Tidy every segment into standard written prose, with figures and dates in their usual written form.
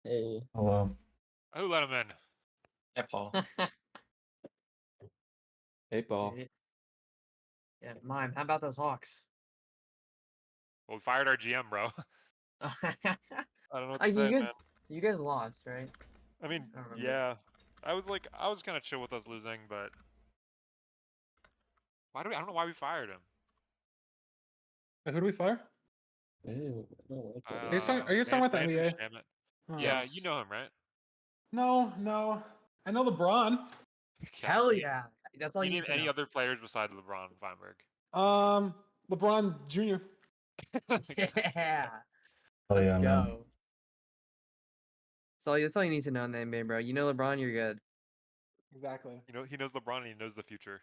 Hey. Hello. Who let him in? Yeah, Paul. Hey, Paul. Yeah, Mime, how about those Hawks? Well, we fired our GM, bro. I don't know what to you say, guys, man. you guys lost, right? I mean, I remember. yeah. I was kind of chill with us losing, but I don't know why we fired him. Who do we fire? Ew, I don't like that. Are you talking about the Andrew NBA? Shamet. Oh, Yeah, yes. you know him, right? No. I know LeBron. Okay. Hell yeah, that's all You you name need to any know. other players besides LeBron Feinberg? LeBron Jr. Yeah, Oh, let's yeah, man. go. That's all you need to know in the NBA, bro. You know LeBron, you're good. Exactly. You know, he knows LeBron and he knows the future.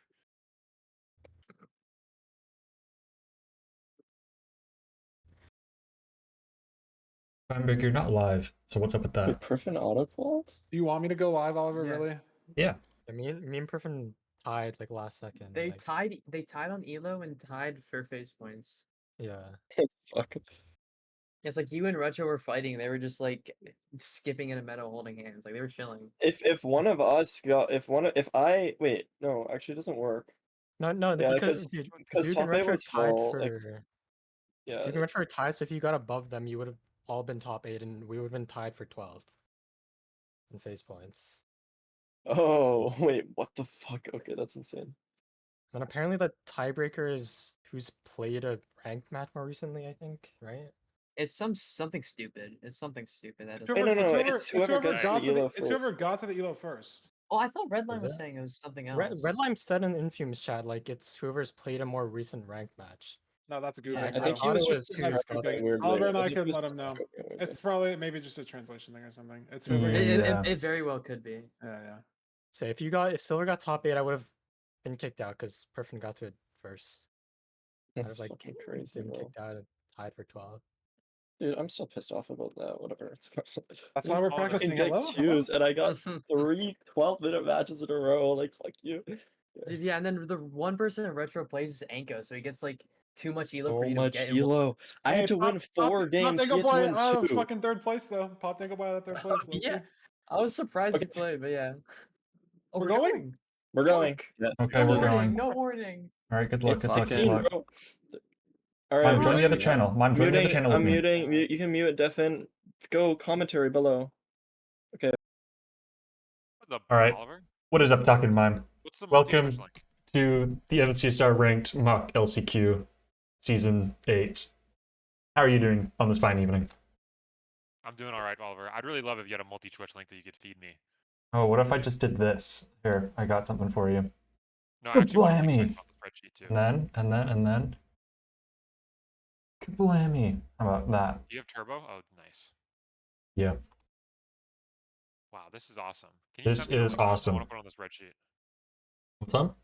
Feinberg, you're not live, so what's up with Wait, that? Griffin autocalled? Do you want me to go live, Oliver? Yeah. Really? Yeah. Me and Griffin tied like last second. They like, tied on Elo and tied for face points. Yeah. Fuck. It's like you and Retro were fighting. They were just like skipping in a meadow, holding hands. Like they were chilling. If one of us got wait, no, actually it doesn't work. No, Yeah, because because Duke top and 8 Retro was tied full. for. Like, yeah. Duke and Retro were tied, so if you got above them, you would have all been top 8, and we would have been tied for 12th in face points. Oh wait, what the fuck? Okay, that's insane. And apparently the tiebreaker is who's played a ranked match more recently. I think, right? It's something stupid. It's something stupid. That Wait, doesn't. no, it's whoever gets to got the Elo it's whoever got to the Elo first. Oh, I thought Redline Is was it? saying it was something else. Redline said in Infume's chat like it's whoever's played a more recent ranked match. No, that's a good Yeah, thing. I think he thought was it just was who's got describing it. weirdly. Oliver and I think he could was let him know. describing weirdly. It's probably maybe just a translation thing or something. It's Yeah. whoever. It very well could be. Yeah. So if Silver got top 8, I would have been kicked out because Griffin got to it first. I That's was like fucking crazy, been bro. kicked out and tied for 12. Dude, I'm so pissed off about that. Whatever. That's why we're Oliver, practicing. Get Hello. queues, and I got 3 12-minute matches in a row. Like, fuck you. Dude, yeah, and then the one person in Retro plays is Anko, so he gets like too much elo So for you to much get. Elo. I had to win 4 games. He had to win 2. Fucking third place though. Pop Dingle Boy out of third place. Yeah, I was surprised Okay. he played, but yeah. Oh, We're going? We're going. Okay, No we're warning, going. no warning. All right, good luck. It's Good luck. 16, Good luck. bro. All right, Mime, join the other channel. Mime, join the other channel with I'm me. muting. You can mute Defin. Go commentary below. What's up, All right. Oliver? What is up, Talking Mime? What's the Welcome multi-switch link? to the MCSR Ranked Mock LCQ Season 8. How are you doing on this fine evening? I'm doing all right, Oliver. I'd really love if you had a multi-twitch link that you could feed me. Oh, what if I just did this? Here, I got something for you. No, I actually want to Kablammy. on the spreadsheet too. And then. Kablammy. How about that? Do you have turbo? Oh, nice. Yeah. Wow, this is awesome. Can you This send me the is link? I awesome. want to put it on the spreadsheet. What's up?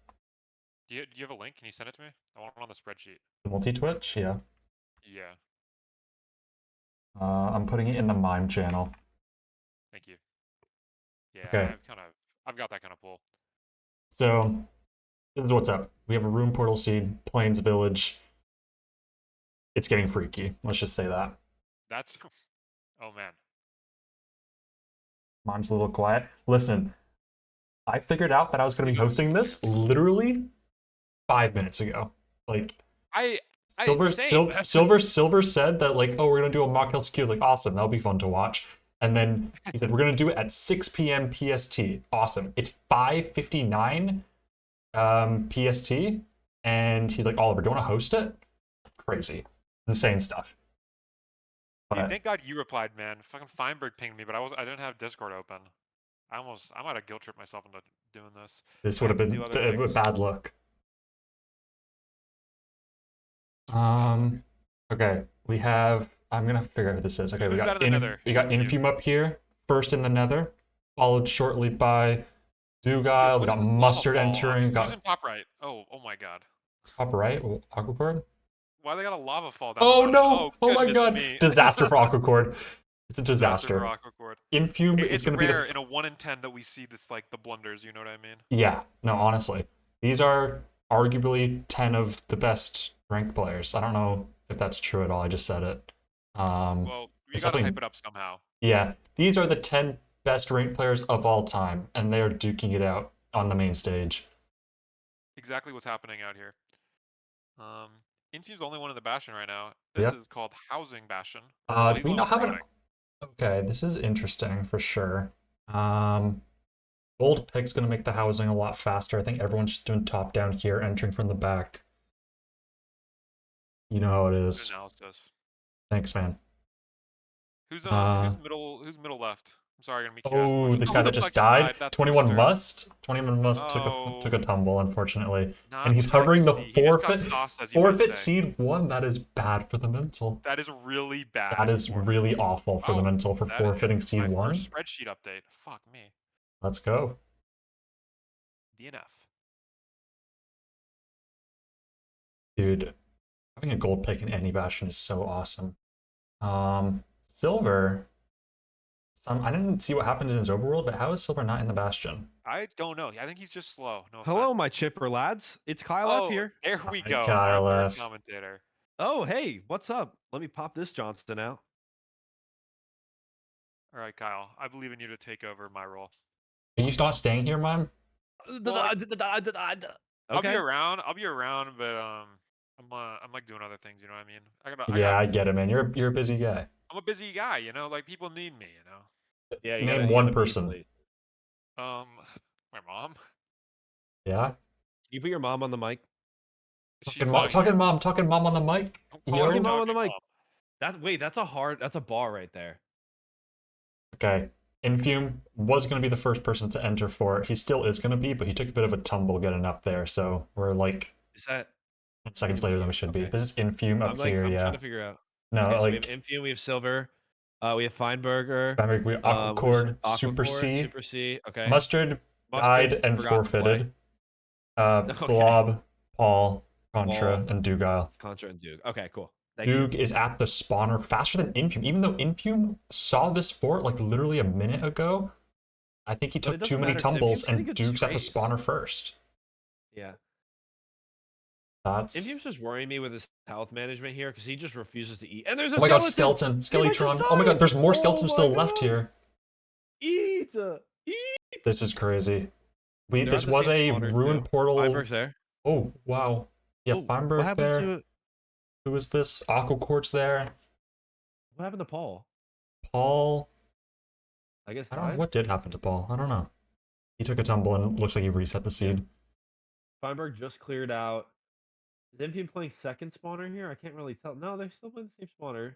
Do you have a link? Can you send it to me? I want it on the spreadsheet. The multi-twitch? Yeah. Yeah, I'm putting it in the Mime channel. thank you. Yeah, Okay. I've got that kind of pull. So, this is what's up. We have a room portal seed, Plains Village. It's getting freaky. Let's just say that. That's, oh man. Mime's a little quiet. Listen, I figured out that I was going to be hosting this literally 5 minutes ago. Like, Silver said that, like, oh, we're going to do a mock LCQ. Like, awesome. That'll be fun to watch. And then he said, we're going to do it at 6 p.m. PST. Awesome. It's 5:59 PST. And he's like, Oliver, do you want to host it? Crazy. Insane stuff. Dude, thank God you replied, man. Fucking Feinberg pinged me, but I didn't have Discord open. I might have guilt tripped myself into doing this. This would have been a bad look. Okay, we have. I'm gonna figure out who this is. Okay, we got Infume up here, first in the Nether, followed shortly by Dugile. We got Mustard entering. Who's in top right? Oh my God. Top right, Aquacord. Why they got a lava fall down? Oh no! Oh my God! Me. Disaster for Aquacord. It's a disaster. For Aquacord. Infume is gonna be rare in a 1 in 10 that we see this, like, the blunders. You know what I mean? Yeah. No, honestly, these are arguably 10 of the best ranked players. I don't know if that's true at all. I just said it. Well, You It's gotta something- hype it up somehow. Yeah, these are the 10 best ranked players of all time, and they're duking it out on the main stage. Exactly what's happening out here. Infu's the only one in the Bastion right now. This Yep. is called Housing Bastion. Do we not have an... Okay, this is interesting for sure. Gold pick's gonna make the housing a lot faster. I think everyone's just doing top down here, entering from the back. You know how it Good is. analysis. Thanks, man. Who's Uh, who's middle left? I'm sorry, I'm gonna make you ask Oh, questions. the guy that looks just like he died. died. That's 21 Rooster. Must. 21 Must took Oh. a tumble, unfortunately. Not And he's what you like hovering to the see. He just got forfeit sauced, as you might forfeit say. seed 1. That is bad for the mental. That is really bad. That is for really this. awful for the Oh, mental for that forfeiting is seed my 1. first spreadsheet update. Fuck me. Let's go. DNF. Dude, having a gold pick in any Bastion is so awesome. Silver. I didn't see what happened in his overworld, but how is Silver not in the Bastion? I don't know. I think he's just slow. No Hello, offense. my chipper lads. It's Kyle Oh, F here. there we Hi, go. Kyle Our third F. commentator. Oh, hey, what's up? Let me pop this Johnston out. All right, Kyle. I believe in you to take over my role. Are you not staying here, Mime? I'll be Okay. around. I'll be around, but I'm like doing other things. You know what I mean? Yeah, I get it, man. You're a busy guy. I'm a busy guy. You know, like people need me. You know. Yeah, Name one person. My mom. Yeah? Can you put your mom on the mic? She's out Talking here. mom on the mic. Don't call her Yo. Talking mom on the doggy mic. That's a bar right there. Okay. Infume was going to be the first person to enter for it. He still is going to be, but he took a bit of a tumble getting up there, so we're like Is that 10 seconds later than we should be. Okay. This is Infume up I'm here, I'm yeah. trying to figure out. No, Okay, so we like have Infume, we have Silver, we have Feinberger, we have Aquacord, Super C, Super C. Okay. Mustard Mustard, died and forgot to play. forfeited. Okay. Blob, Paul, Contra, Paul. and Dugile. Contra and Duke. Okay, cool. Thank you. Duke is at the spawner faster than Infume, even though Infume saw this fort like literally a minute ago. I think he But it took doesn't too many matter, 'cause tumbles, Infume's getting and good Duke's at the space. spawner first. Yeah. That's... Infume's just worrying me with his health management here because he just refuses to eat. And there's a Oh my god, skeleton! skeleton! might just Skeletron! Oh my die! god, there's more Oh skeletons my still left God! here. Eat! Eat! This is crazy. They're This at the was same a spawner, ruined too. portal. Feinberg's there. Oh, wow. Yeah, Oh, what Feinberg happened there. to Who is this? Aquacort's there. what happened to Paul? Paul. I guess I don't know. died? What did happen to Paul? I don't know. He took a tumble and it looks like he reset the seed. Feinberg just cleared out. Is Infume playing second spawner here? I can't really tell. No, they're still playing the same spawner.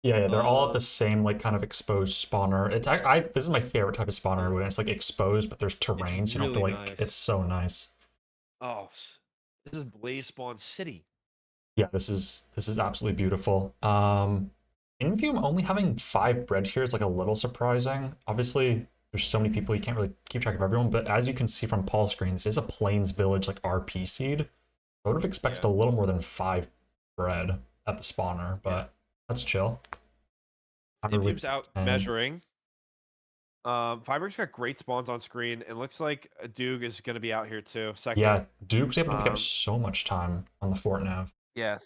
Yeah, they're all at the Um, same like kind of exposed spawner. It's this is my favorite type of spawner when it's like exposed, but there's terrains. You don't have to really like. nice. It's so nice. Oh, this is Blaze Spawn City. Yeah, this is absolutely beautiful. Infume only having 5 bread here is like a little surprising. Obviously, there's so many people you can't really keep track of everyone, but as you can see from Paul's screen, this is a Plains Village like RP seed. I would have expected a little more than 5 bread at the spawner, but that's chill. Infume's out 10. measuring. Feinberg's got great spawns on screen, and looks like Duke is going to be out here too. Second. Yeah, Duke's able to pick Um, up so much time on the fort nav. Yeah.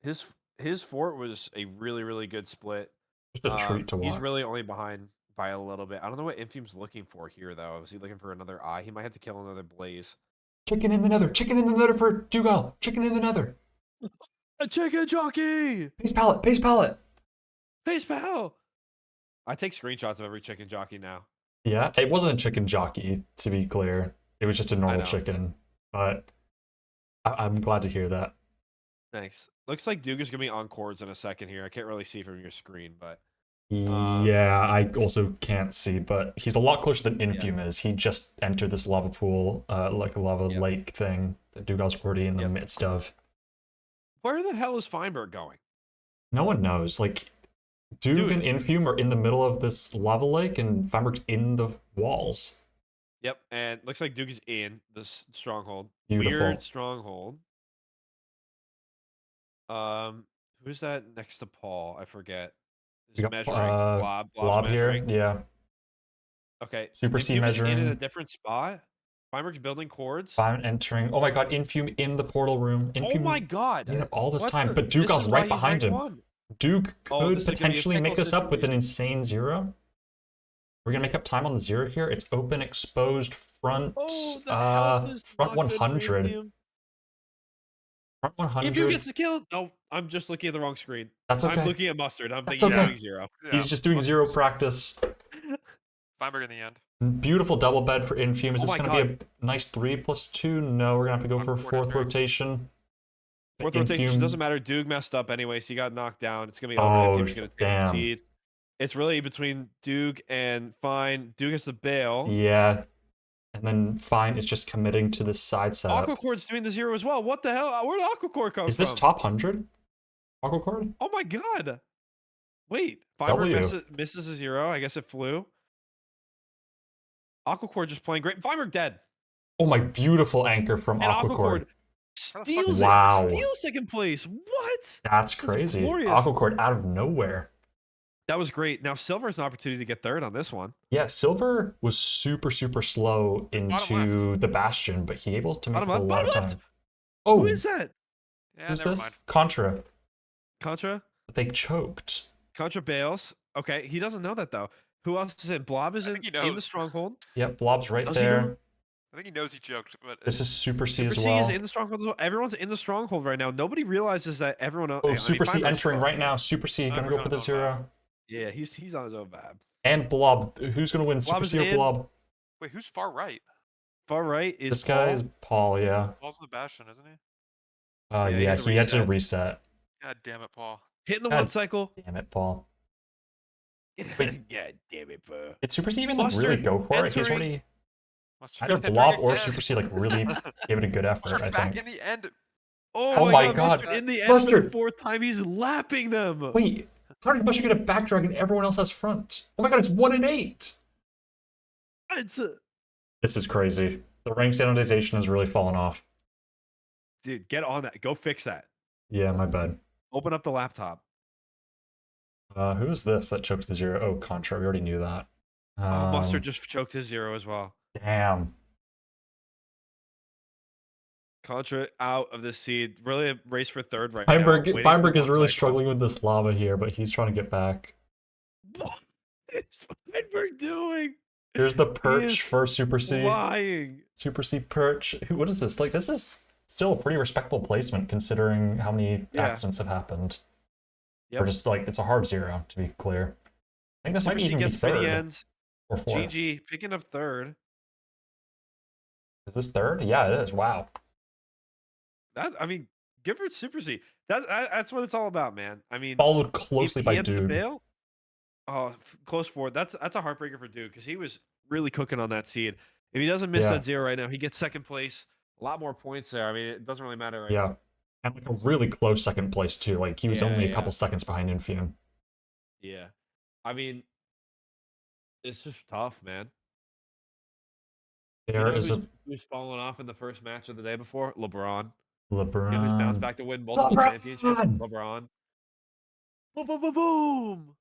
His fort was a really good split. Just a treat to watch. He's really only behind by a little bit. I don't know what Infume's looking for here though. Is he looking for another eye? He might have to kill another Blaze. Chicken in the nether! Chicken in the nether for Dugile! Chicken in the nether! A chicken jockey! Pace pallet! Pace pallet! Pace pal! I take screenshots of every chicken jockey now. Yeah, it wasn't a chicken jockey, to be clear. It was just a normal know. chicken. But I'm glad to hear that. Thanks. Looks like Duke is gonna be on cords in a second here. I can't really see from your screen, but Yeah, I also can't see, but he's a lot closer than Infume is. He just entered this lava pool, like a lava lake thing that Dugile's already in the midst of. where the hell is Feinberg going? No one knows. Like, Duke Dude. and Infume are in the middle of this lava lake, and Feinberg's in the walls. Yep, and looks like Duke is in this stronghold. Beautiful. Weird stronghold. Who's that next to Paul? I forget. Is We got, measuring Blob's Blob here, measuring. yeah. Okay. Super C Infume is in measuring. a different spot. Feinberg's building cords. Fine entering. Oh my god, Infume in the portal room. Oh Infume my god! all this What time, the- but this Dugal's is why right he's behind rank him. one. Duke Oh, could this is gonna be a potentially make pickle us up with an situation. insane 0. We're gonna make up time on the 0 here. It's open, exposed, front. Oh, the health is Front not good for 100. Infium. Front If you 100. gets the kill, no, I'm just looking at the wrong screen. That's okay. I'm looking at Mustard. I'm That's thinking he's okay. doing 0. He's just doing 0 practice. Feinberg in the end. Beautiful double bed for Infume. Is Oh this my going to be a nice 3+2? No, we're going to have to go for a Encore fourth after. rotation. Fourth rotation doesn't matter. Duke messed up anyway, so he got knocked down. It's gonna be over. Oh, Infium's gonna take the damn. seed. It's really between Duke and Fine. Duke has to bail. Yeah. And then Fine is just committing to this side setup. Aquacord's doing the 0 as well. What the hell? Where did Aquacord come Is from? this top 100? Aquacord? Oh my god. Wait. Feinberg W. misses a 0. I guess it flew. Aquacord just playing great. Feinberg dead. Oh my, beautiful anchor from And Aquacord. steals Wow. it. Steals second place. What? That's crazy. glorious. Aquacord out of nowhere. That was great. Now Silver has an opportunity to get third on this one. Yeah, Silver was super slow into the Bastion, but he able to make Bottom up a left, lot of bottom time. left. Oh, Who is that? Yeah, who's never this? mind. Contra. Contra? They choked. Contra bails. Okay, he doesn't know that though. Who else is in? Blob is I in think he the knows. stronghold. Yep, Blob's right Does he know? there. I think he knows he choked, but This is Super C Super as C well. is in the stronghold as well. Everyone's in the stronghold right now. Nobody realizes that everyone else. Oh, Super C entering right now. Super C gonna go for the 0. Yeah, he's on his own vibe. And Blob. Who's gonna win? Super Blob is C or in. Blob? wait, who's far right? Far right is This guy is Paul, yeah. Paul's in the Bastion, isn't he? Yeah, he Yeah, had to he had to reset. reset. God damn it, Paul. hitting the God. one cycle. Damn it, Paul. God damn it, bro. Did Super C even like, really Mustard go for it? He's entering. already Mustard either entering Blob or again. Super C like really gave it a good effort, Mustard I back think. in the end. Oh my God. Mustard in the end for the Mustard. 4th time. He's lapping them. Wait, how did Mustard get a back drag and everyone else has front? Oh my God, it's 1 in 8. It's a... This is crazy. The rank standardization has really fallen off. Dude, get on that. Go fix that. Yeah, my bad. Open up the laptop. Who is this that chokes the 0? Oh, Contra. We already knew that. Mustard just choked his 0 as well. Damn. Contra out of this seed. Really a race for third right Feinberg, now. Feinberg is really struggling with this lava here, but he's trying to get back. What is Feinberg doing? Here's the is perch for Super C. Lying. Super C perch. What is this? Like, this is still a pretty respectable placement considering how many Yeah. accidents have happened. Yep. Or just like, it's a hard 0, to be clear. I think this Super might C even be gets to the third end. or 4th. GG picking up third. Is this 3rd? Yeah, it is. Wow. That I mean, give her Super C. That's what it's all about, man. I mean, Followed closely by had to Dude. bail. Oh, close forward. That's a heartbreaker for Duke because he was really cooking on that seed. If he doesn't miss Yeah. that 0 right now, he gets second place. A lot more points there. I mean, it doesn't really matter right Yeah. now. And like a really close second place, too. Like, he was Yeah, only a yeah. couple seconds behind Infium. Yeah. I mean, it's just tough, man. There is who's fallen off in the first match of the day before? LeBron. a Who's bounced LeBron. back to win multiple championships? LeBron. Boom, boom, boom, boom.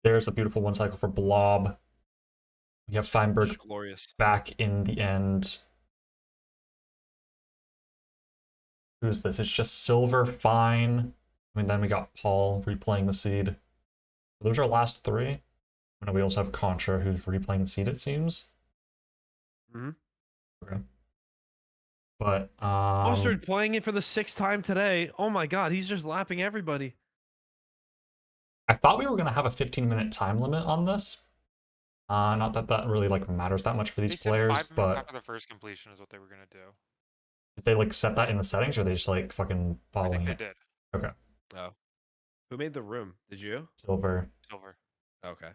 There's a beautiful one cycle for Blob. We have Feinberg Just glorious. back in the end. Who's this? It's just Silver, Fine. I mean, then we got Paul replaying the seed. Those are our last 3. And we also have Contra, who's replaying the seed, it seems. Mhm. Okay. But, Mustard playing it for the 6th time today. Oh my god, he's just lapping everybody. I thought we were going to have a 15-minute time limit on this. Not that that really like matters that much for these They said players, 5 minutes but after the first completion is what they were gonna do. did they like set that in the settings, or are they just like fucking I following think they it? did. Okay. Oh. Who made the room? Did you? Silver. Silver. Okay.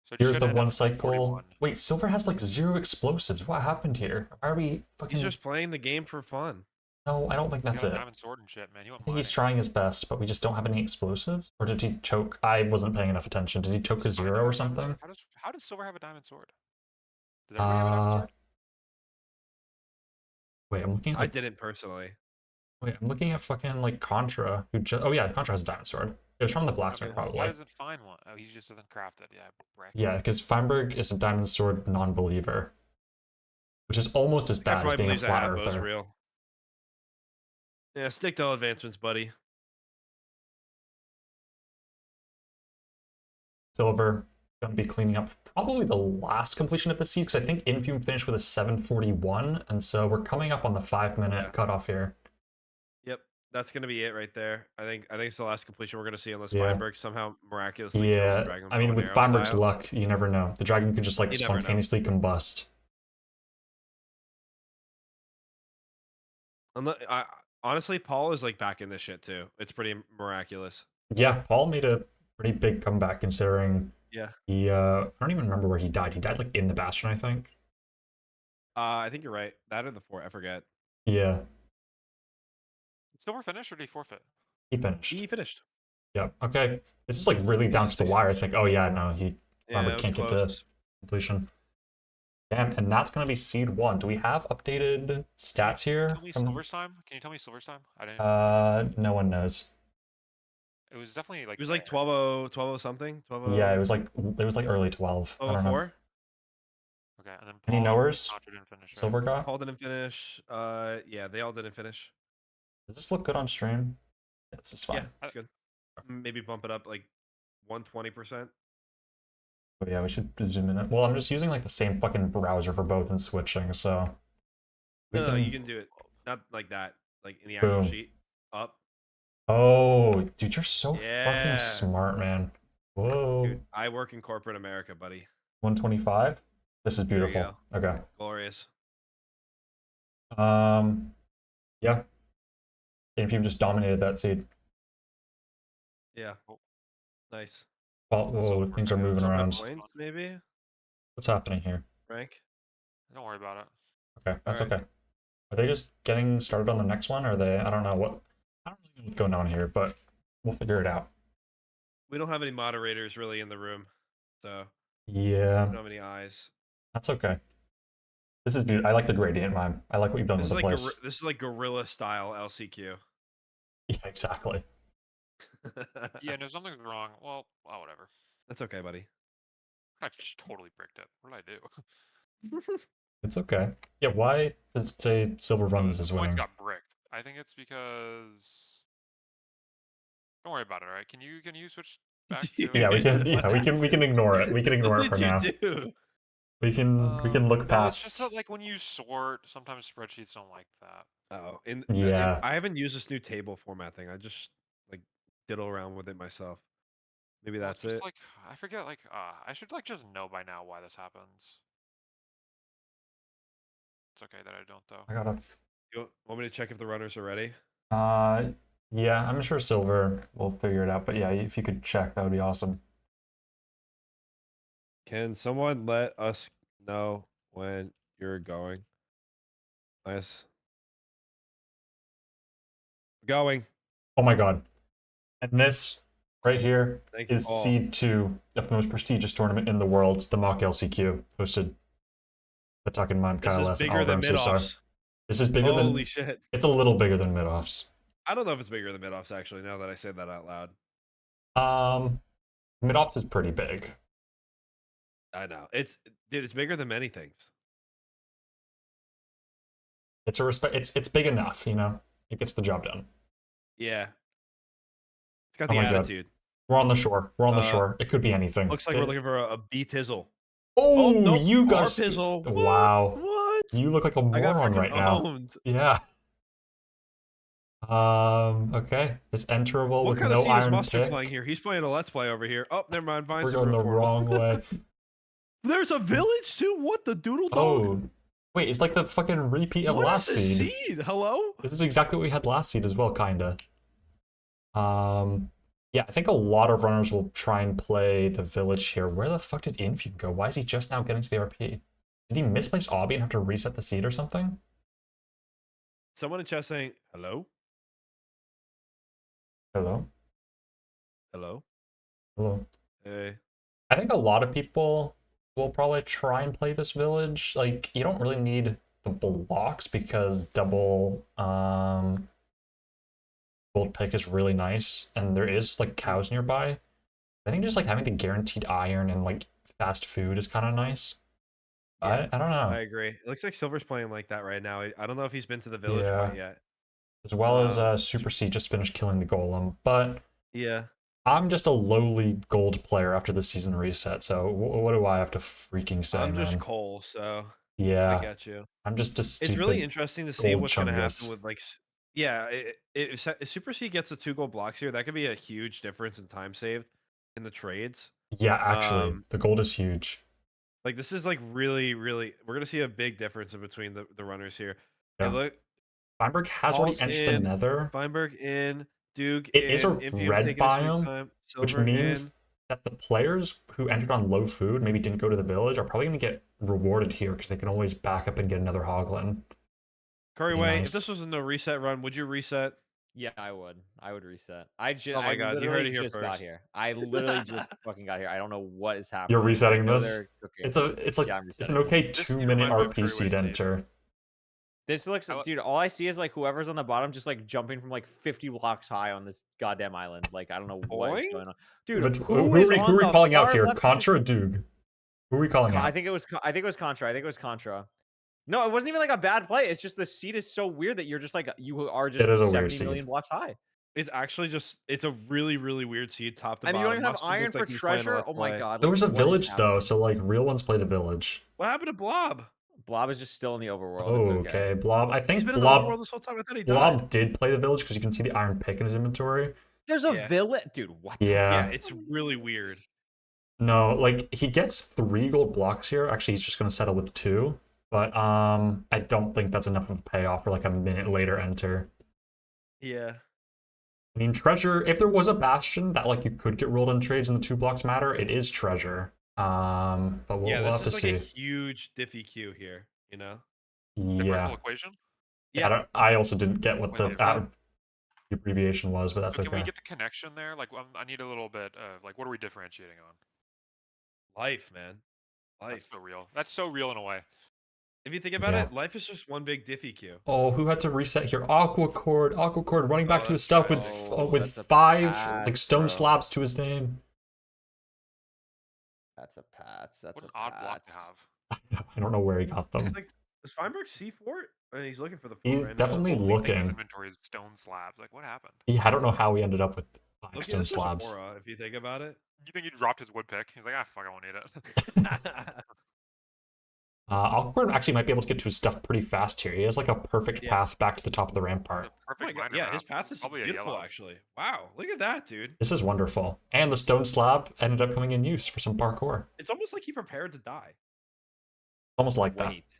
So it Here's should the end one up cycle. 41. Wait, Silver has like 0 explosives. What happened here? Why are we fucking? He's just playing the game for fun. No, I don't think He that's got it. Diamond sword and shit, man. He went I think he's mining. trying his best, but we just don't have any explosives. Or did he choke? I wasn't paying enough attention. Did he choke a Does 0 Feinberg or have a diamond something? sword? How does Silver have a diamond sword? Did everybody have a diamond sword? Wait, I'm looking at I like, didn't personally. wait, I'm looking at fucking like Contra. Who just? Oh yeah, Contra has a diamond sword. It was from the blacksmith, Okay, probably. why doesn't find one? Oh, he just doesn't craft it. Yeah, brick. Yeah, because Feinberg is a diamond sword non-believer, which is almost as I bad as probably being a believes that flat Habbo's earther. real. Yeah, stick to advancements, buddy. Silver going to be cleaning up probably the last completion of the seed, because I think Infume finished with a 741, and so we're coming up on the 5-minute Yeah. cutoff here. Yep, that's gonna be it right there. I think it's the last completion we're gonna see unless Yeah. Feinberg somehow miraculously kills the Yeah, dragon. I mean, bow and with arrow Feinberg's style. luck, you never know. The dragon could just like You never know. spontaneously combust. Honestly, Paul is like back in this shit too. It's pretty miraculous. Yeah, Paul made a pretty big comeback considering Yeah. he I don't even remember where he died. He died like in the Bastion, I think. I think you're right. That or the 4, I forget. Yeah, Silver finish or did he forfeit? he finished. He finished. Yep. Okay. This is like really down to the wire, I think. Oh yeah, no, Yeah, Robert that was can't get close. the completion. Damn, and that's gonna be seed 1. Do we have updated stats here? Tell me Silver's time. Can you tell me Silver's time? I didn't. No one knows. It was definitely like. It was like there. 12:00 something. 12:00. Yeah, it was like early 12. I don't know. 12:04. Okay, and then Any Paul knowers? Contra didn't finish, right? Silver got? Paul didn't finish. Yeah, they all didn't finish. Does this look good on stream? Yeah, this is fine. Yeah, that's good. Maybe bump it up like 120%. Oh yeah, we should zoom in it. Well, I'm just using like the same fucking browser for both and switching, so No, you can do it. Not like that. Like in the actual Boom. sheet. Up. Oh, dude, you're so Yeah. fucking smart, man. Whoa. Dude, I work in corporate America, buddy. 125? This is There you beautiful. Okay. Glorious. Yeah. If you've just dominated that seed. Yeah. Nice. Oh, whoa, things are moving Split around. points, maybe? What's happening here? Rank? Don't worry about it. Okay, that's Alright. okay. Are they just getting started on the next one? Or are they? I don't know what. I don't really know what's going on here, but we'll figure it out. We don't have any moderators really in the room. So Yeah, we don't have any eyes. that's okay. This is beautiful. I like the gradient mime. I like what you've done This with is the like place. this is like guerrilla style LCQ. Yeah, exactly. Yeah, no, something's wrong. Well, whatever. That's okay, buddy. I just totally bricked it. What did I do? It's okay. Yeah, why does it say Silverrruns The is points winning? got bricked. I think it's because. Don't worry about it. All right? Can you switch back? To... Yeah, we can. Yeah, we can ignore it. We can ignore What it for did now. you do? We can look No, past. it's just that, like when you sort, sometimes spreadsheets don't like that. Oh, Yeah. I haven't used this new table format thing. I just like diddle around with it myself. Maybe Well, that's it's just it. like I forget. Like I should like just know by now why this happens. It's okay that I don't though. I gotta. You want me to check if the runners are ready? Yeah, I'm sure Silver will figure it out. But yeah, if you could check, that would be awesome. Can someone let us know when you're going? Nice. Going. Oh my god. And this right here Thank you, is Paul. seed 2 of the most prestigious tournament in the world, the mock LCQ, hosted by Tucking Mime, This Kyle is F, and bigger than Olivermcsr. mid-offs. This is bigger than. Holy shit. It's a little bigger than mid-offs. I don't know if it's bigger than mid-offs actually, now that I say that out loud. Mid-offs is pretty big. I know. It's bigger than many things. It's a respect. It's big enough, you know. It gets the job done. Yeah. It's got Oh the my God. attitude. We're on the shore. We're on the shore. It could be anything. Looks like we're looking for a B tizzle. Oh, no, you R guys! pizzle. What? Wow. What? You look like a I got moron freaking right now. owned. Yeah. Okay. It's enterable What with kind of no scene is iron Mustard pick. playing here? He's playing a Let's Play over here. Oh, never mind. We're Vine's going the portal. wrong way. There's a village too? What the doodle dog? Oh, wait! It's like the fucking repeat of What last is this seed. seed? Hello? This is exactly what we had last seed as well, kinda. Yeah, I think a lot of runners will try and play the village here. Where the fuck did Infume go? Why is he just now getting to the RP? Did he misplace Obby and have to reset the seed or something? Someone in chat saying, hello? Hello? Hello? Hello? Hey. I think a lot of people will probably try and play this village. Like, you don't really need the blocks because double gold pick is really nice, and there is like cows nearby. I think just like having the guaranteed iron and like fast food is kind of nice. Yeah, I don't know. I agree. It looks like Silver's playing like that right now. I don't know if he's been to the village Yeah. quite yet. As well as Super C just finished killing the golem, but Yeah. I'm just a lowly gold player after the season reset, so what do I have to freaking say, I'm just man? Cole, so I Yeah, get you. I'm just a It's really stupid interesting to see gold what's going to happen chungus. with like, yeah, if Super C gets the 2 gold blocks here, that could be a huge difference in time saved in the trades. Yeah, actually, Um, the gold is huge. Like this is like really, really, we're gonna see a big difference in between the runners here. Hey, Yeah. look, Feinberg has already Paul's entered the in, nether. Feinberg in, Duke It is in, a Impium red taking his sweet biome, time, which Silver means in. that the players who entered on low food, maybe didn't go to the village, are probably going to get rewarded here because they can always back up and get another hoglin. Curry Pretty Way, if nice. this was in a reset run, would you reset? Yeah, I would. I would reset. I Oh my I God, you heard literally it here just got first. here. I literally just fucking got here. I don't know what is happening. You're resetting I know this? they're cooking. It's like Yeah, I'm it's an resetting it. okay This 2-minute reminds me of RP Curry seed Way enter. This looks, dude. All I see is like whoever's on the bottom, just like jumping from like 50 blocks high on this goddamn island. Like I don't know what is Boing? going on, dude. But who are is we, on who are we the calling out far here? left? Contra or Doog? Who are we calling out? I think it was. I think it was Contra. I think it was Contra. No, it wasn't even like a bad play. It's just the seed is so weird that you're just like you are just It is a weird 70 seed. million blocks high. It's actually just, it's a really, really weird seed, top to And you bottom. don't even have Mustard iron looks for like he's playing a treasure. Let's Oh my Play. god. There like, was a what is village though, happening? so like real ones play the village. What happened to Blob? Blob is just still in the overworld. Oh, It's okay. Blob. I He's think been in the overworld Blob this whole time. I thought he died. Blob did play the village because you can see the iron pick in his inventory. There's a Yeah. village, dude. What? Yeah. Yeah, it's really weird. No, like he gets 3 gold blocks here. Actually, he's just gonna settle with 2. But I don't think that's enough of a payoff for like a minute later enter. Yeah. I mean, treasure. If there was a bastion that like you could get rolled in trades and the 2 blocks matter, it is treasure. But we'll, Yeah, we'll have this to is like see. a huge diffy Q here, you know? Differential Yeah. equation. Yeah. I also didn't get what Wait, the abbreviation was, but that's But can okay. we get the connection there? Like, I need a little bit of like, what are we differentiating on? Life, man. Life. That's so real. That's so real in a way. If you think about Yeah. it, life is just one big diffy Q. Oh, who had to reset here? Aquacord running back to his stuff with that's a 5 pass, like stone bro. slabs to his name. That's a Pats. That's What an a odd block to Pats. have. I don't know where he got them. Like, does Feinberg see fort? I mean, he's looking for the fort He's right now. definitely Only thing in his looking. inventory is stone slabs. Like, what happened? Yeah, I don't know how he ended up with 5 Look stone at this slabs. aura, if you think about it. You think he dropped his wood pick? He's like, ah, fuck, I won't need it. Aquacord actually might be able to get to his stuff pretty fast here. He has like a perfect Yeah. path back to the top of the rampart. The Oh my perfect god, minor yeah, his map. path This is probably a beautiful, yellow. actually. Wow, look at that, dude. This is wonderful. And the stone slab ended up coming in use for some parkour. It's almost like he prepared to die. Almost like that. Wait.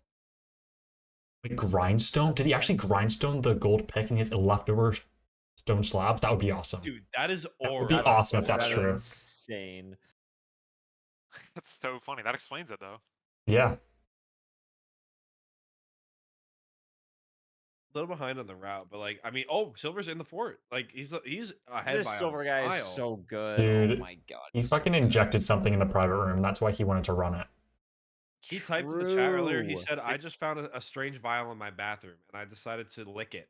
Wait, grindstone? Did he actually grindstone the gold pick and he has leftover stone slabs? That would be awesome. Dude, that is That aura. would be awesome if that's That is true. insane. That's so funny. That explains it, though. Yeah. A little behind on the route, but like, I mean, oh, Silver's in the fort. Like, he's ahead This by a silver guy is mile. so good. Dude, oh my god. He he's so fucking good. injected something in the private room. That's why he wanted to run it. He typed in the chat earlier. He True. said, "I just found a strange vial in my bathroom, and I decided to lick it."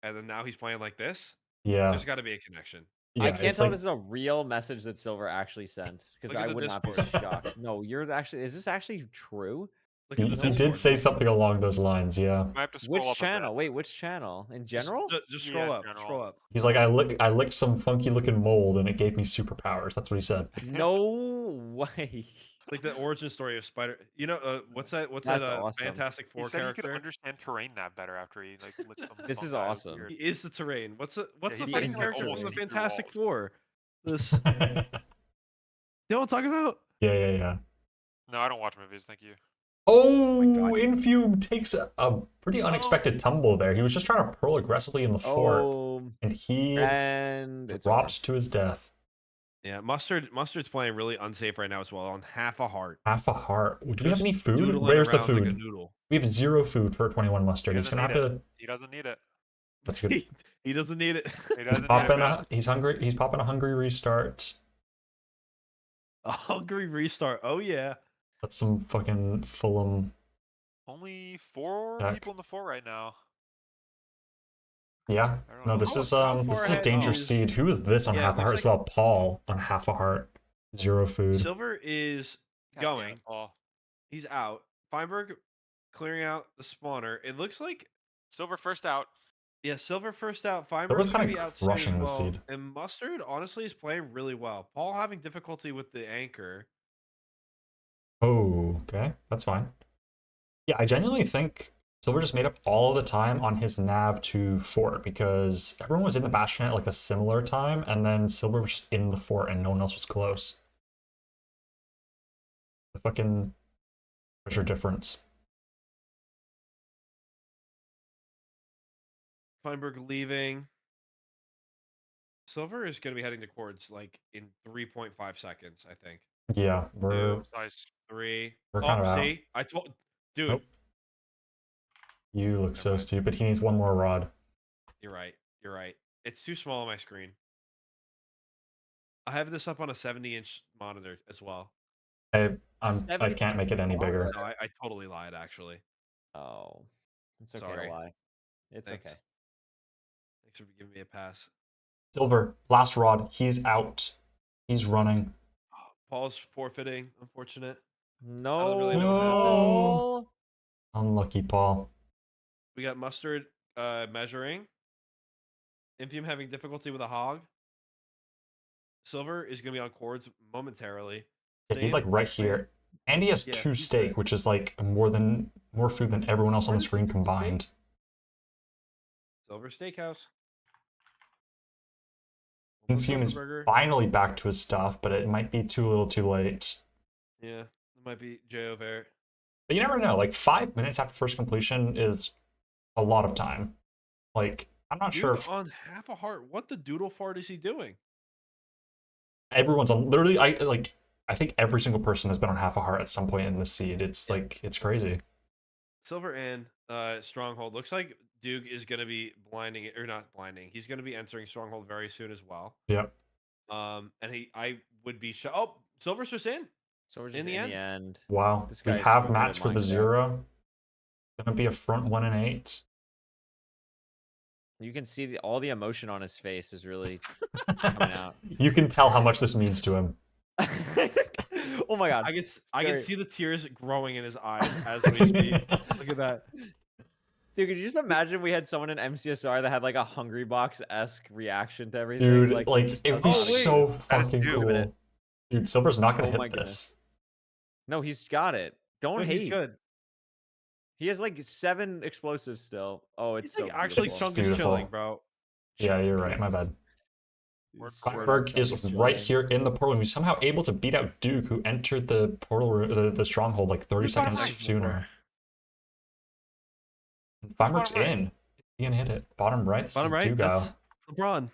And then now he's playing like this. Yeah. There's got to be a connection. Yeah, I can't it's tell like, this is a real message that Silver actually sent because Look at I the would not be Discord. shocked. No, you're actually. Is this actually true? Look he at the did Discord. say something along those lines, yeah. I have to scroll Which up channel? A bit. Wait, which channel? In general? Just Yeah, scroll up. general. Scroll up. He's like, I licked some funky looking mold and it gave me superpowers. That's what he said. No way. Like the origin story of Spider. You know, what's that? What's That's that? awesome. Fantastic He Four said he could character. understand terrain that better after he like licked some This is fungi. It was awesome. weird. He is the terrain. What's the he fighting can, like, character almost from the see through Fantastic walls. Four? This. You know what I'm talking about? Yeah. No, I don't watch movies. Thank you. Oh, God. Infume takes a pretty unexpected tumble there. He was just trying to pearl aggressively in the fort, Oh, and he and it's drops to his death. Yeah, Mustard's playing really unsafe right now as well on half a heart. Half a heart. Do we have Just any food? doodling Where's the around like a food? noodle. We have 0 food for 21 mustard. He He's doesn't gonna have need to. He doesn't need it. That's good. He doesn't need it. He He's doesn't need it. popping Man. he's hungry. He's popping a hungry restart. A hungry restart. Oh yeah. That's some fucking Fulham. Only 4 Back. people in the fort right now. Yeah. I don't No, know. this How- is how this far is a ahead dangerous is- seed. Who is this on Yeah, half a looks heart as like- well? Paul on half a heart. 0 food. Silver is God damn going. it, Paul. He's out. Feinberg clearing out the spawner. It looks like Silver first out. Yeah, Silver first out. Silver's Feinberg's gonna kinda be out soon as crushing the well. seed. And Mustard honestly is playing really well. Paul having difficulty with the anchor. Oh, okay, that's fine. Yeah, I genuinely think Silver just made up all the time on his nav to fort because everyone was in the bastion at like a similar time, and then Silver was just in the fort and no one else was close. The fucking pressure difference. Feinberg leaving. Silver is going to be heading to Cords like in 3.5 seconds, I think. Yeah, we're 2, Nice. 3. We're kind of out. See? I told... Dude, Nope. You look so mind. stupid. He needs one more rod. You're right. You're right. It's too small on my screen. I have this up on a 70-inch monitor as well. I Seventy- can't make it any bigger. No, I totally lied, actually. Oh, it's okay Sorry. to lie. It's Thanks. okay. Thanks for giving me a pass. Silver, last rod. He's out. He's running. Paul's forfeiting. Unfortunate. No. really know what happened. Unlucky Paul. We got Mustard measuring. Infium having difficulty with a hog. Silver is going to be on Cords momentarily. Yeah, he's like right here. And he has Yeah, 2 he's steak, good. which is like more food than everyone else on the Where's screen steak? combined. Silver Steakhouse. Infume is Burger. finally back to his stuff, but it might be too little too late. Yeah, it might be J.O. Vert. But you never know. Like 5 minutes after first completion is a lot of time. Like, I'm not sure if on half a heart. What the doodle fart is he doing? everyone's on literally I think every single person has been on half a heart at some point in the seed. It's like it's crazy. Silver and Stronghold. Looks like Duke is going to be blinding or not blinding. He's going to be entering Stronghold very soon as well. Yep. And I would be oh, Silver's just in. So we're just In the end? Wow. This We guy's have so good mats at for the Minecraft. 0. Gonna be a front 1 and 8. You can see all the emotion on his face is really coming out. You can tell how much this means to him. Oh my god. I can Scary. see the tears growing in his eyes as we speak. Look at that. Dude, could you just imagine we had someone in MCSR that had like a Hungry Box-esque reaction to everything? Dude, he like just it doesn't would be know how to do so it. fucking Dude. cool. Dude, Silver's not gonna Oh my hit goodness. this. No, he's got it. Don't No, hate. he's good. He has like 7 explosives still. Oh, it's He's so like actually It's chunk is beautiful. chilling, bro. Yeah, you're right. My bad. beautiful. Feinberg is right here in the portal. He's somehow able to beat out Duke, who entered the portal room, the stronghold like 30 Who's bottom seconds right? sooner. And Feinberg's bottom right? in. He gonna hit it. Bottom right. This Bottom is right. Dugal. That's LeBron.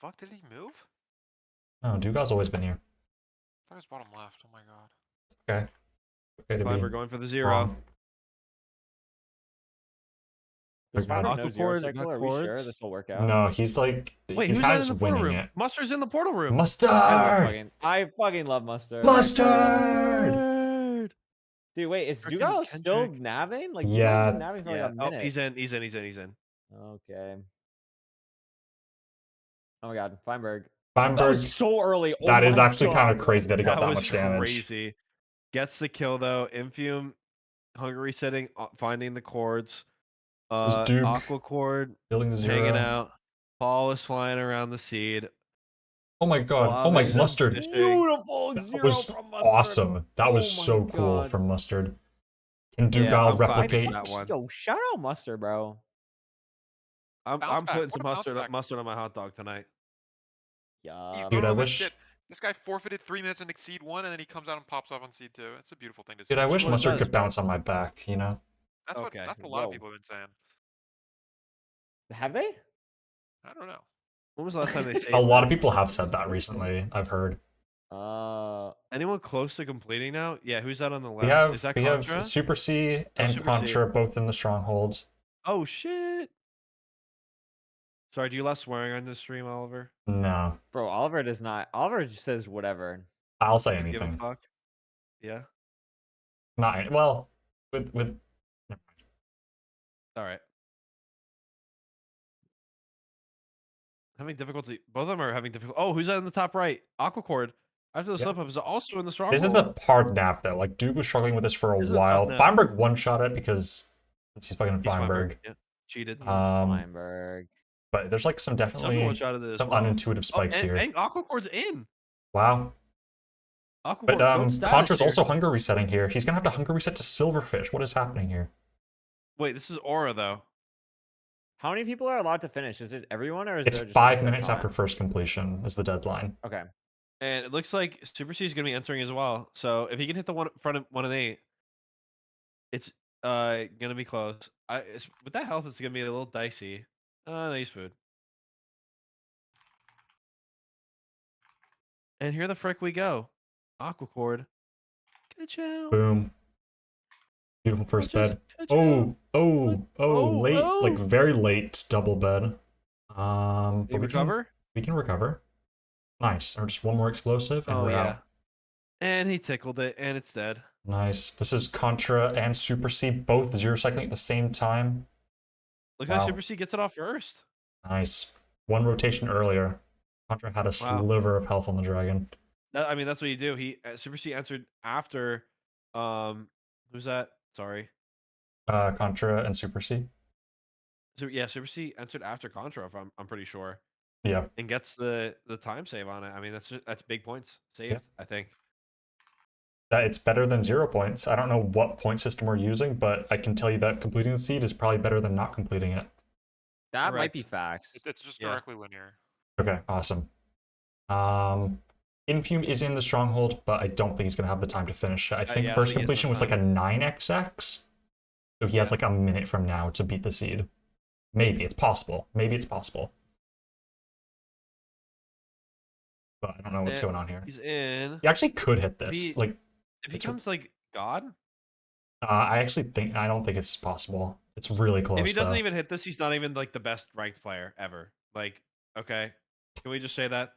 Fuck, did he move? No, Dugal's always been here. That was bottom left. Oh my god. Okay. Okay to Feinberg be going for the 0. wrong. Does Okay. Feinberg know zero Aquacord, cycle? not Are we sure Cords. this will work out? No, he's like Wait, he's who's kind that of in the just portal winging room? it. Mustard's in the portal room. Mustard! I fucking love Mustard. Mustard! Dude, wait, is Freaking Dugal still Kendrick. nabbing? Like, Yeah. Dugal's been nabbing for Yeah. like a Oh, minute. he's in. He's in. Okay. Oh my god, Feinberg. That Feinberg, was so early. Oh that is my actually kind of God. crazy that he got that was much damage. crazy. Gets the kill though. Infume, Hungary sitting, finding the cords. This is Duke Aqua cord building the 0. hanging out. Paul is flying around the seed. Oh my god. Paul Oh my obviously Mustard. fishing. Beautiful That zero was from Mustard. awesome. That was Oh my so cool God. from Mustard. Can Yeah, Dugal I'm clapping for replicate? that one. Yo, shout out Mustard, bro. I'm Bounce back. putting What some a bounce back. mustard on my hot dog tonight. Yeah. Dude, I Like, wish- shit, this guy forfeited 3 minutes into seed 1, and then he comes out and pops off on seed 2. It's a beautiful thing to see. Dude, I wish what it Mustard does, could bro. bounce on my back, you know? That's Okay, what a lot of whoa. people have been saying. Have they? I don't know. When was the last time they A lot of people have said that recently, I've heard. Anyone close to completing now? Yeah, who's that on the left? We have Is that we Contra? have Super C and Super C. Contra both in the strongholds. Oh shit. Sorry, do you allow swearing on this stream, Oliver? No. Bro, Oliver does not. Oliver just says whatever. I'll say Doesn't give a anything. fuck. Yeah. Not well with All right. Having difficulty. Both of them are having difficulty. Oh, who's that in the top right? Aquacord. After the Yeah. slip up is also in the this stronghold. is a hard nap though. Like Duke was struggling with this for a This is a tough while. nap. Feinberg one shot it because he's fucking He's Feinberg. Yeah. Cheated. Weinberg. But there's like some Silver definitely one-shotted it as some well. unintuitive spikes and, here. And Aquacore's in. Wow. Aquacore, But goat status Contra's here. also hunger resetting here. He's gonna have to hunger reset to Silverfish. What is happening here? Wait, this is Aura though. How many people are allowed to finish? Is it everyone or is It's there just 5 a set minutes after time? first completion is the deadline. Okay. And it looks like Super C is going to be entering as well. So if he can hit the front of 1 and 8, it's going to be close. With that health, it's going to be a little dicey. Nice food. And here the frick we go. Aquacord. Good out. Boom. Beautiful first bed. Oh, late, like very late double bed. But we recover? We can recover. Nice. Or just one more explosive and we're out. And he tickled it, and it's dead. Nice. This is Contra and Super C both 0 cycling at the same time. Look how Super C gets it off first. Nice. One rotation earlier. Contra had a sliver of health on the dragon. I mean, that's what you do. Super C answered after. Who's that? Sorry. Contra and Super C. So yeah, Super C entered after Contra. If I'm pretty sure. Yeah. And gets the time save on it. I mean, that's big points saved. Yeah. I think. That it's better than 0 points. I don't know what point system we're using, but I can tell you that completing the seed is probably better than not completing it. That might be facts. It's just directly linear. Okay, awesome. Infume is in the stronghold, but I don't think he's going to have the time to finish. I think first completion was like a 9xx, so he has like a minute from now to beat the seed. Maybe it's possible. Maybe it's possible. But I don't know what's going on here. He's in. He actually could hit this. It becomes like God. I don't think it's possible. It's really close. If he doesn't even hit this, he's not even like the best ranked player ever. Like, okay, can we just say that?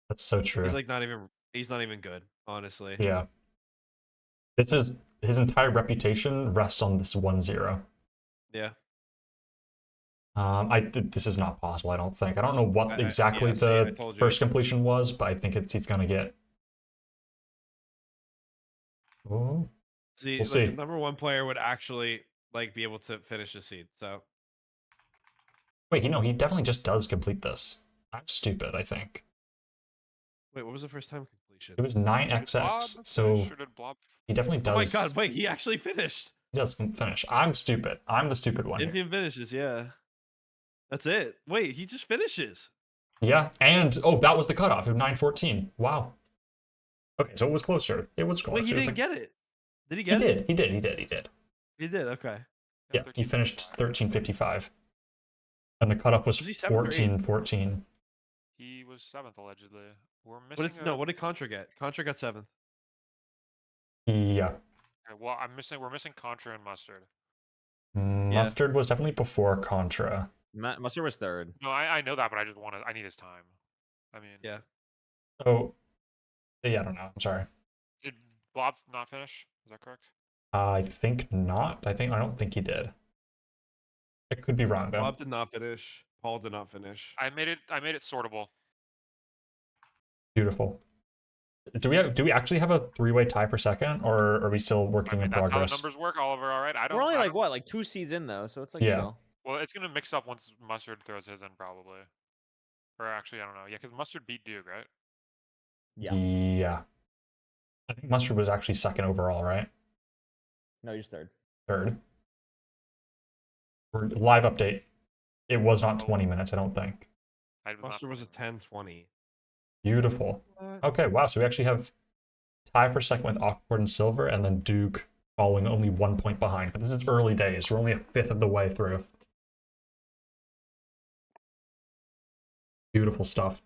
That's so true. He's like he's not even good, honestly. Yeah. This is his entire reputation rests on this 1-0. Yeah. This is not possible. I don't think. I don't know what exactly the first completion was, but I think he's gonna get. Oh. See, we'll see. The number 1 player would actually like be able to finish the seed. So. Wait, he definitely just does complete this. I'm stupid, I think. Wait, what was the first time completion? It was 9xx, so he definitely does. Oh my god! Wait, he actually finished. He does finish. I'm stupid. I'm the stupid one. If he finishes, yeah. That's it. Wait, he just finishes. Yeah, and that was the cutoff. It was 9:14. Wow. Okay, so it was closer. It was closer. Wait, he didn't get it. Did he get it? He did. He did. Okay. Yeah, he finished 13:55, and the cutoff was 14:14. He was 7th allegedly. We're missing. No, what did Contra get? Contra got 7th. Yeah. Okay, well, we're missing Contra and Mustard. Mustard was definitely before Contra. Mustard was 3rd. No, I know that, but I need his time. I mean. Yeah. Oh. Yeah, I don't know. I'm sorry. Did Blob not finish? Is that correct? I think not. I don't think he did. I could be wrong though. Blob did not finish. Paul did not finish. I made it sortable. Beautiful. Do we actually have a 3-way tie for second, or are we still working in progress? That's how the numbers work, Oliver. All right, We're only like 2 seeds in though, so it's like chill. Well, it's gonna mix up once Mustard throws his in, probably. Or actually, I don't know. Yeah, because Mustard beat Duke, right? Yeah. I think Mustard was actually 2nd overall, right? No, he's 3rd. 3rd. Live update. It was not 20 minutes, I don't think. Mustard was a 10-20. Beautiful. Okay, wow. So we actually have tie for 2nd with Awkward and Silver, and then Duke following only 1 point behind. But this is early days. We're only a 5th of the way through. Beautiful stuff.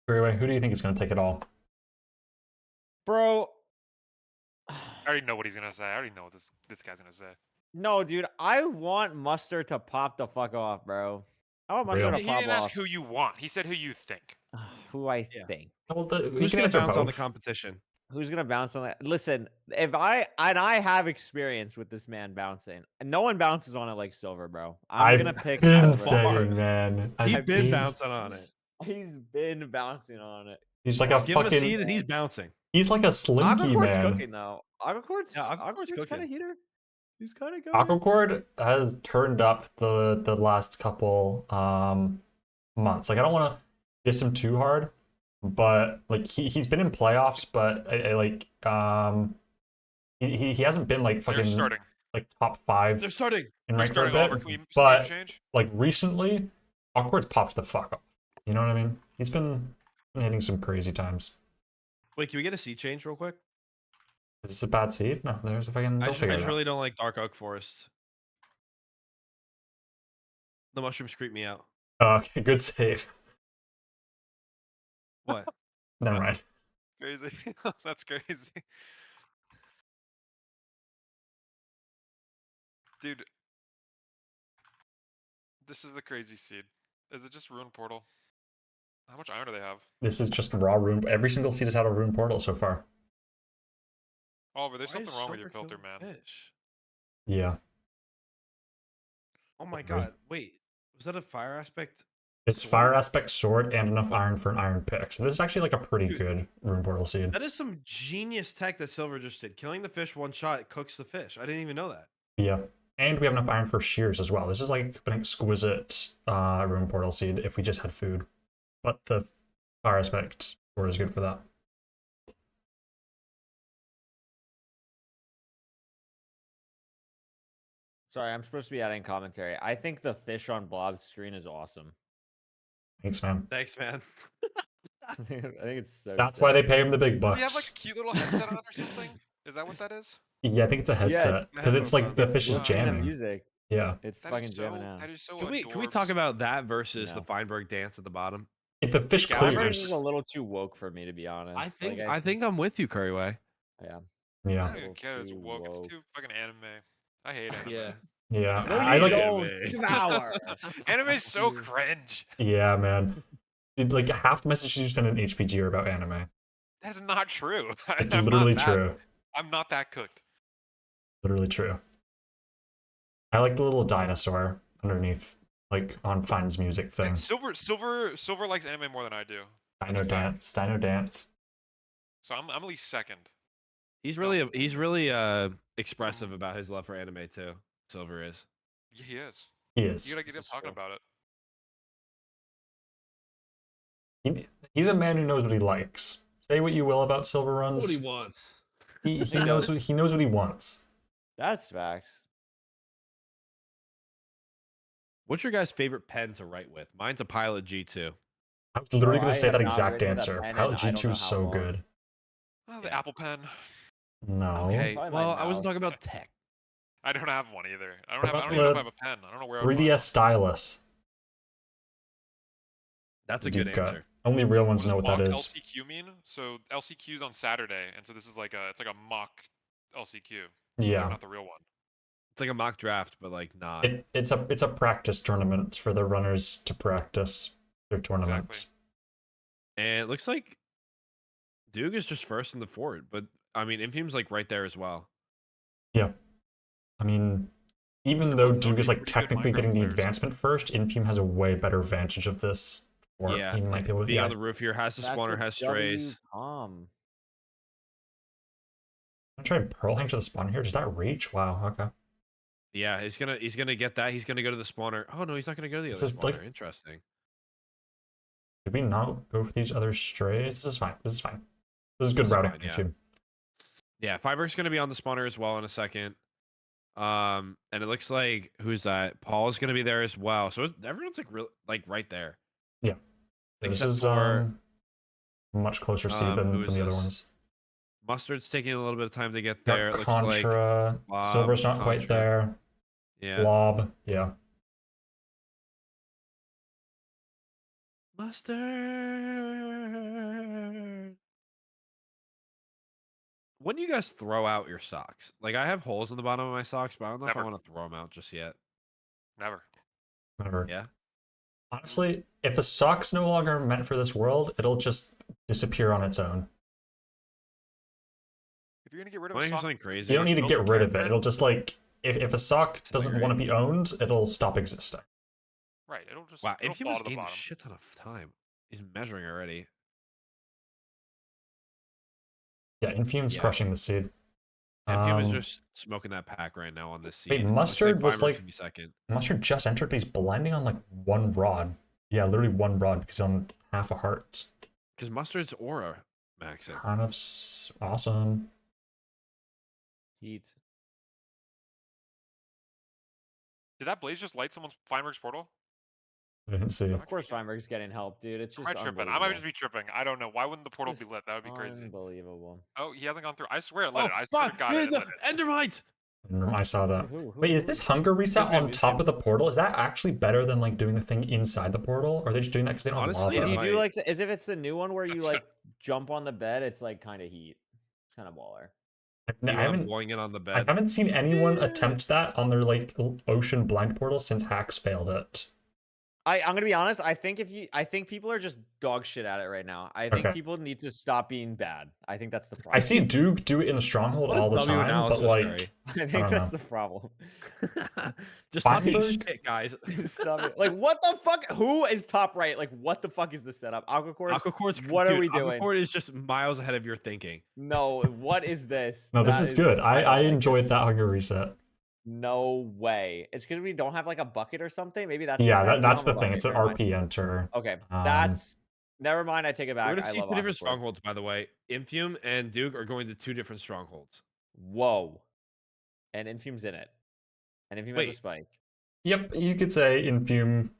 Anyway, who do you think is going to take it all? Bro. I already know what he's going to say. I already know what this guy's going to say. No, dude. I want Mustard to pop the fuck off, bro. I want Mustard to pop off. He didn't ask who you want. He said who you think. Who I think. Well, who's going to bounce on the competition? Who's going to bounce on that? Listen, I have experience with this man bouncing. No one bounces on it like Silver, bro. I'm going to pick Silver. Man. He's been bouncing on it. He's been bouncing on it. He's like a Give fucking... him a seed and he's bouncing. He's like a slinky Aquacort's man. cooking though. Aquacort's Yeah, Aquacort's kind of cooking. heater. He's kind of going. Aquacord has turned up the last couple months. Like I don't want to diss him too hard, but like he's been in playoffs, but he hasn't been like They're fucking starting. like top 5 They're starting. in They're rank for a starting, Oliver. bit. Can we speed But change? like recently, Awkward's popped the fuck off. You know what I mean? He's been hitting some crazy times. Wait, can we get a seat change real quick? Is this a bad seed? No, there's a fucking. I They'll just, figure I it just out. really don't like dark oak forest. The mushrooms creep me out. Oh, okay, good save. What? Never mind. Crazy. That's crazy. Dude. This is the crazy seed. Is it just Ruin Portal? How much iron do they have? This is just raw rune. Every single seed has had a rune portal so far. Oliver, there's Why something is wrong with your silver filter, killing man. fish? Yeah. Oh my Agree. god. Wait, was that a fire aspect? It's sword? fire aspect sword and enough iron for an iron pick. So this is actually like a pretty Dude. good rune portal seed. That is some genius tech that Silver just did. Killing the fish one shot cooks the fish. I didn't even know that. Yeah. And we have enough iron for shears as well. This is like an exquisite rune portal seed if we just had food. But the fire aspect sword is good for that. Sorry, I'm supposed to be adding commentary. I think the fish on Blob's screen is awesome. Thanks, man. Thanks, man. I think it's so. That's sick. why they pay him the big Does bucks. he have like a cute little headset on or something? Is that what that is? Yeah, I think it's a Yeah, it's headset because it's like the headphones. fish is listening to jamming. music. Yeah. It's That fucking is jamming so. out. That is so. Can we talk adorbs. about that versus the No. Feinberg dance at the bottom? If the fish Yeah, Feinberg clears. is a little too woke for me, to be honest. I think Like, I think I'm with you, Curryway. yeah. Yeah. I don't even little care. It's too woke. It's woke. too fucking anime. I hate anime. Yeah. Yeah. No, I you like don't. it. Devour. Anime's so cringe. Yeah, man. Dude, like half the messages you send in HPG are about anime. That is not true. It's I'm literally not that, true. I'm not that cooked. Literally true. I like the little dinosaur underneath, like on Fine's music thing. Silver likes anime more than I do. Dino dance, dino dance. So I'm at least second. He's really expressive about his love for anime too. Silver is. Yeah, he is. He is. You gotta get him This is talking true. about it. He's a man who knows what he likes. Say what you will about What Silverrruns. he wants. He knows what he wants. That's facts. What's your guys' favorite pen to write with? Mine's a Pilot G2. I was literally Bro, going I to say have that not exact written with a answer. pen Pilot in I don't G2 know is how so long. good. Oh, the Yeah. Apple Pen. No. Okay. Probably my Well, I wasn't mouse. talking about tech. I don't have one either. I What don't about even know if the I have a pen. I don't know where I would find 3DS one. stylus. That's a Deep good cut. answer. Only real ones What know does what that mock is. LCQ mean? So LCQ's on Saturday, and so this is like it's like a mock LCQ. Yeah. So not the real one. It's like a mock draft, but like not. It's a practice tournament for the runners to practice their tournaments. And it looks like Duke is just first in the fort, but I mean Infume's like right there as well. Yeah. I mean, even They're though both Duke is like pretty good technically Minecraft getting the players. advancement first, Infume has a way better advantage of this. Or Yeah, he might be able to. being Yeah. on the roof here has the That's spawner, what has strays. WCOM. I'm trying to pearl hang to the spawn here. Does that reach? Wow. Okay. Yeah, he's gonna get that. He's gonna go to the spawner. Oh no, he's not gonna go to the This other is, spawner. like- Interesting. Did we not go for these other strays? This is fine. This is fine. This is good This is routing. fine, yeah. Infume. Yeah, Fiber's gonna be on the spawner as well in a second. And it looks like who's that? Paul's gonna be there as well. So everyone's like right there. Yeah. This Except is for much closer seed than who some of is the other this? ones. Mustard's taking a little bit of time to get Got there. It looks like Contra. Blob, Silver's not quite Contra. there. yeah. Blob. Yeah. Mustard. When do you guys throw out your socks? Like I have holes in the bottom of my socks, but I don't know if I Never. want to throw them out just yet. Never. Never. Yeah. Honestly, if a sock's no longer meant for this world, it'll just disappear on its own. If you're gonna get rid of Want a to hear sock, something crazy? You don't need to build get a rid of it. character. It'll just like if a sock Something doesn't want to right. be owned, it'll stop existing. Right. It'll just Wow, it'll Infume fall has to the gained a bottom. shit ton of time. He's measuring already. Yeah, Infume's Yeah. crushing the seed. Infume is just smoking that pack right now on this seed. Wait, Looks Mustard was Fireworks like gonna be second. Mustard just entered, but he's blinding on like one rod. Yeah, literally one rod because he's on half a heart. Because Mustard's aura maxing. Kind of awesome. Heat. Did that blaze just light someone's Feinberg's portal? I didn't see. Of course, Feinberg's getting help, dude. It's Am just I tripping? I might unbelievable. just be tripping. I don't know. Why wouldn't the portal Just be lit? That would be crazy. Unbelievable. Oh, he hasn't gone through. I swear it lit Oh, it. I swear fuck! to God it lit it. Endermite! I saw that. Who- Wait, is this hunger reset Infume, on top Infume. of the portal? Is that actually better than like doing the thing inside the portal? Or are they just doing that because they don't Honestly, have If lava? you do might- like, as if it's the new one where you That's like jump on the bed, it's like kind of heat. It's kind of baller. I haven't, blowing it on the I bed. haven't seen anyone attempt that on their like ocean blind portal since Hacks failed it. I'm gonna be honest. I think people are just dog shit at it right now. I think Okay. people need to stop being bad. I think that's the problem. I see Duke do it in the stronghold What a all the W time, but analysis, like Harry. I think don't that's know. the problem. Just stop being Feinberg? shit, guys. Stop it. Like, what the fuck? Who is top right? Like, what the fuck is the setup? Aquacord? Aquacort's What are dude, we doing? Aquacord is just miles ahead of your thinking. No, what is this? no, this That is good. don't I like it. enjoyed that hunger reset. No way. It's because we don't have like a bucket or something. Maybe that's Yeah, the thing. We that's don't the have a thing. It's an bucket. Never mind. RP enter. Okay, Um, that's never mind. I take it We're back. gonna I see love two different Aquacord. strongholds, by the way. Infume and Duke are going to two different strongholds. Whoa. And Infume's in it. And Infume has a Wait. spike. Yep, you could say Infume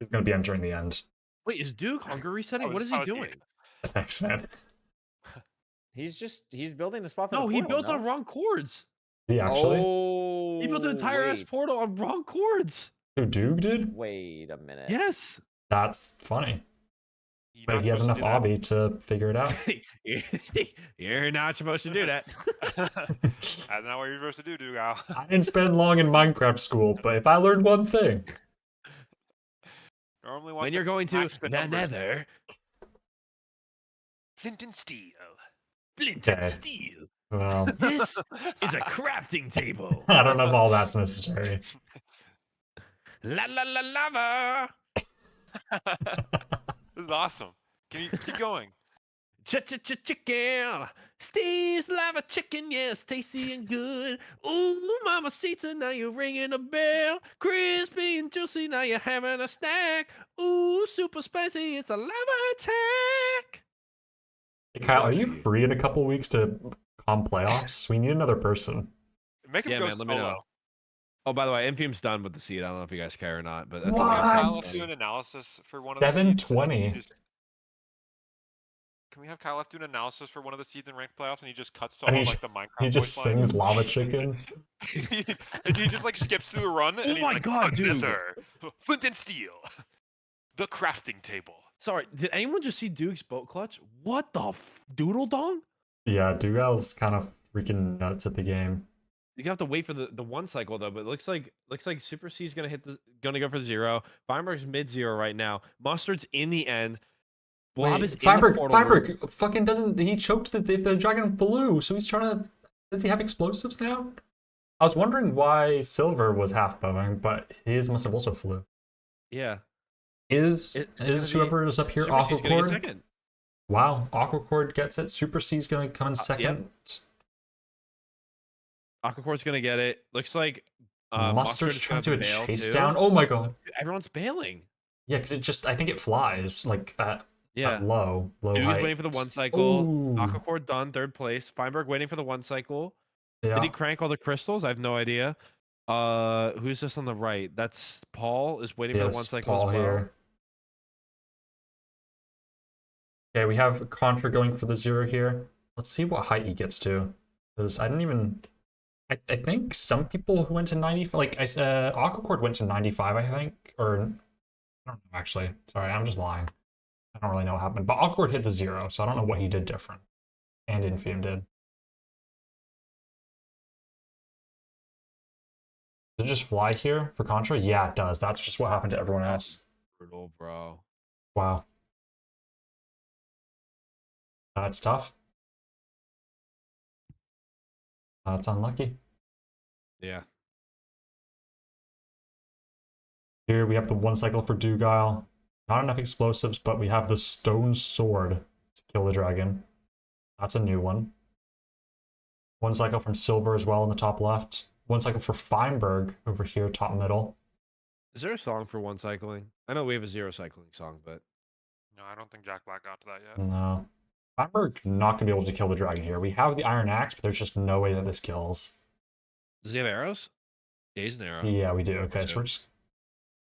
is going to be entering the end. Wait, is Duke hunger resetting? I What was- is I he was doing? eating. Thanks, man. He's building the spot for No, the he portal, built on wrong chords. Did he actually? Oh, He built an entire ass wait. portal on wrong chords. Who, Duke did? Wait a minute. Yes. That's funny. You're But not he has supposed enough to obby to figure it out. You're not supposed to do that. do that. That's not what you're supposed to do, Dugal. I didn't spend long in Minecraft school, but if I learned one thing, Normally, When you're going to match the the numbers. nether, Flint and steel. flint Okay. and steel. well, This is a crafting table. I don't know if all that's necessary. La la la lava. This is awesome. Can you keep going? Chicken. Steve's lava chicken, yes, tasty and good. Ooh, mama Sita, now you're ringing a bell. Crispy and juicy, now you're having a snack. Ooh, super spicy, it's a lava attack. Hey, Kyle, are you Exactly. free in a couple weeks to comp playoffs? We need another person. Make him Yeah, go man, let me solo. know. Oh, by the way, Infume's done with the seed. I don't know if you guys care or not, but that's What? something Can else. we have Kyle do an analysis for one of the seeds? 720. Can we have Kyle do an analysis for one of the seeds in ranked playoffs, and he just cuts to And all he like the Minecraft He just voice lines? sings Lava Chicken. and he just like skips through the run, and Oh he's my like, God, "A dude." nether, flint and steel, the crafting table." Sorry, did anyone just see Duke's boat clutch? What the doodle dong? Yeah, Dugal's kind of freaking nuts at the game. You're gonna have to wait for the one cycle though, but it looks like Super C's gonna gonna go for 0. Feinberg's mid-0 right now. Mustard's in the end. Blob is in the Feinberg, portal room. Feinberg fucking doesn't. He choked the dragon flew, so he's trying to. Does he have explosives now? I was wondering why Silver was half bowing, but his must have also flew. Yeah. Is It's gonna be- whoever is up here Super C's gonna get Aquacord? second. Wow, Aquacord gets it. Super C's gonna come in second. Aquacord's gonna get it. Looks like Mustard's is trying to gonna do a bail, chase too. down. Oh my god. Everyone's bailing. Yeah, because it just I think it flies like at Yeah. low Dude's height. waiting for the one cycle. Ooh. Aquacord done, 3rd place. Feinberg waiting for the one cycle. Did Yeah. he crank all the crystals? I have no idea. Who's this on the right? That's Paul is waiting for the one Yes, cycle Paul as well. here. Okay, we have Contra going for the 0 here. Let's see what height he gets to. Because I didn't even... I think some people who went to 95... Like, Aquacord went to 95, I think. Or... I don't know, actually. Sorry, I'm just lying. I don't really know what happened. But Aquacord hit the 0, so I don't know what he did different. And Infume did. Does it just fly here for Contra? Yeah, it does. That's just what happened to everyone else. Brutal, bro. Wow. That's tough. That's unlucky. Yeah. Here we have the one cycle for Dugile. Not enough explosives, but we have the stone sword to kill the dragon. That's a new one. 1 cycle from Silver as well in the top left. 1 cycle for Feinberg over here, top middle. Is there a song for 1 cycling? I know we have a 0 cycling song, but No, I don't think Jack Black got to that yet. No. Feinberg not going to be able to kill the dragon here. We have the Iron Axe, but there's just no way that this kills. does he have arrows? Yeah, he's an arrow. Yeah, we do. Okay, so So- we're just...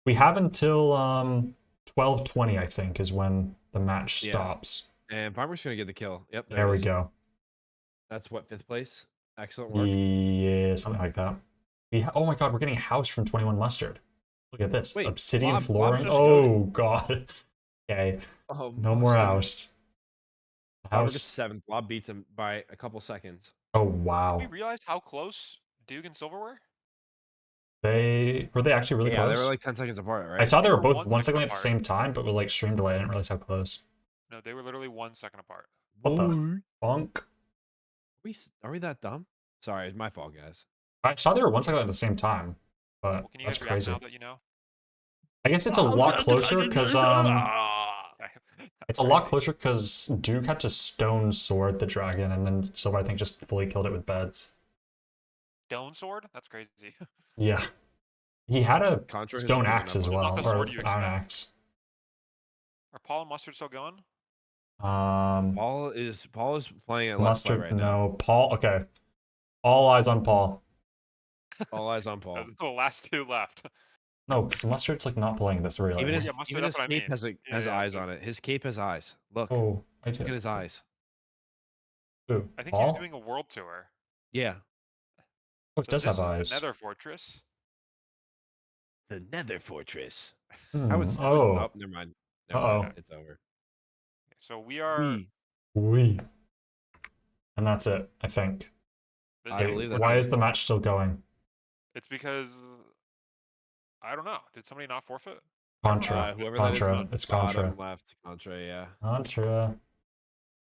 We have until 12:20, I think, is when the match Yeah. stops. And Farmer's gonna get the kill. Yep, There it we is. go. That's what, 5th place? Excellent work. Yeah, something like that. Oh my god, we're getting House from 21 Mustard. Look at this. Wait, Obsidian Bob's flooring. just Oh god. Okay, Oh, no more Boston. House. Farmer gets House. 7th. Bob beats him by a couple seconds. Oh Did wow. we realize how close Duke and Silver were? Were they actually really Yeah, close? they were like 10 seconds apart, right? I saw they were were both 1 1 second cycling at the apart. same time, but with like stream delay, I didn't realize how close. No, they were literally 1 second apart. What the funk? Are we that dumb? Sorry, it's my fault, guys. I saw they were 1 cycling at the same time, but Well, can you that's guys react crazy. now that you know? I guess it's a lot closer because it's a lot closer because Duke had to stone sword the dragon, and then Silver I think just fully killed it with beds. Stone sword? That's crazy. Yeah, he had a Contra has stone given axe up as on it. well, Not the or sword you an iron expect. axe. Are Paul and Mustard still going? Paul is playing at Let's Play Mustard, right now. no. Paul, okay. All eyes on Paul. All eyes on Paul. Those are the last 2 left. No, because Mustard's like not playing this really. Even Yeah, his, Mustard, even that's his what I cape mean. has has Yeah, eyes so- on it. His cape has eyes. Look, Oh, I look at did. his eyes. Ooh, I think Paul? he's doing a world tour. Yeah. Oh, it So does this have is eyes. the Nether Fortress. The Nether Fortress. Hmm, Oh, never mind. Never Uh-oh. mind. It's over. So we are. We. And that's it, I think. this I is- believe that's Why it. is the match still going? It's because I don't know. Did somebody not forfeit? Contra. Whoever Contra. that is, It's bottom Contra. left. Contra, yeah. Contra.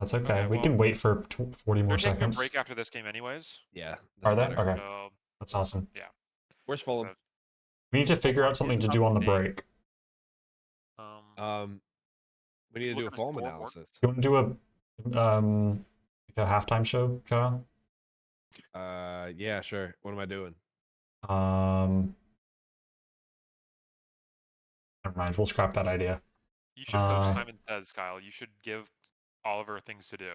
That's okay. Okay, We well, can wait for 40 They're more taking seconds. a break after this game, anyways. Yeah. Are doesn't they? matter. Okay. So That's awesome. Where's Fulham? We need to figure out something to do on the break. We need to look do a at the Fulham scoreboard. analysis. You want to do like a halftime show, Kyle? Yeah, sure. What am I doing? Never mind. We'll scrap that idea. you should post Simon Says, Kyle. You should give Oliver things to do.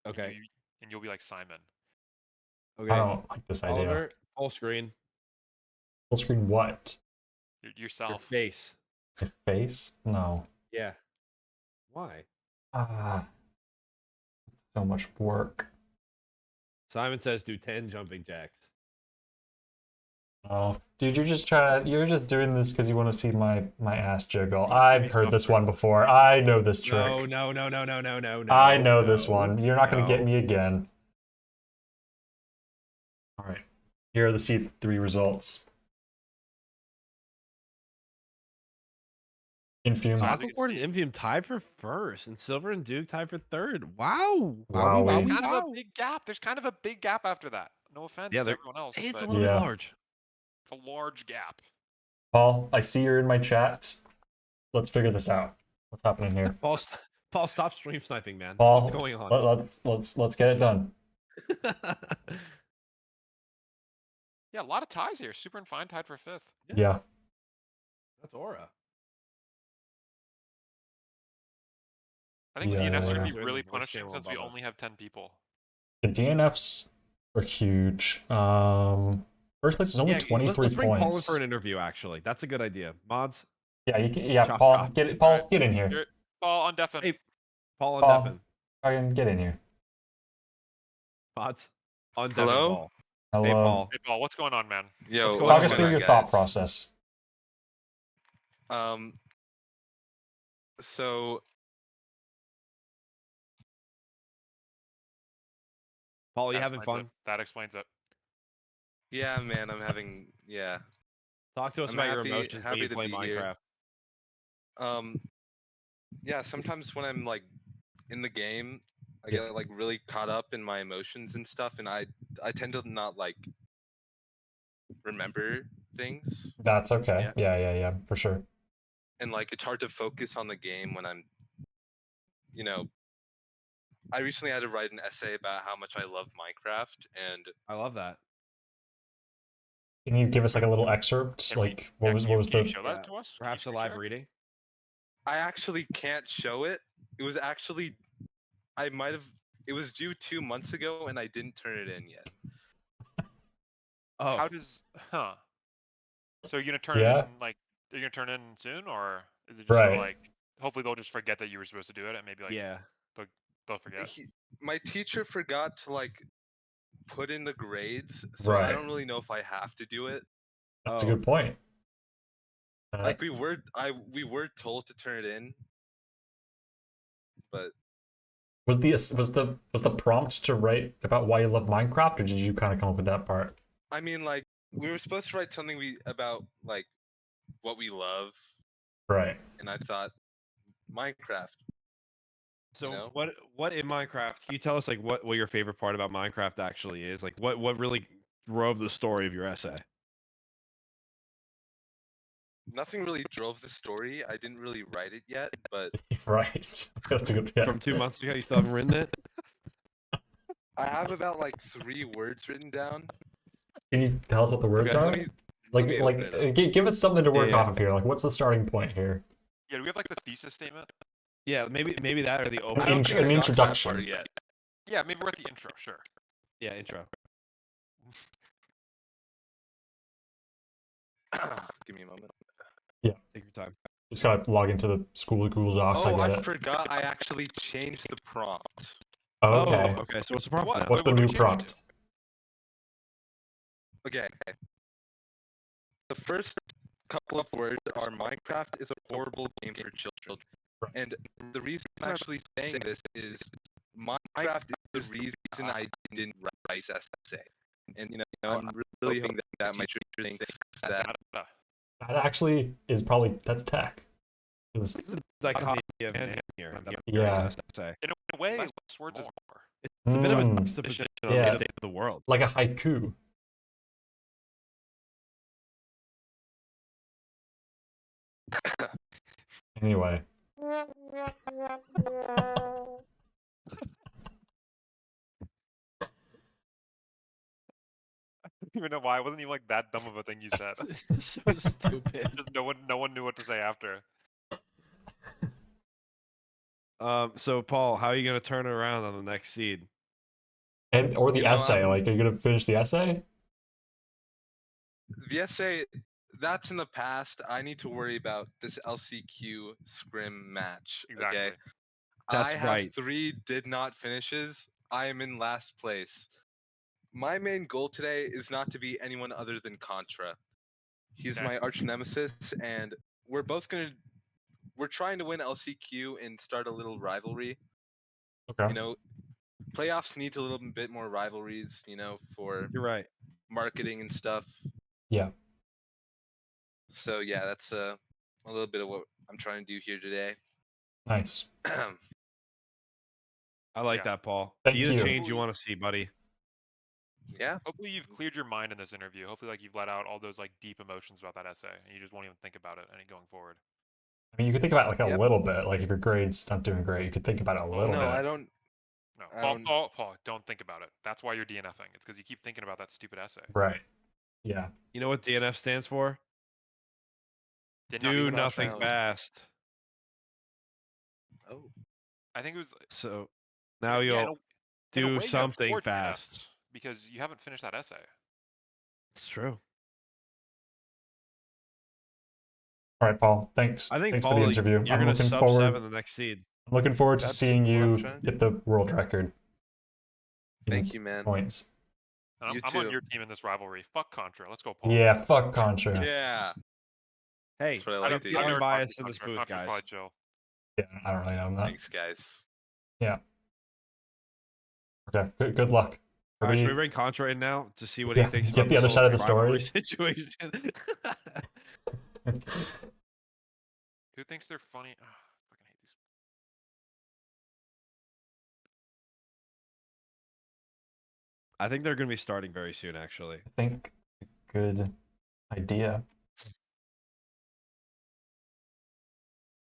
Okay. And you'll be like Simon. Okay. I don't like this idea. Oliver, full screen. Full screen what? Your Yourself. face. My face? No. Yeah. Why? Ah. So much work. Simon Says do 10 jumping jacks. Oh, dude, you're just doing this because you want to see my ass jiggle. You see me I've heard this suffer. one before. I know this trick. No. I know this no, one. You're not going to get no. me again. All right. Here are the C3 results. Infume. So I Aquaboard think and Infium tied for first, and Silver and Duke tied for third. Wow. Wow, There's we- kind of a big gap. There's kind of a big gap after that. No offense Yeah, to there- everyone else. Hey, it's a but little Yeah. bit large. it's a large gap. Paul, I see you're in my chat. Let's figure this out. What's happening here? Paul, stop stream sniping, man. Paul, What's going on? let's get it done. Yeah, a lot of ties here. Super and Fine tied for 5th. Yeah. That's Aura. I think Yeah, DNFs are yeah. going to We're be in really the voice punishing channel since we above us. only have 10 people. The DNFs are huge. First place is only 23 let's bring Paul in points. for an interview, actually. That's a good idea. Mods, Yeah, you can, yeah, Chop, Paul, chop. get it. Paul, Alright. get in here. You're Paul on Deafen. Hey, Paul on Paul. Devin. Fucking get in here. Mods on Devin Hello? Paul. Hello. Hey, Paul. Hey, Paul, what's going on, man? Yo, What's Talk going us on, through on, your guys? thought process. So Paul, you That having explains fun? it. That explains it. yeah, man, I'm having Talk to us I'm about your happy- emotions when happy you to play be here. Minecraft. Yeah, sometimes when I'm like in the game, I Yeah. get like really caught up in my emotions and stuff, and I tend to not like remember things, That's okay. Yeah, for sure. and like it's hard to focus on the game when I'm, you know, I recently had to write an essay about how much I love Minecraft, and I love that. Can you give us like a little excerpt? Can we- Like what yeah, was can what you- was can you the show that to us? Can you Perhaps a screen live share? reading. I actually can't show it. It was actually, I might have. It was due 2 months ago, and I didn't turn it in yet. Oh, How does? Huh. So you're gonna turn it Yeah. in like? Are you gonna turn it in soon, or is it just Right. like? Hopefully they'll just forget that you were supposed to do it, and maybe like yeah. they'll forget. My teacher forgot to like put in the grades, so Right. I don't really know if I have to do it. That's a Oh. good point. Like we were told to turn it in, but was the prompt to write about why you love Minecraft, or did you kind of come up with that part? I mean, like we were supposed to write something about like what we love, Right. and I thought Minecraft. So know? what in Minecraft? Can you tell us like what your favorite part about Minecraft actually is? Like what really drove the story of your essay? Nothing really drove the story. I didn't really write it yet, but Right. That's a good. Yeah. From 2 months ago, you still haven't written it? I have about like 3 words written down. Can you tell us what the words Okay, are? let me open it up. Give us something to work Yeah. off of here. Like, what's the starting point here? Yeah, do we have like the thesis statement? Yeah, maybe that or the I opening. don't Intro- think an I got to that introduction. part yet. Yeah, maybe we're at the intro. Sure. Yeah, intro. Give me a moment. Take your time. Just gotta log into the school Google Docs. Oh, I I get it. forgot. I actually changed the prompt. Oh, okay. Oh, okay. So what's the problem? What? now? What's Wait, the what do we new change it prompt? to? Okay. The first couple of words are Minecraft is a horrible game for children. Right. And the reason I'm actually saying this is Minecraft is the reason I didn't write this essay. And I'm really hoping that my teacher thinks that That actually is probably that's tech. 'Cause- Like the idea here. Yeah. Essay. In a way, less words is more. It's a bit of a Mm, juxtaposition on yeah. the state of the world. like a haiku. Anyway. I don't even know why. It wasn't even like that dumb of a thing you said. So stupid. Just no one knew what to say after. So Paul, how are you gonna turn it around on the next seed? Or the You know, essay. I'm- Like, are you gonna finish the essay? the essay that's in the past. I need to worry about this LCQ scrim match. Exactly. Okay. That's I have right. 3 did not finishes. I am in last place. My main goal today is not to be anyone other than Contra. He's Okay. my arch nemesis, and we're trying to win LCQ and start a little rivalry. Okay. You know, playoffs needs a little bit more rivalries, for You're right. marketing and stuff. Yeah. So yeah, that's a little bit of what I'm trying to do here today. Nice. I like Yeah. that, Paul. Thank Be the you. change you want to see, buddy. Yeah. Hopefully you've cleared your mind in this interview. Hopefully like you've let out all those like deep emotions about that essay, and you just won't even think about it any going forward. I mean, you could think about it like a Yep. little bit. Like, if your grade's not doing great, you could think about it a Well, little No, bit. I don't. No, I Paul, don't- Paul, don't think about it. That's why you're DNFing. It's because you keep thinking about that stupid essay. Right. Yeah. You know what DNF stands for? Did not Do finish nothing it. fast. Oh. I think it was. So now yeah, you'll in a way, do you have something 4 fast. DNFs because you haven't finished that essay. It's true. All right, Paul. Thanks. I think Thanks Paul, for the interview. you're I'm gonna looking sub forward. 7 the next seed. I'm looking forward to That's seeing what I'm you trying to get the world record. in Thank you, man. Points. And You I'm on too. your team in this rivalry. Fuck Contra. Let's go, Paul. Yeah. Fuck Contra. Yeah. Hey, That's what I I like don't, to I hear. never talked unbiased to in this Contra. booth, Contra's guys. probably chill. Yeah. I don't really know. I'm not. Thanks, guys. Yeah. Okay. Good luck. all right, should we Maybe- bring Contra in now to see what Yeah, he thinks get about the other this side of whole the story. rivalry situation? Who thinks they're funny? Oh, I fucking hate these. I think they're going to be starting very soon, actually. I think good idea.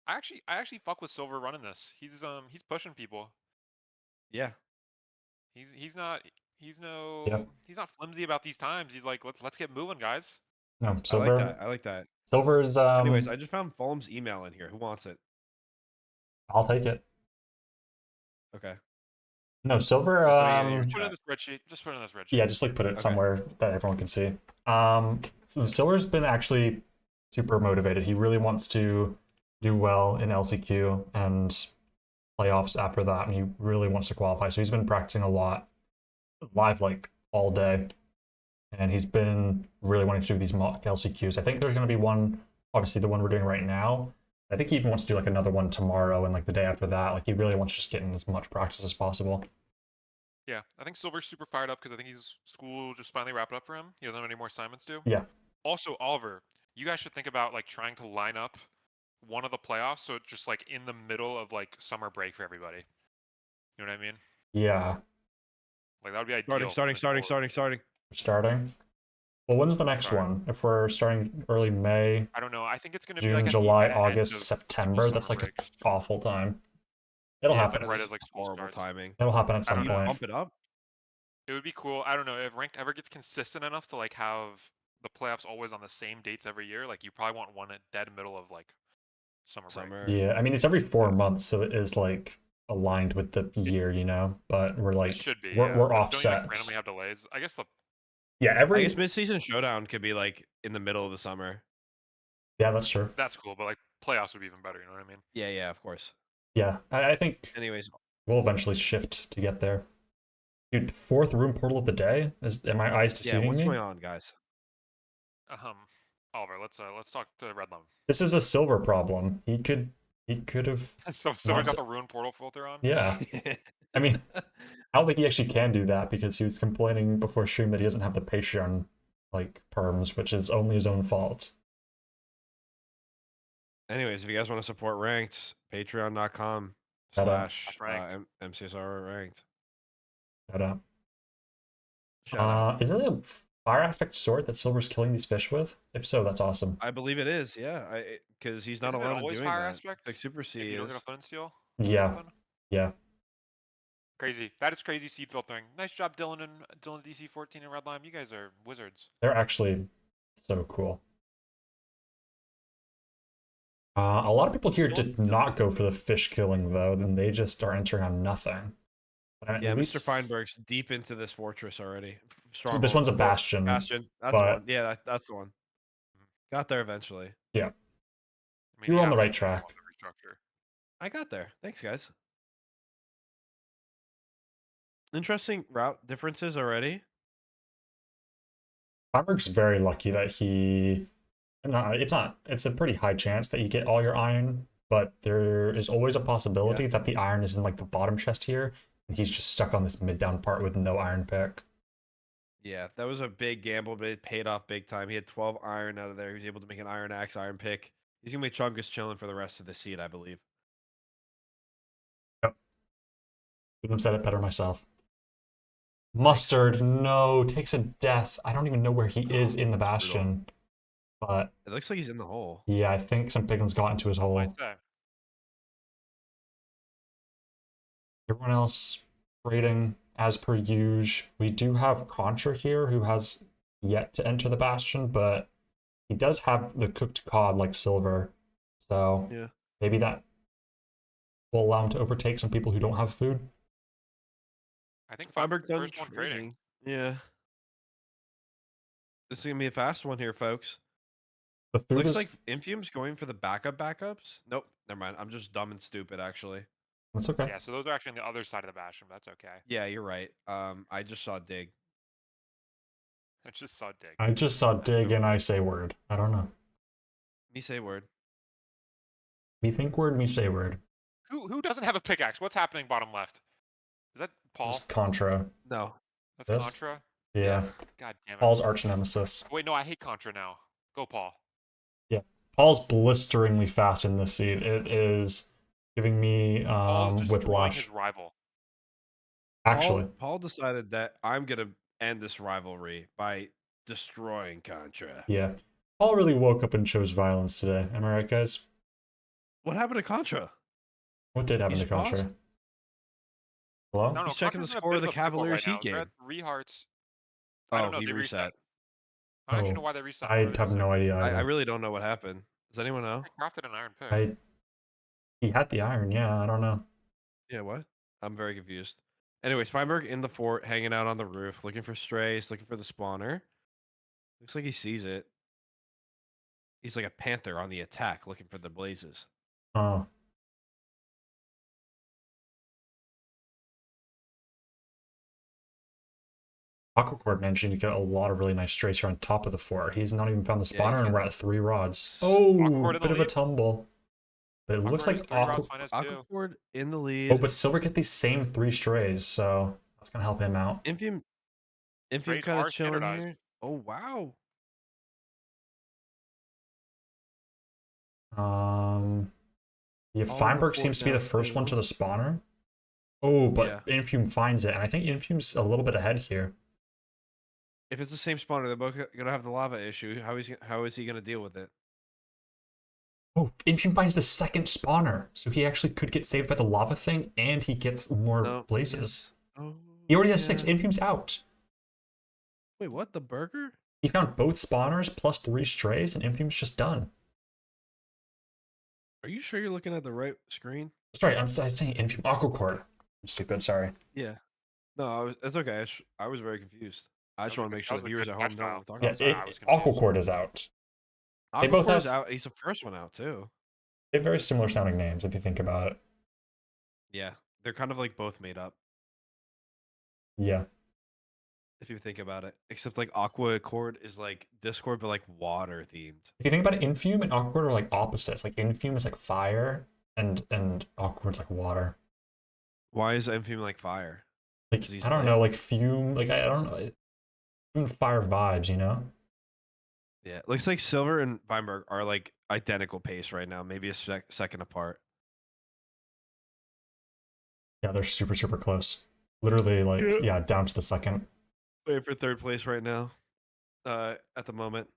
I actually fuck with Silver running this. He's pushing people. Yeah. He's not he's no Yep. he's not flimsy about these times. He's like, let's get moving, guys. No, I like Silver. that. I like that. Silver's Anyways, I just found Fulham's email in here. Who wants it? I'll take it. Okay. No, Silver. I'm putting it in your Put it in chat. the spreadsheet. Just put it in the spreadsheet. Yeah, just like put it Okay. somewhere that everyone can see. So Silver's been actually super motivated. He really wants to do well in LCQ and playoffs after that, and he really wants to qualify. So he's been practicing a lot, live like all day, and he's been really wanting to do these mock LCQs. I think there's going to be one, obviously the one we're doing right now. I think he even wants to do like another one tomorrow and like the day after that. Like he really wants to just get in as much practice as possible. Yeah, I think Silver's super fired up because I think he's school just finally wrapped up for him. He doesn't have any more assignments due. Yeah. Also, Oliver, you guys should think about like trying to line up one of the playoffs so it's just like in the middle of like summer break for everybody. You know what I mean? Yeah. Like that would be ideal. Starting. Starting. Well, when's the next Sorry. one? If we're starting early May, I don't know. I think it's gonna be June, like at the July, end August, of September, school that's summer like an break. awful time. It'll Yeah, it's happen. like right as like school Horrible starts. timing. It'll happen at some don't know. point. Bump it up. It would be cool. I don't know if ranked ever gets consistent enough to like have the playoffs always on the same dates every year. Like you probably want one at dead middle of like summer break. Yeah, I mean it's every 4 months, so it is like aligned with the year, you know. But we're It like should be. we're Yeah. we're But don't you, offset. like, randomly have delays. I guess the Yeah, I every guess mid-season showdown could be like in the middle of the summer. yeah, that's true. that's cool, but like playoffs would be even better. You know what I mean? Yeah, of course. Yeah, I think Anyways, we'll eventually shift to get there. Dude, 4th room portal of the day. Am my eyes yeah, deceiving what's me? going on, guys? Oliver, let's talk to Redlum. This is a Silver problem. He could have. So we Not got d- the ruin portal filter on. Yeah, I mean, I don't think he actually can do that because he was complaining before stream that he doesn't have the Patreon like perms, which is only his own fault. Anyways, if you guys want to support Ranked, patreon.com Shout out. / Ranked. MCSR Ranked. Shout out. Shout out. Is it a fire aspect sword that Silver's killing these fish with? If so, that's awesome. I believe it is, yeah. Because he's not Isn't it alone in always doing fire that. aspect? Like Super If C you don't is. get a flint steel. Yeah, weapon? yeah. Crazy. That is crazy seed filtering. Nice job, Dylan DC14 and Redlime. You guys are wizards. They're actually so cool. A lot of people here did not go for the fish killing though, then they just are entering on nothing. But at Yeah, least- Mr. Feinberg's deep into this fortress already. This one's a bastion. Bastion. That's the but- one. Yeah, that's the one. Got there eventually. Yeah. I mean, You were on the have right to track. on the restructure. I got there. Thanks, guys. Interesting route differences already. Feinberg's very lucky that he. No, it's a pretty high chance that you get all your iron, but there is always a possibility that the iron is in like the bottom chest here, and he's just stuck on this mid down part with no iron pick. Yeah, that was a big gamble, but it paid off big time. He had 12 iron out of there. He was able to make an iron axe, iron pick. He's gonna be Chungus chilling for the rest of the seed, I believe. Couldn't have said it better myself. Mustard, no, takes a death. I don't even know where he is in the That's brutal. bastion, but It looks like he's in the hole. yeah, I think some piglins got into his hole. Might say. Everyone else rating as per usual. We do have Contra here who has yet to enter the bastion, but he does have the cooked cod like Silver, so Yeah. maybe that will allow him to overtake some people who don't have food. I think Feinberg done first one trading. Yeah. This is gonna be a fast one here, folks. The food Looks is like Infume's going for the backups. Nope, never mind. I'm just dumb and stupid, actually. that's okay. Yeah, so those are actually on the other side of the bastion, but that's okay. Yeah, you're right. I just saw Dig. I just saw Dig. I just saw dig and I say word. I don't know. Me say word. Me think word, me say word. Who doesn't have a pickaxe? What's happening bottom left? Is that Paul? Just Contra. No. That's this? Contra? Yeah. God damn it. Paul's arch nemesis. Wait, no, I hate Contra now. Go, Paul. Paul's blisteringly fast in this seed. It is giving me Paul's destroying whiplash. his rival. Actually, Paul decided that I'm gonna end this rivalry by destroying Contra. yeah. Paul really woke up and chose violence today. Am I right, guys? What happened to Contra? What did happen He to Contra? just Hello? No, He's checking the Contra's in a score bit of the a pickle Cavaliers right now. Heat They're game. at 3 hearts. I Oh, don't know. he They reset. reset. I don't actually know Oh, why they reset. I What did they have no say? idea I either. really don't know what happened. Does anyone know? They crafted an iron pick. He had the iron, yeah, I don't know. Yeah, what? I'm very confused. Anyways, Feinberg in the fort, hanging out on the roof, looking for strays, looking for the spawner. Looks like he sees it. He's like a panther on the attack, looking for the blazes. Oh. Aquacord managing to get a lot of really nice strays here on top of the fort. He's not even found the Yeah, he's spawner, and got we're at 3 rods. Oh, Aquacord in the bit of a lead. tumble. But it looks Awkward is like 3 rods, minus 2. Aquacord in the lead. Oh, but Silver get these same 3 strays, so that's gonna help him out. Infium Strays kind of are chilling standardized. here. Oh wow. Yeah, All in the Feinberg fort seems to be now, the first one to too. the spawner. Oh, but Yeah. Infume finds it, and I think Infume's a little bit ahead here. If it's the same spawner, they're both gonna have the lava issue. How is he gonna deal with it? Oh, Infume finds the second spawner, so he actually could get saved by the lava thing, and he gets more No, blazes. yes. Oh, He already has 6. yeah. Infume's out. Wait, what? The burger? He found both spawners plus 3 strays, and Infume's just done. Are you sure you're looking at the right screen? Sorry, I'm saying Infume. Aquacord. I'm stupid, sorry. Yeah. No, that's okay. I was very confused. I just That was want to a make good- sure that the was a viewers good at home catch, know what Kyle. we're talking Yeah, about. sorry, I was confused. Aquacord is out. They both Aquacord is have- out. He's the first one out too. They have very similar sounding names, if you think about it. Yeah, they're kind of like both made up Yeah. if you think about it. Except like Aqua Accord is like Discord, but like water themed. If you think about it, Infume and Aquacord are like opposites. Like Infume is like fire, and Aquacord's like water. Why is Infume like fire? Like 'Cause he's I don't lit? know, like fume. Like I don't know. Fire vibes, you know. Yeah, looks like Silver and Weinberg are like identical pace right now, maybe a second apart. Yeah, they're super close. Literally, like yeah, down to the second. Waiting for third place right now. At the moment.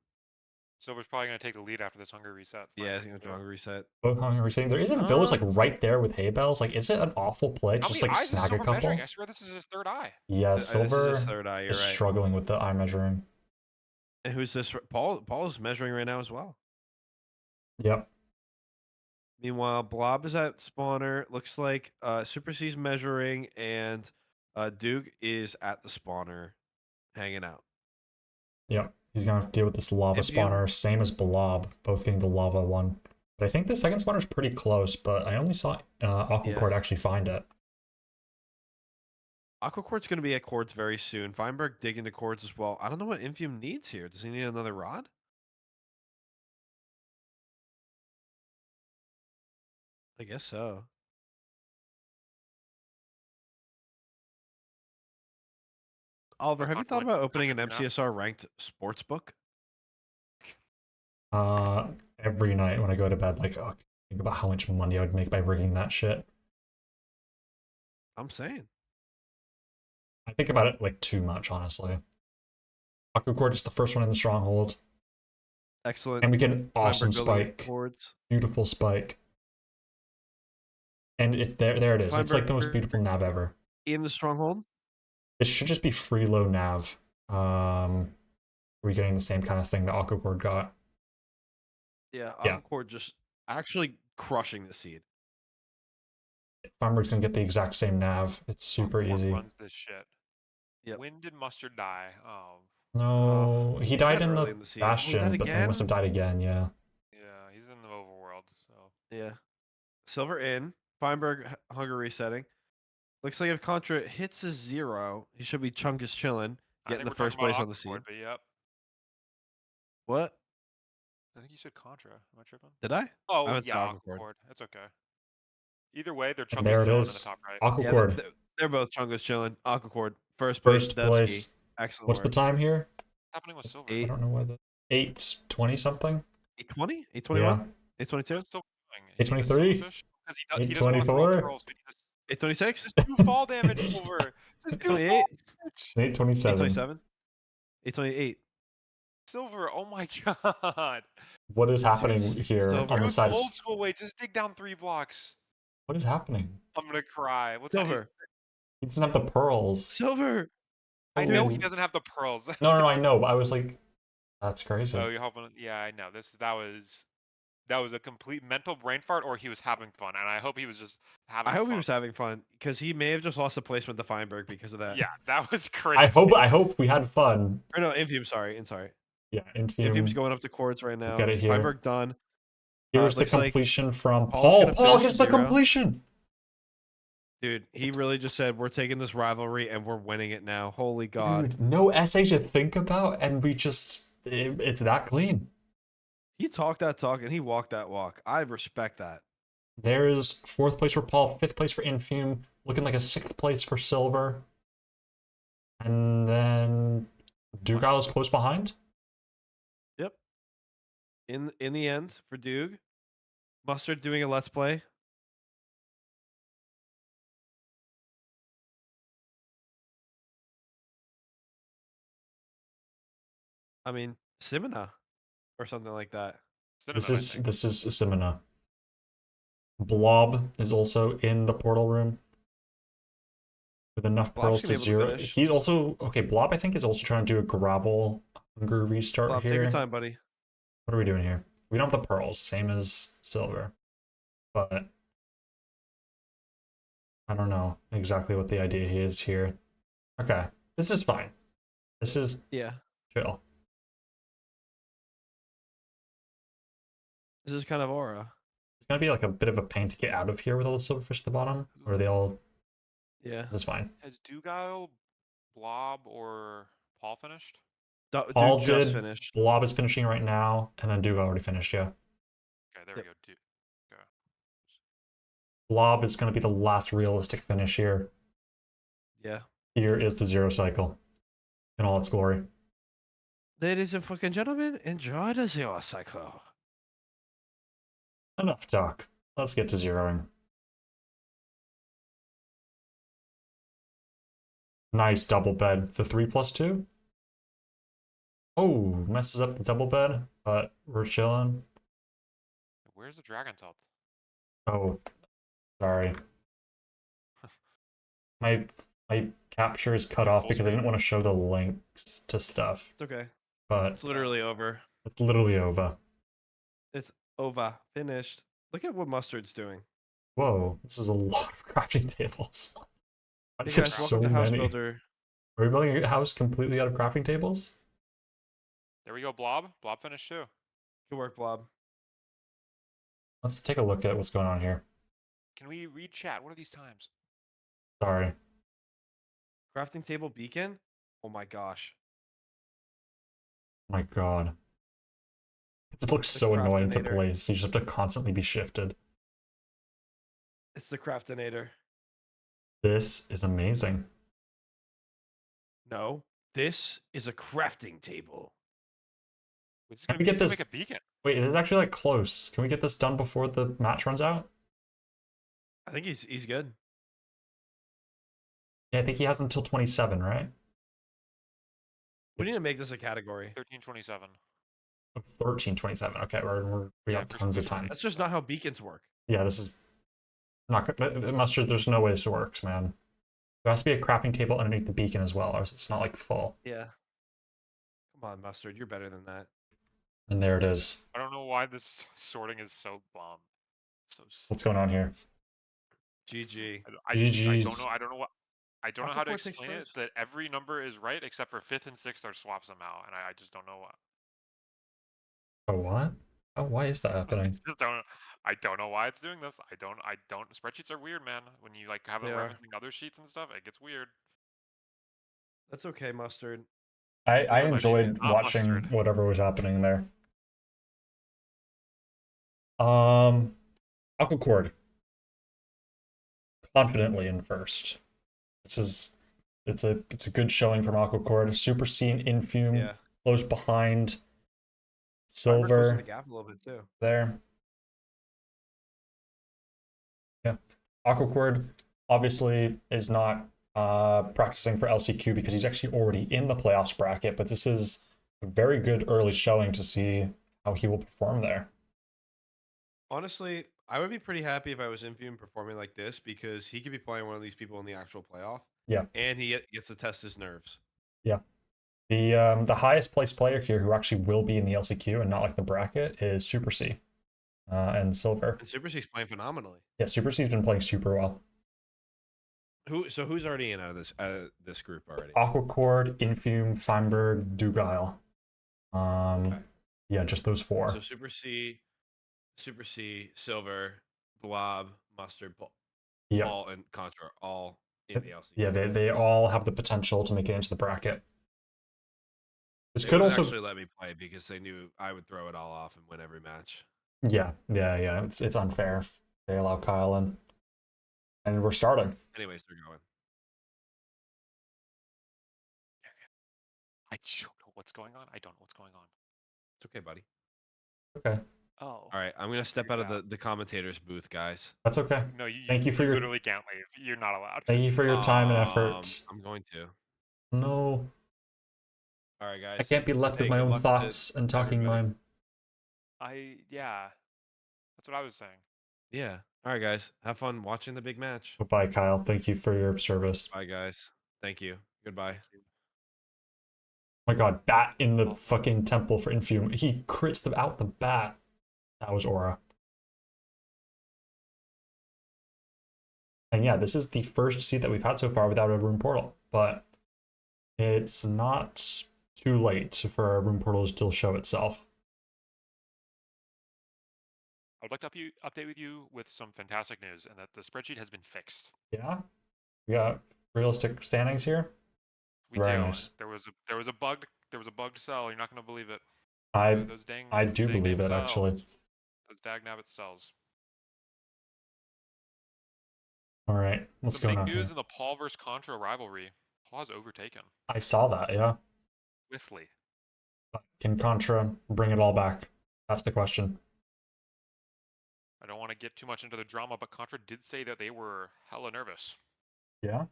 Silver's probably going to take the lead after this hunger reset. Yeah, he's gonna draw a reset. Both hungry saying there isn't village like right there with hay bales. Like, is it an awful play? How Just many like eyes is snag a Silver couple. measuring? I swear this is his 3rd eye. Yeah, This is Silver his third eye. You're is right. struggling with the eye measuring. And who's this? Paul is measuring right now as well. Yep. Meanwhile, Blob is at spawner. Looks like Super C's measuring, and Duke is at the spawner, hanging out. Yep. He's gonna have to deal with this lava If you- spawner, same as Blob, both getting the lava one. But I think the second spawner is pretty close, but I only saw Aquacord actually find it. Aquacord's going to be at Cords very soon. Feinberg dig into Cords as well. I don't know what Infume needs here. Does he need another rod? I guess so. Oliver, have you thought about opening an MCSR ranked sports book? Every night when I go to bed, like, oh, think about how much money I would make by rigging that shit. I'm saying. I think about it like too much, honestly. Aquacord is the first one in the stronghold. Excellent. And we get an awesome Feinberg building spike. Cords. Beautiful spike. And it's there it is. It's like the most beautiful nav ever. In the stronghold? This should just be free low nav. We're getting the same kind of thing that Aquacord got. Yeah, Yeah. Aquacord just actually crushing the seed. Farmer's gonna get the exact same nav. It's super Aquacord easy. runs this shit. Yep. When did Mustard die? Oh, No, he died in early the in the seed. Oh, he Bastion, died but then he must have again? died again, yeah. yeah, he's in the overworld. So Yeah. Silver in. Feinberg hunger resetting. Looks like if Contra hits a 0, he should be chunkus chilling, I getting think the we're talking first place about on the Aquacord, seed. But yep. What? I think you said Contra. Am I tripping? Did I? Oh, meant yeah, Aquacord. Aquacord. That's okay. Either way, they're And chunkus there it chilling in the is. top right. Yeah, Aquacord, they're both chungus chilling. Aquacord. First place. first Devsky. place. Excellent What's the work. time here? What's happening with Silver? I Eight. don't know where the 8:20 something. 820? Yeah. 821? What's 822? Silver doing? 823? He doesn't want to throw 824? trolls, but 826? just do fall damage, Silver. Just do fall 828? damage. 8:27. 827? 828. Silver, oh my god. What is happening here Silver. on Do the it the side? old school way. Just dig down 3 blocks. What is happening? I'm gonna cry. What's Silver. He doesn't have the pearls. Silver. I know he Oh. doesn't have the pearls. No, I know, but I was like, that's crazy. Oh, you're hoping. Yeah, I know. That was a complete mental brain fart, or he was having fun, and I hope he was just having I hope fun. he was having fun because he may have just lost a placement to Feinberg because of that. Yeah, that was crazy. I hope we had fun. Or no, Infume. Sorry. Yeah, Infume's Infume. going up to quartz right now. Get it here. Feinberg done. Here's the looks like completion from Paul's Paul. gonna Paul finish gets at the 0. completion. Dude, he really just said, we're taking this rivalry and we're winning it now. Holy God. Dude, no SA to think about, and we just, it's that clean. He talked that talk and he walked that walk. I respect that. There's 4th place for Paul, 5th place for Infume, looking like a 6th place for Silver. And then Dugal is close behind. Yep. In the end, for Doog, Mustard doing a let's play. I mean, Simina or something like that. This is Simina. Blob is also in the portal room with enough pearls Blob's to gonna be able to 0. finish. He's also okay. Blob, I think, is also trying to do a gravel hunger restart Bob, here. take your time, buddy. What are we doing here? We don't have the pearls, same as Silver, but I don't know exactly what the idea is here. Okay, this is fine. This is Yeah. chill. This is kind of aura. It's gonna be like a bit of a pain to get out of here with all the silverfish at the bottom. Or are they all? Yeah. This is fine. Has Dugal, Blob, or Paul finished? Paul Dude just did. finished. Blob is finishing right now, and then Duga already finished. Yeah. Okay, there we go. Okay. Blob is gonna be the last realistic finish here. Yeah. Here is the 0 cycle in all its glory. Ladies and fucking gentlemen, enjoy the 0 cycle. Enough talk. Let's get to zeroing. Nice double bed. The 3+2. Oh, messes up the double bed, but we're chilling. Where's the dragon telt? Oh, sorry. My capture is cut off because I didn't want to show the links to stuff. It's okay. But It's literally over. it's literally over. It's over. Finished. Look at what Mustard's doing. Whoa, this is a lot of crafting tables. Why Hey is there guys, so welcome to House many? Builder. Are we building a house completely out of crafting tables? There we go, Blob. Blob finished too. Good work, Blob. Let's take a look at what's going on here. Can we read chat? What are these times? Sorry. Crafting table beacon? Oh my gosh. My god. It looks The so annoying to Craftinator. place. You just have to constantly be shifted. It's the Craftinator. This is amazing. No. This is a crafting table. This is Can gonna we be get used to this? make a beacon. Wait, this is actually like close. Can we get this done before the match runs out? I think he's good. Yeah, I think he has until 27, right? We need to make this a category. 1327. 13:27. Okay, we Yeah, have for tons of sure. time. That's just not how beacons work. Yeah, this is not good. Mustard, there's no way this works, man. There has to be a crafting table underneath the beacon as well, or else it's not like full. Yeah. Come on, Mustard. You're better than that. And there it is. I don't know why this sorting is so bomb. So What's going on here? GG. I GGs. don't know. I don't know what. I don't know how to Aquaport takes explain it. first. That every number is right except for 5th and 6th are swapped somehow, and I just don't know what. Oh, what? Oh, why is that I happening? just don't. I don't know why it's doing this. I don't. Spreadsheets are weird, man. When you like have them They are. referencing other sheets and stuff, it gets weird. That's okay, Mustard. I Yeah, my enjoyed shit, not watching mustard. whatever was happening there. Aquacord. Confidently in first. It's a good showing from Aquacord. Super Scene, Infume, Yeah. close behind. Feinberg closing Silver the gap a little bit too. there. Yeah. Aquacord obviously is not practicing for LCQ because he's actually already in the playoffs bracket, but this is a very good early showing to see how he will perform there. Honestly, I would be pretty happy if I was Infume performing like this because he could be playing one of these people in the actual playoff. Yeah. And he gets to test his nerves. Yeah. The highest placed player here who actually will be in the LCQ and not like the bracket is Super C. And Silver. And Super C's playing phenomenally. Yeah, Super C's been playing super well. Who's already in out of this group already? Aquacord, Infume, Feinberg, Dugile. Okay. Yeah, just those four. So Super C, Silver, Blob, Mustard, Yeah. Paul, and Contra all in the LCQ. Yeah, they all have the potential to make it into the bracket. This They could would also actually let me play because they knew I would throw it all off and win every match. Yeah. It's unfair if they allow Kyle in. And we're starting. Anyways, they're going. I don't know what's going on. I don't know what's going on. It's okay, buddy. Okay. Oh. All right, I'm gonna step out of the commentator's booth, guys. That's okay. No, Thank you for your literally can't leave. You're not allowed. Thank you for your time and effort. I'm going to. No. All right, guys. I can't be left with my good own luck to thoughts and talking everybody. mine. Yeah. That's what I was saying. Yeah. All right, guys. Have fun watching the big match. Goodbye, Kyle. Thank you for your service. Bye, guys. Thank you. Goodbye. Oh my god, bat in the fucking temple for Infume. He crits out the bat. That was Aura. And yeah, this is the first seed that we've had so far without a room portal. But it's not too late for a room portal to still show itself. I'd like to update with you with some fantastic news, and that the spreadsheet has been fixed. Yeah? We got realistic standings here? We Very do. nice. There was a bugged cell. You're not going to believe it. I Those do dang believe name it, actually. cells. Those dagnabbit cells. All right, what's Some going big on news here? in the Paul versus Contra rivalry. Paul has overtaken I saw that, yeah. swiftly. But can Contra bring it all back? That's the question. I don't want to get too much into the drama, but Contra did say that they were hella nervous. Yeah,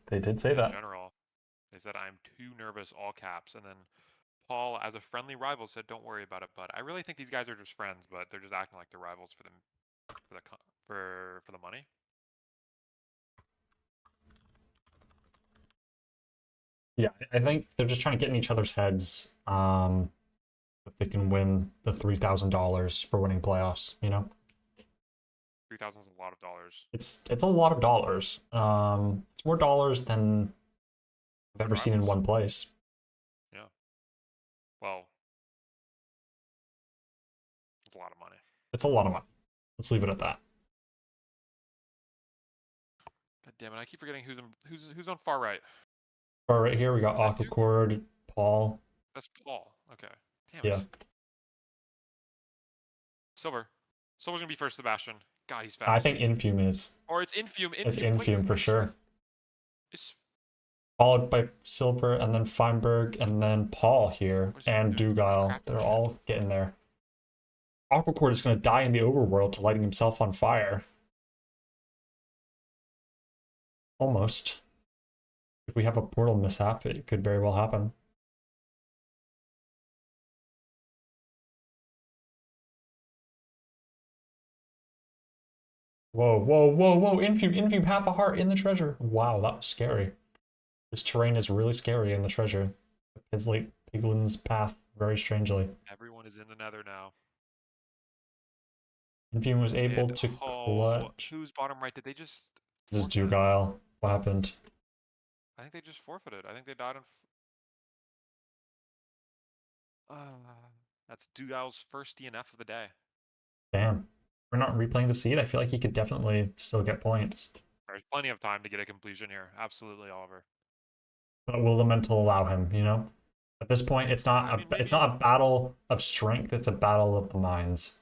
they did say In that. general, they said, "I'm too nervous," all caps. And then Paul, as a friendly rival, said, "Don't worry about it." But I really think these guys are just friends, but they're just acting like they're rivals for the money. Yeah, I think they're just trying to get in each other's heads. That they can win the $3,000 for winning playoffs. You know, 3,000 is a lot of dollars. it's a lot of dollars. It's more dollars than I've ever seen in one place. Yeah. Well, it's a lot of money. It's a lot of money. Let's leave it at that. God damn it! I keep forgetting who's on far right. All right, here we got That you? Aquacord, Paul. That's Paul. Okay. Damn Yeah. it. Silver's gonna be first, Sebastian. God, he's fast. I think Infume is. Or it's Infume. It's Wait, Infume for sure. It's Followed by Silver, and then Feinberg, and then Paul here, What's he and doing? Dugile. Crap. They're all getting there. Aquacord is going to die in the overworld to lighting himself on fire. Almost. If we have a portal mishap, it could very well happen. Whoa, whoa, whoa, whoa! Infume, half a heart in the treasure. Wow, that was scary. This terrain is really scary in the treasure. It's like Piglin's path, very strangely. everyone is in the nether now. Infume was able And, to clutch. Who's bottom right? Did they just? This is forfeit? Dugile. What happened? I think they just forfeited. I think they died in. That's Dugile's first DNF of the day. Damn. We're not replaying the seed. I feel like he could definitely still get points. There's plenty of time to get a completion here. Absolutely, Oliver. But will the mental allow him, you know? At this point, it's not it's not a battle of strength, it's a battle of the minds.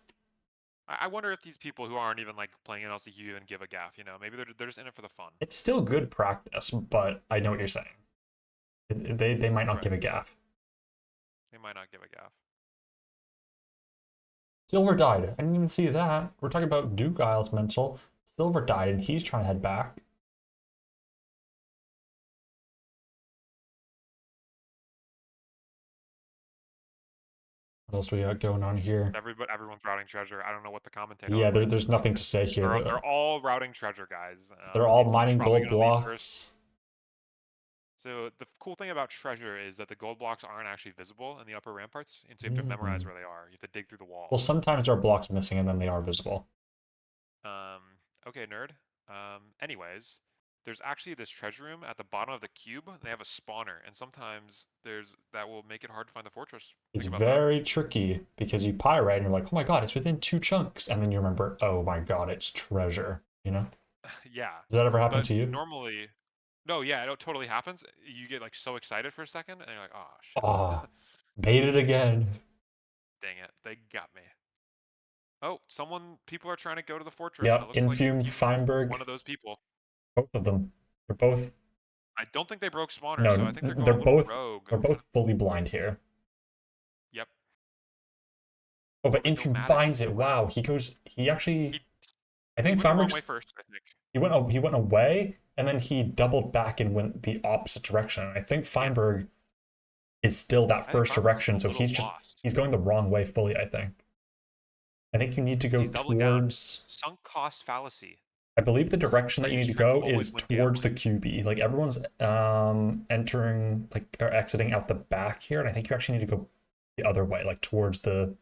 I wonder if these people who aren't even like playing an LCQ even give a gaff. You know, maybe they're just in it for the fun. It's still good practice, but I know what you're saying. They might not Right. give a gaff. They might not give a gaff. Silver died. I didn't even see that. We're talking about Dugile's mental. Silver died, and he's trying to head back. What else we got going on here? Everyone's routing treasure. I don't know what the commentator. Yeah, there's nothing to say here. They're all routing treasure, guys. They're all Infume's mining probably gold gonna lead first. blocks. So the cool thing about treasure is that the gold blocks aren't actually visible in the upper ramparts, and so you have to memorize where they are. You have to dig through the wall. Well, sometimes there are blocks missing and then they are visible. Okay, nerd. Anyways, there's actually this treasure room at the bottom of the cube. They have a spawner, and sometimes that will make it hard to find the fortress. It's Think about very tricky because you pyrite and you're like, oh my god, it's within 2 chunks, and then you remember, oh my god, it's treasure. You know? that. Yeah. Does that ever happen But to you? normally, no, yeah, it totally happens. You get like so excited for a second, and you're like, oh shit. Oh, baited again. Dang it, they got me. Oh, people are trying to go to the fortress. and it Yep, looks like Infume, Infume's Feinberg, one of those people. both of them. They're both I don't think they broke spawner, no, so I think they're going they're a little both rogue. they're both fully blind here. Yep. Oh, but But Infume nomadic finds it. either way. Wow, he actually. I He think went the wrong Feinberg's way first, I think. he went away and then he doubled back and went the opposite direction. I think Feinberg is still that think first Feinberg's direction, a so little lost. he's going the wrong way fully, I think. I think you need to go He's doubling down. towards Sunk cost fallacy. I believe the direction that you need to Pretty go straightforward is went towards the gambling. QB. Like everyone's entering like or exiting out the back here, and I think you actually need to go the other way, like towards the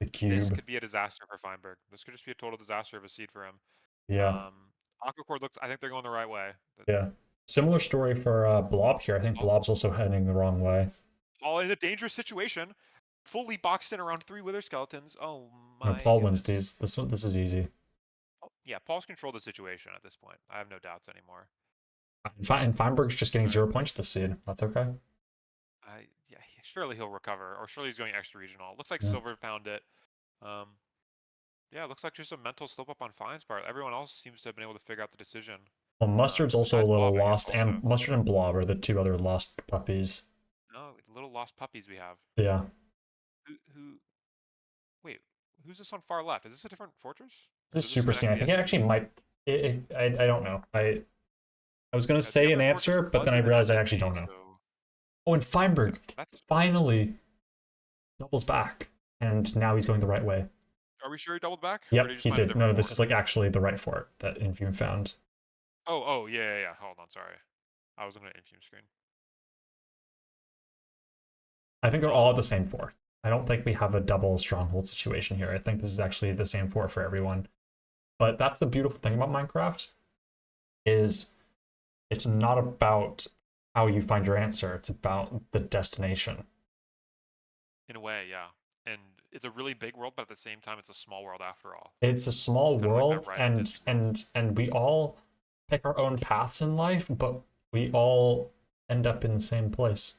This cube. could be a disaster for Feinberg. This could just be a total disaster of a seed for him. Yeah. Aquacord looks. I think they're going the right way. But Yeah. Similar story for Blob here. I think Oh. Blob's also heading the wrong way. Paul in a dangerous situation, fully boxed in around 3 wither skeletons. Oh No, my. Paul wins goodness. these. This is easy. Yeah, Paul's controlled the situation at this point. I have no doubts anymore. And Feinberg's just getting 0 points this seed. That's okay. Yeah, surely he'll recover, or surely he's going extra regional. It looks like Yeah. Silver found it. Yeah, it looks like just a mental slip up on Fine's part. Everyone else seems to have been able to figure out the decision. Well, Mustard's also a besides little Blob, I guess, lost, and also. Mustard and Blob are the 2 other lost puppies. No, little lost puppies we have. Yeah. Wait, who's this on far left? Is this a different fortress? This Is is this super an scene. I think it FPS? actually might. I don't know. I was gonna The say an other fortress answer, but was then I in an realized I SSD, actually don't know. so Oh, and Feinberg That's. finally doubles back, and now he's going the right way. Are we sure he doubled back? Or Yep, did just he find a did. different No, this fort? is like actually the right fort that Infume found. Oh, yeah. Hold on, sorry. I was looking at Infume screen. I think they're all at the same fort. I don't think we have a double stronghold situation here. I think this is actually the same fort for everyone. But that's the beautiful thing about Minecraft, is it's not about how you find your answer. It's about the destination. In a way, yeah. And it's a really big world, but at the same time, it's a small world after all. It's a small Kinda like that world, ride distance. and we all pick our own paths in life, but we all end up in the same place.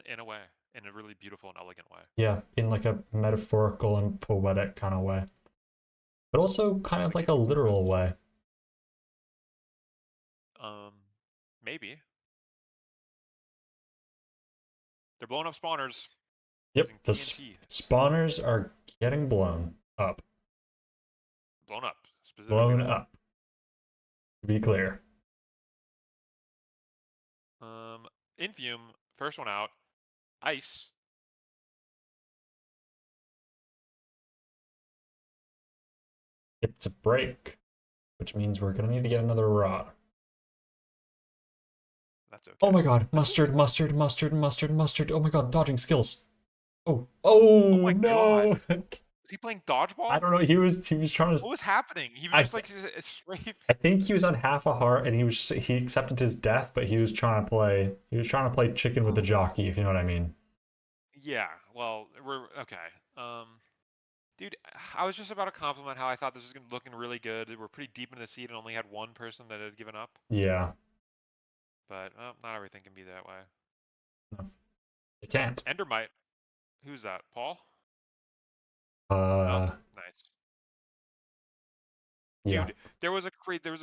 In a way, in a really beautiful and elegant way. Yeah, in like a metaphorical and poetic kind of way. But also kind of like a literal way. Maybe. They're blowing up spawners. Yep, using the TNT. spawners are getting blown up. Blown up. Specifically Blown that. up. To be clear. Infume, first one out. Ice. It's a break, which means we're gonna need to get another rod. That's okay. Oh my god, mustard. Oh my god, dodging skills. Oh my no. Was he playing dodgeball? I don't know. He was trying to. What was happening? He was I- just like straight. I think he was on half a heart, and he accepted his death, but he was trying to play chicken with the jockey, if you know what I mean. Yeah. Well, we're okay. Dude, I was just about to compliment how I thought this was looking really good. We're pretty deep into the seed and only had one person that had given up. Yeah, But not everything can be that way. it can't. Endermite. Who's that? Paul? Uh, Nice. yeah. Dude, there was a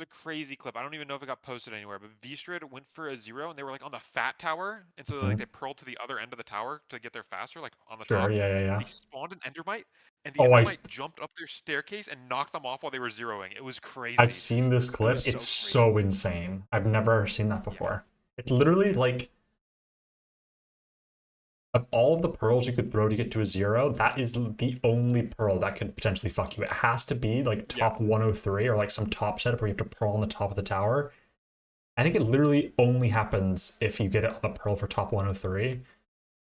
crazy clip. I don't even know if it got posted anywhere, but V-Strid went for a 0 and they were like on the fat tower, and so like they pearled to the other end of the tower to get there faster, like on the Sure. top. Yeah. They spawned an Endermite, and the Oh, Endermite jumped up their staircase and knocked them off while they were zeroing. It was crazy. I've seen this clip. was It's so so insane. I've never seen that before. It's literally like Of all of the pearls you could throw to get to a 0, that is the only pearl that could potentially fuck you. It has to be like top 103 or like some top setup where you have to pearl on the top of the tower. I think it literally only happens if you get a pearl for top 103,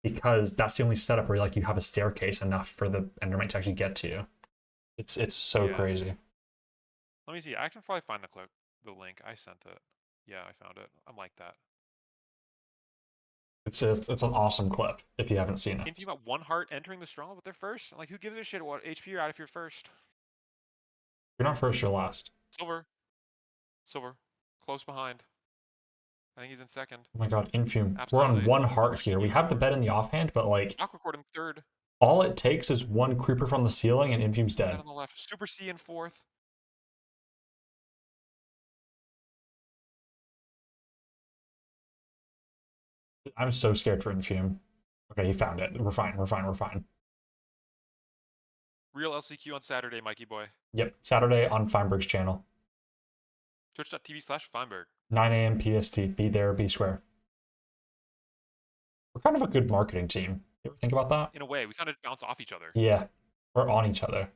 because that's the only setup where like you have a staircase enough for the Endermite to actually get to you. It's so crazy. Let me see. I can probably find the link. I sent it. Yeah, I found it. I'm like that. It's an awesome clip if you haven't seen it. Infium at 1 heart entering the stronghold with their first. Like, who gives a shit what HP you're at if you're first? You're not first, you're last. Silver. Close behind. I think he's in second. Oh my god, Infium. Absolutely. We're on 1 heart here. We have the bet in the offhand, but like Aquacord in third. all it takes is 1 creeper from the ceiling and Infium's dead. On the left. Super C in fourth. I'm so scared for Infium. Okay, he found it. We're fine. Real LCQ on Saturday, Mikey boy. Yep, Saturday on Feinberg's channel. Twitch.tv/Feinberg. 9 a.m. PST. Be there, be square. We're kind of a good marketing team. You ever think about that? In a way, we kind of bounce off each other. Yeah, we're on each other.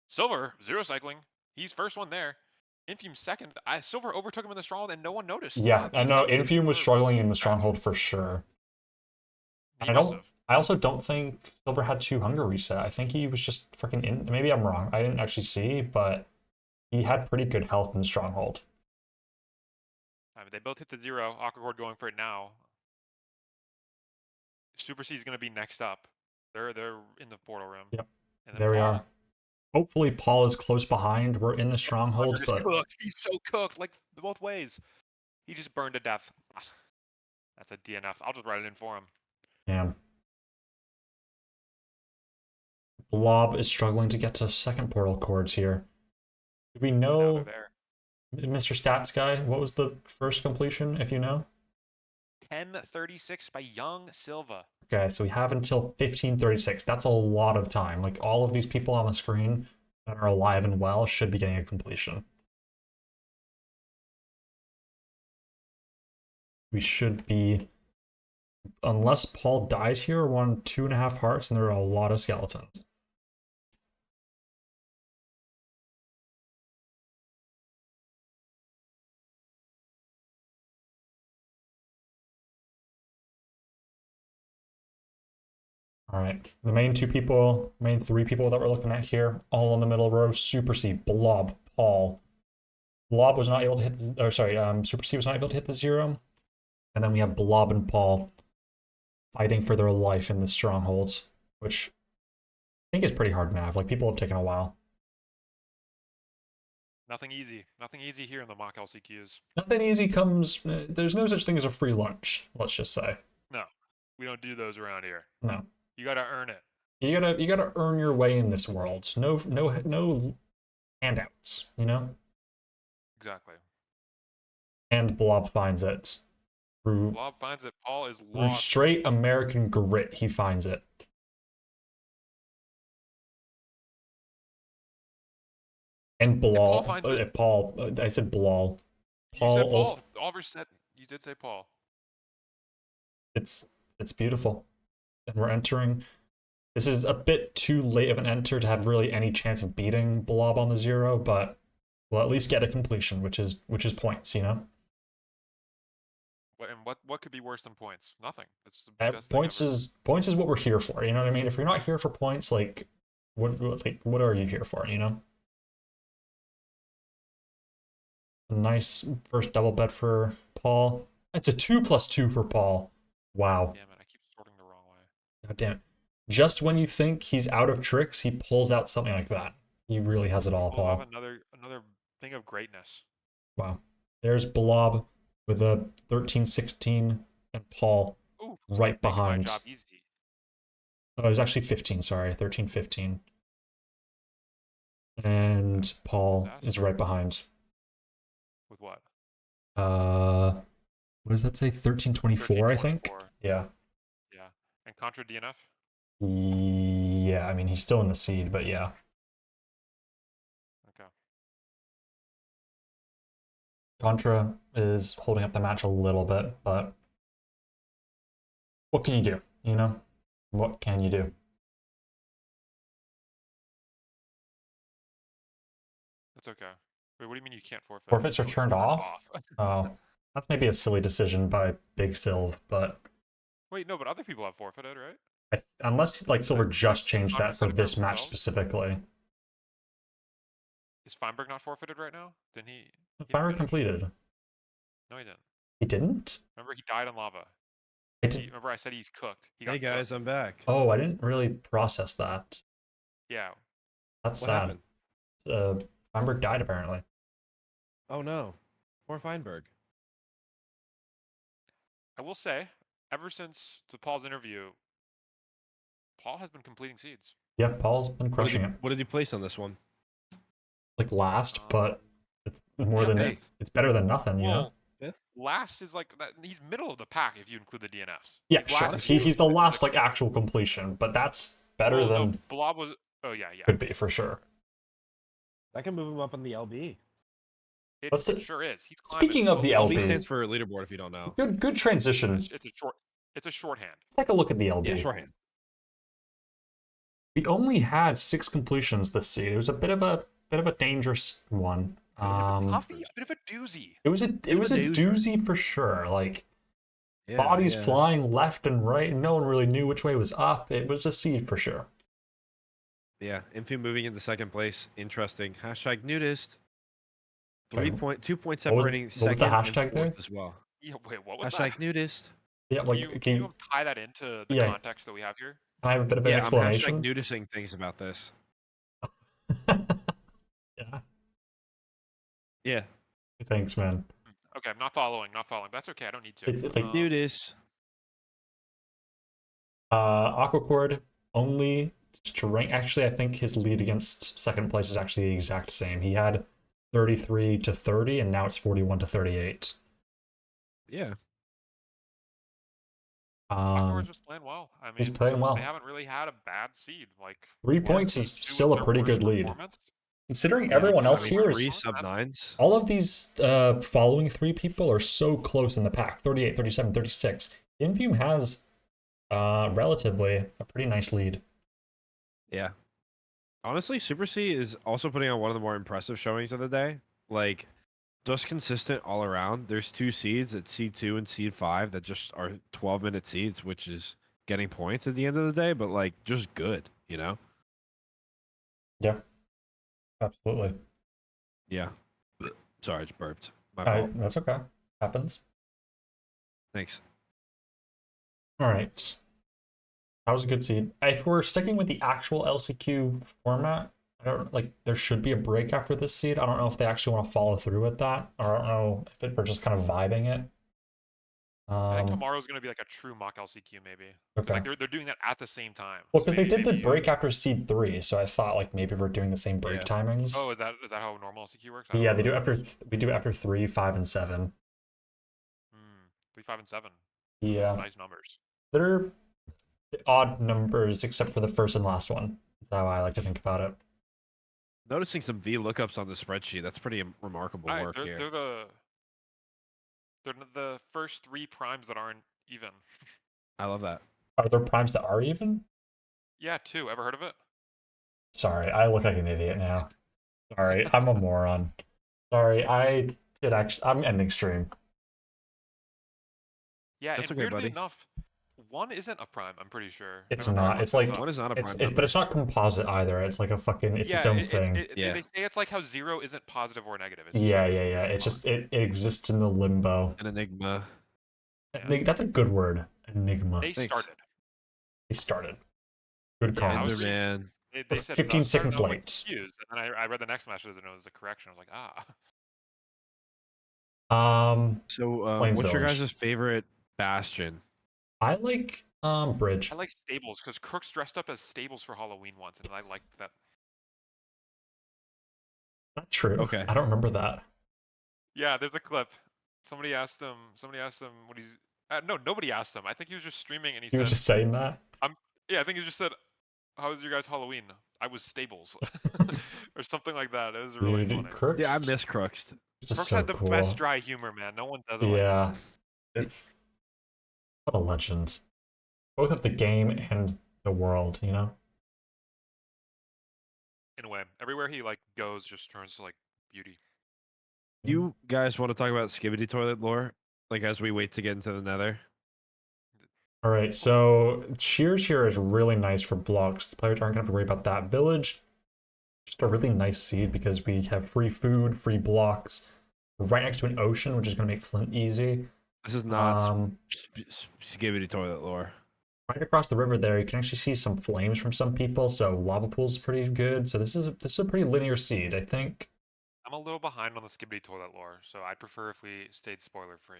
Silver, 0 cycling. He's first one there. Infium second. Silver overtook him in the stronghold and no one noticed. Yeah, I know. Infium was struggling in the stronghold for sure. I also don't think Silver had 2 hunger reset. I think he was just freaking in. Maybe I'm wrong. I didn't actually see, but he had pretty good health in the stronghold. I mean, they both hit the 0. Aquacord going for it now. Super C is going to be next up. They're in the portal room. Yep. And then There we Paul. are. Hopefully Paul is close behind. We're in the stronghold, but Cooked. He's so cooked, like both ways. He just burned to death. That's a DNF. I'll just write it in for him. man. Blob is struggling to get to second portal cords here. Do we know, Mr. Stats guy, what was the first completion, if you know? 10:36 by Young Silva. Okay, so we have until 15:36. That's a lot of time. Like, all of these people on the screen that are alive and well should be getting a completion. We should be, unless Paul dies here, we're on 2.5 hearts, and there are a lot of skeletons. All right, the main 3 people that we're looking at here, all in the middle row, Super C, Blob, Paul. Blob was not able to hit, Super C was not able to hit the 0. And then we have Blob and Paul fighting for their life in the strongholds, which I think is pretty hard nav. Like, people have taken a while. Nothing easy. Nothing easy here in the mock LCQs. Nothing easy comes, there's no such thing as a free lunch, let's just say. No, we don't do those around here. No. You gotta earn it. You gotta earn your way in this world. No handouts, you know? Exactly. And Blob finds it. Through Blob finds it. Paul is lost. straight American grit, he finds it. And Blal. Paul finds it. Paul. I said Blal. You said Paul. Also, Oliver said you did say Paul. it's beautiful. And we're entering. This is a bit too late of an enter to have really any chance of beating Blob on the 0, but we'll at least get a completion, which is points, you know? And what could be worse than points? Nothing. It's the best Points thing ever. points is what we're here for, you know what I mean? If you're not here for points, like what are you here for, you know? A nice first double bet for Paul. It's a 2+2 for Paul. Wow. Damn it, I keep sorting the wrong way. God damn it. Just when you think he's out of tricks, he pulls out something like that. He really has it all, We'll Paul. have another thing of greatness. Wow. There's Blob with a 13-16 and Paul right Making my behind. job easy. Oh, it was actually 15, sorry. 13-15. And Paul is right behind. With what? What does that say? 13-24, I think. 13-24. Yeah. Yeah. And Contra DNF? Yeah, I mean, he's still in the seed, but yeah. Okay. Contra is holding up the match a little bit, but what can you do? You know, what can you do? That's okay. Wait, what do you mean you can't forfeit? Forfeits are Oh, it's turned off. Oh, that's maybe a silly decision by Big Silv, but Wait, no, but other people have forfeited, right? unless like Silver just changed Not that for specific this for match themselves? specifically. Is Feinberg not forfeited right now? Didn't he? He Fire didn't finish? completed. No, he didn't. He didn't? Remember, he died in lava. I did. Remember, I said he's cooked. He got Hey guys, cooked. I'm back. Oh, I didn't really process that. Yeah. That's What sad. happened? Feinberg died apparently. Oh no, poor Feinberg. I will say, ever since the Paul's interview, Paul has been completing seeds. Yeah, Paul's been crushing it. What did he place on this one? Like last, but it's more yeah, than fifth. it's better than nothing, you know? Well, last is like that. He's middle of the pack if you include the DNFs. Yeah, He's sure. last He's the if you last include like actual completion, but that's better Well, than no, Blob was. Oh yeah, yeah. could be for sure. I can move him up on the LB. It Let's see- sure is. He's climbing Speaking of the slowly. LB LB, stands for leaderboard if you don't know. good transition. It's a short. It's a shorthand. Take a look at the LB. Yeah, shorthand. We only had 6 completions this seed. It was a bit of a dangerous one. Puffy, a bit of a doozy. It was a doozy for sure. Like bodies flying left and right, and no one really knew which way was up. It was a seed for sure. Yeah, Infi moving into second place. Interesting. Hashtag nudist. Okay. 2 point What was separating the second and hashtag there? fourth as well. Yeah, wait, what was Hashtag that? nudist. Yeah, Can like you tie that into the yeah. context that we have here? Can I have a bit of an Yeah, I'm hashtag explanation? nudisting things about this. Yeah. Yeah. Thanks, man. Okay, I'm not following. Not following. That's okay. I don't need to. It's like Nudist. Aquacord only strength. Actually, I think his lead against second place is actually the exact same. He had 33 to 30, and now it's 41 to 38. Yeah. Aquacor's just playing well. I mean, He's playing well. They haven't really had a bad seed. Like 3 one points seed is two was still a their pretty worst good lead. performance. Considering everyone else here three is sub-9s. all of these following 3 people are so close in the pack, 38, 37, 36. Infume has relatively a pretty nice lead. Yeah. Honestly, Super C is also putting on one of the more impressive showings of the day. Like, just consistent all around. There's 2 seeds at seed 2 and seed 5 that just are 12-minute seeds, which is getting points at the end of the day, but like just good, you know? Yeah, absolutely. Yeah. Sorry, I just burped. My fault. That's okay. Happens. Thanks. All right. That was a good seed. If we're sticking with the actual LCQ format, I don't like. There should be a break after this seed. I don't know if they actually want to follow through with that, or I don't know if we're just kind of vibing it. I think tomorrow's gonna be like a true mock LCQ maybe. 'Cause, Okay. like they're doing that at the same time. Well, So because they maybe- did the maybe- break after seed 3, so I thought like maybe we're doing the same break Yeah. timings. Oh, is that how normal LCQ works? I don't Yeah, know. they do after we do after 3, 5, and 7. 3, 5, and 7. Yeah, Nice numbers. they're odd numbers except for the first and last one. That's how I like to think about it. Noticing some V lookups on the spreadsheet. That's pretty remarkable Alright, work here. they're the first 3 primes that aren't even. I love that. Are there primes that are even? Yeah, 2. Ever heard of it? Sorry, I look like an idiot now. Sorry, I'm a moron. Sorry, I'm ending stream. Yeah, That's and okay, weirdly buddy. enough, 1 isn't a prime. I'm pretty sure. It's Never not. mind, It's look this like up. One is not a it's prime but it's not composite either. It's like a fucking its own thing. Yeah. They say it's like how 0 isn't positive or negative. It's Yeah. just- It's just it exists in the limbo. An enigma. That's a good word. Enigma. They Thanks. started. They started. Good Yeah, I comms. was- Enderman. They That's said 15 thus started, seconds and I was, like, late. confused, and I read the next message and it was a correction. I was like, ah. So, Plains what's your Village. guys' favorite bastion? I like Bridge. I like Stables because Crooks dressed up as Stables for Halloween once, and I liked that. Not true. Okay. I don't remember that. Yeah, there's a clip. Somebody asked him what he's. No, nobody asked him. I think he was just streaming, and he He said, was just saying that. "Yeah, I think he just said, how was your guys' Halloween? I was Stables, or something like that." It was really Dude, funny. Crooks. Yeah, I miss Crooks. It's just Crooks so had the cool. best dry humor, man. No one does it. Like Yeah. It's what a legend. both of the game and the world, you know? In a way, everywhere he like goes just turns to like beauty. You guys want to talk about Skibidi Toilet lore? Like as we wait to get into the Nether? All right, so Shears here is really nice for blocks. The players aren't going to have to worry about that. Village, just a really nice seed because we have free food, free blocks. We're right next to an ocean, which is going to make Flint easy. This is not Um, Skibidi Toilet lore. Right across the river there, you can actually see some flames from some people, so lava pool's pretty good. So this is a pretty linear seed, I think. I'm a little behind on the Skibidi Toilet lore, so I'd prefer if we stayed spoiler free.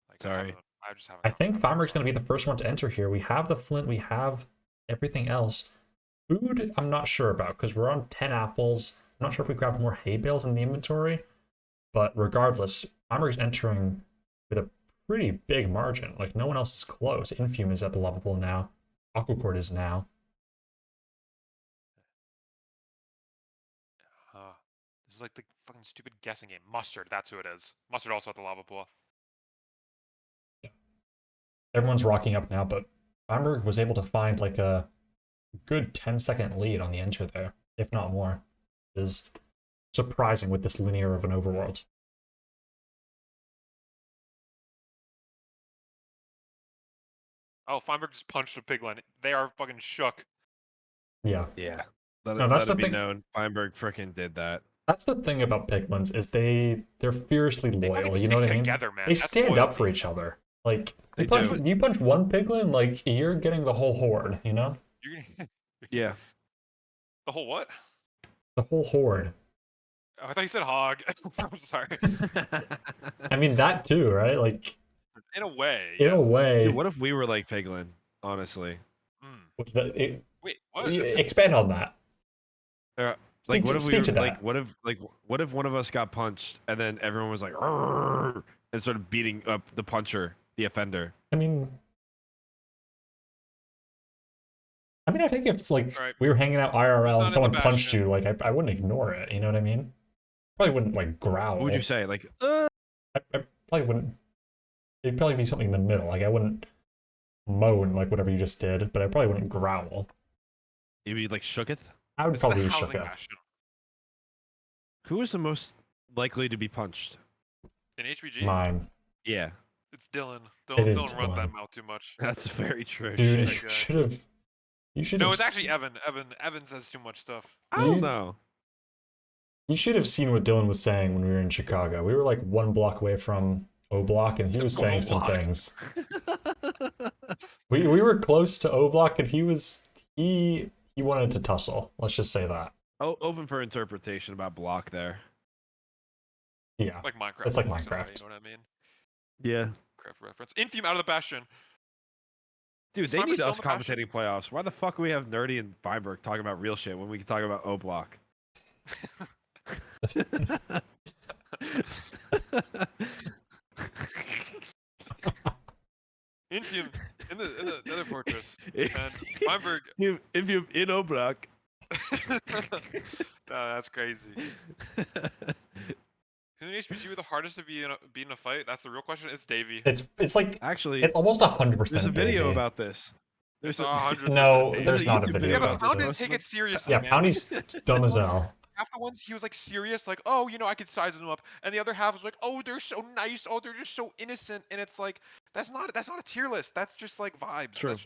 Like, Sorry. I just haven't. I gotten think that far, Farmer's so. going to be the first one to enter here. We have the Flint, we have everything else. Food, I'm not sure about because we're on 10 apples. I'm not sure if we grab more hay bales in the inventory, but regardless, Farmer's entering with a pretty big margin. Like no one else is close. Infume is at the lava pool now. Aquacord is now. This is like the fucking stupid guessing game. Mustard, that's who it is. Mustard also at the lava pool. Everyone's rocking up now, but Feinberg was able to find like a good 10-second lead on the enter there, if not more. It is surprising with this linear of an overworld. Oh, Feinberg just punched a piglin. They are fucking shook. Yeah. Yeah. Let, No, that's let it the be thing. known. Feinberg frickin' did that. That's the thing about piglins is they're fiercely They loyal. fucking You know what stick I mean? together, man. They That's stand up for loyalty. each other. Like They you punch one piglin, like you're getting the whole horde. You know, You're gonna... Yeah. The whole what? the whole horde. Oh, I thought you said hog. I'm sorry. I mean that too, right? Like In a way. in Yeah. a way. Dude, what if we were like Piglin? Honestly. Wait, what? Expand on that. Like what if we speak to were, like that. what if one of us got punched and then everyone was like "Arrgh," and started beating up the puncher, the offender? I mean, I think if like Right. we were hanging out IRL not and in someone the punched bastion. you, like I wouldn't ignore it. You know what I mean? Probably wouldn't like growl. What would you say? Like I probably wouldn't. It'd probably be something in the middle. Like I wouldn't moan like whatever you just did, but I probably wouldn't growl. you'd be like shooketh? I would This is probably the be housing shook up. bastion. Who is the most likely to be punched? In HVG, Mine, Yeah. it's Dylan. It is Dylan runs that Dylan. mouth too much. That's very true. dude. Shit. You should have. You should No, have. it's actually Evan. Evan says too much stuff. I don't You- know. You should have seen what Dylan was saying when we were in Chicago. We were like 1 block away from O Block, and he was saying some block. things. We were close to O Block, and he wanted to tussle. Let's just say that. Oh, open for interpretation about block there. Yeah. Like Minecraft. It's like blocks in a way, Minecraft. You know what I mean? Yeah. Minecraft reference. Infume out of the bastion. Dude, they Feinberg need still us in the bastion? commentating playoffs. Why the fuck we have Nerdy and Feinberg talking about real shit when we can talk about O Block? Infume in the Nether Fortress. And Feinberg. If you in O Block. No, that's crazy. Who in HPG were the hardest to be in a fight? That's the real question. It's Davey. It's like Actually, it's almost 100%. there's a video Davey. about this. It's There's a 100%. No, Davey. there's a not a YouTube video Yeah, video but about about this. Poundis take it seriously, Yeah, man. Poundy's dumb as hell. Half the ones he was like serious, like, oh, I could size them up, and the other half was like, oh, they're so nice, oh, they're just so innocent, and it's like that's not a tier list. That's just like vibes. True.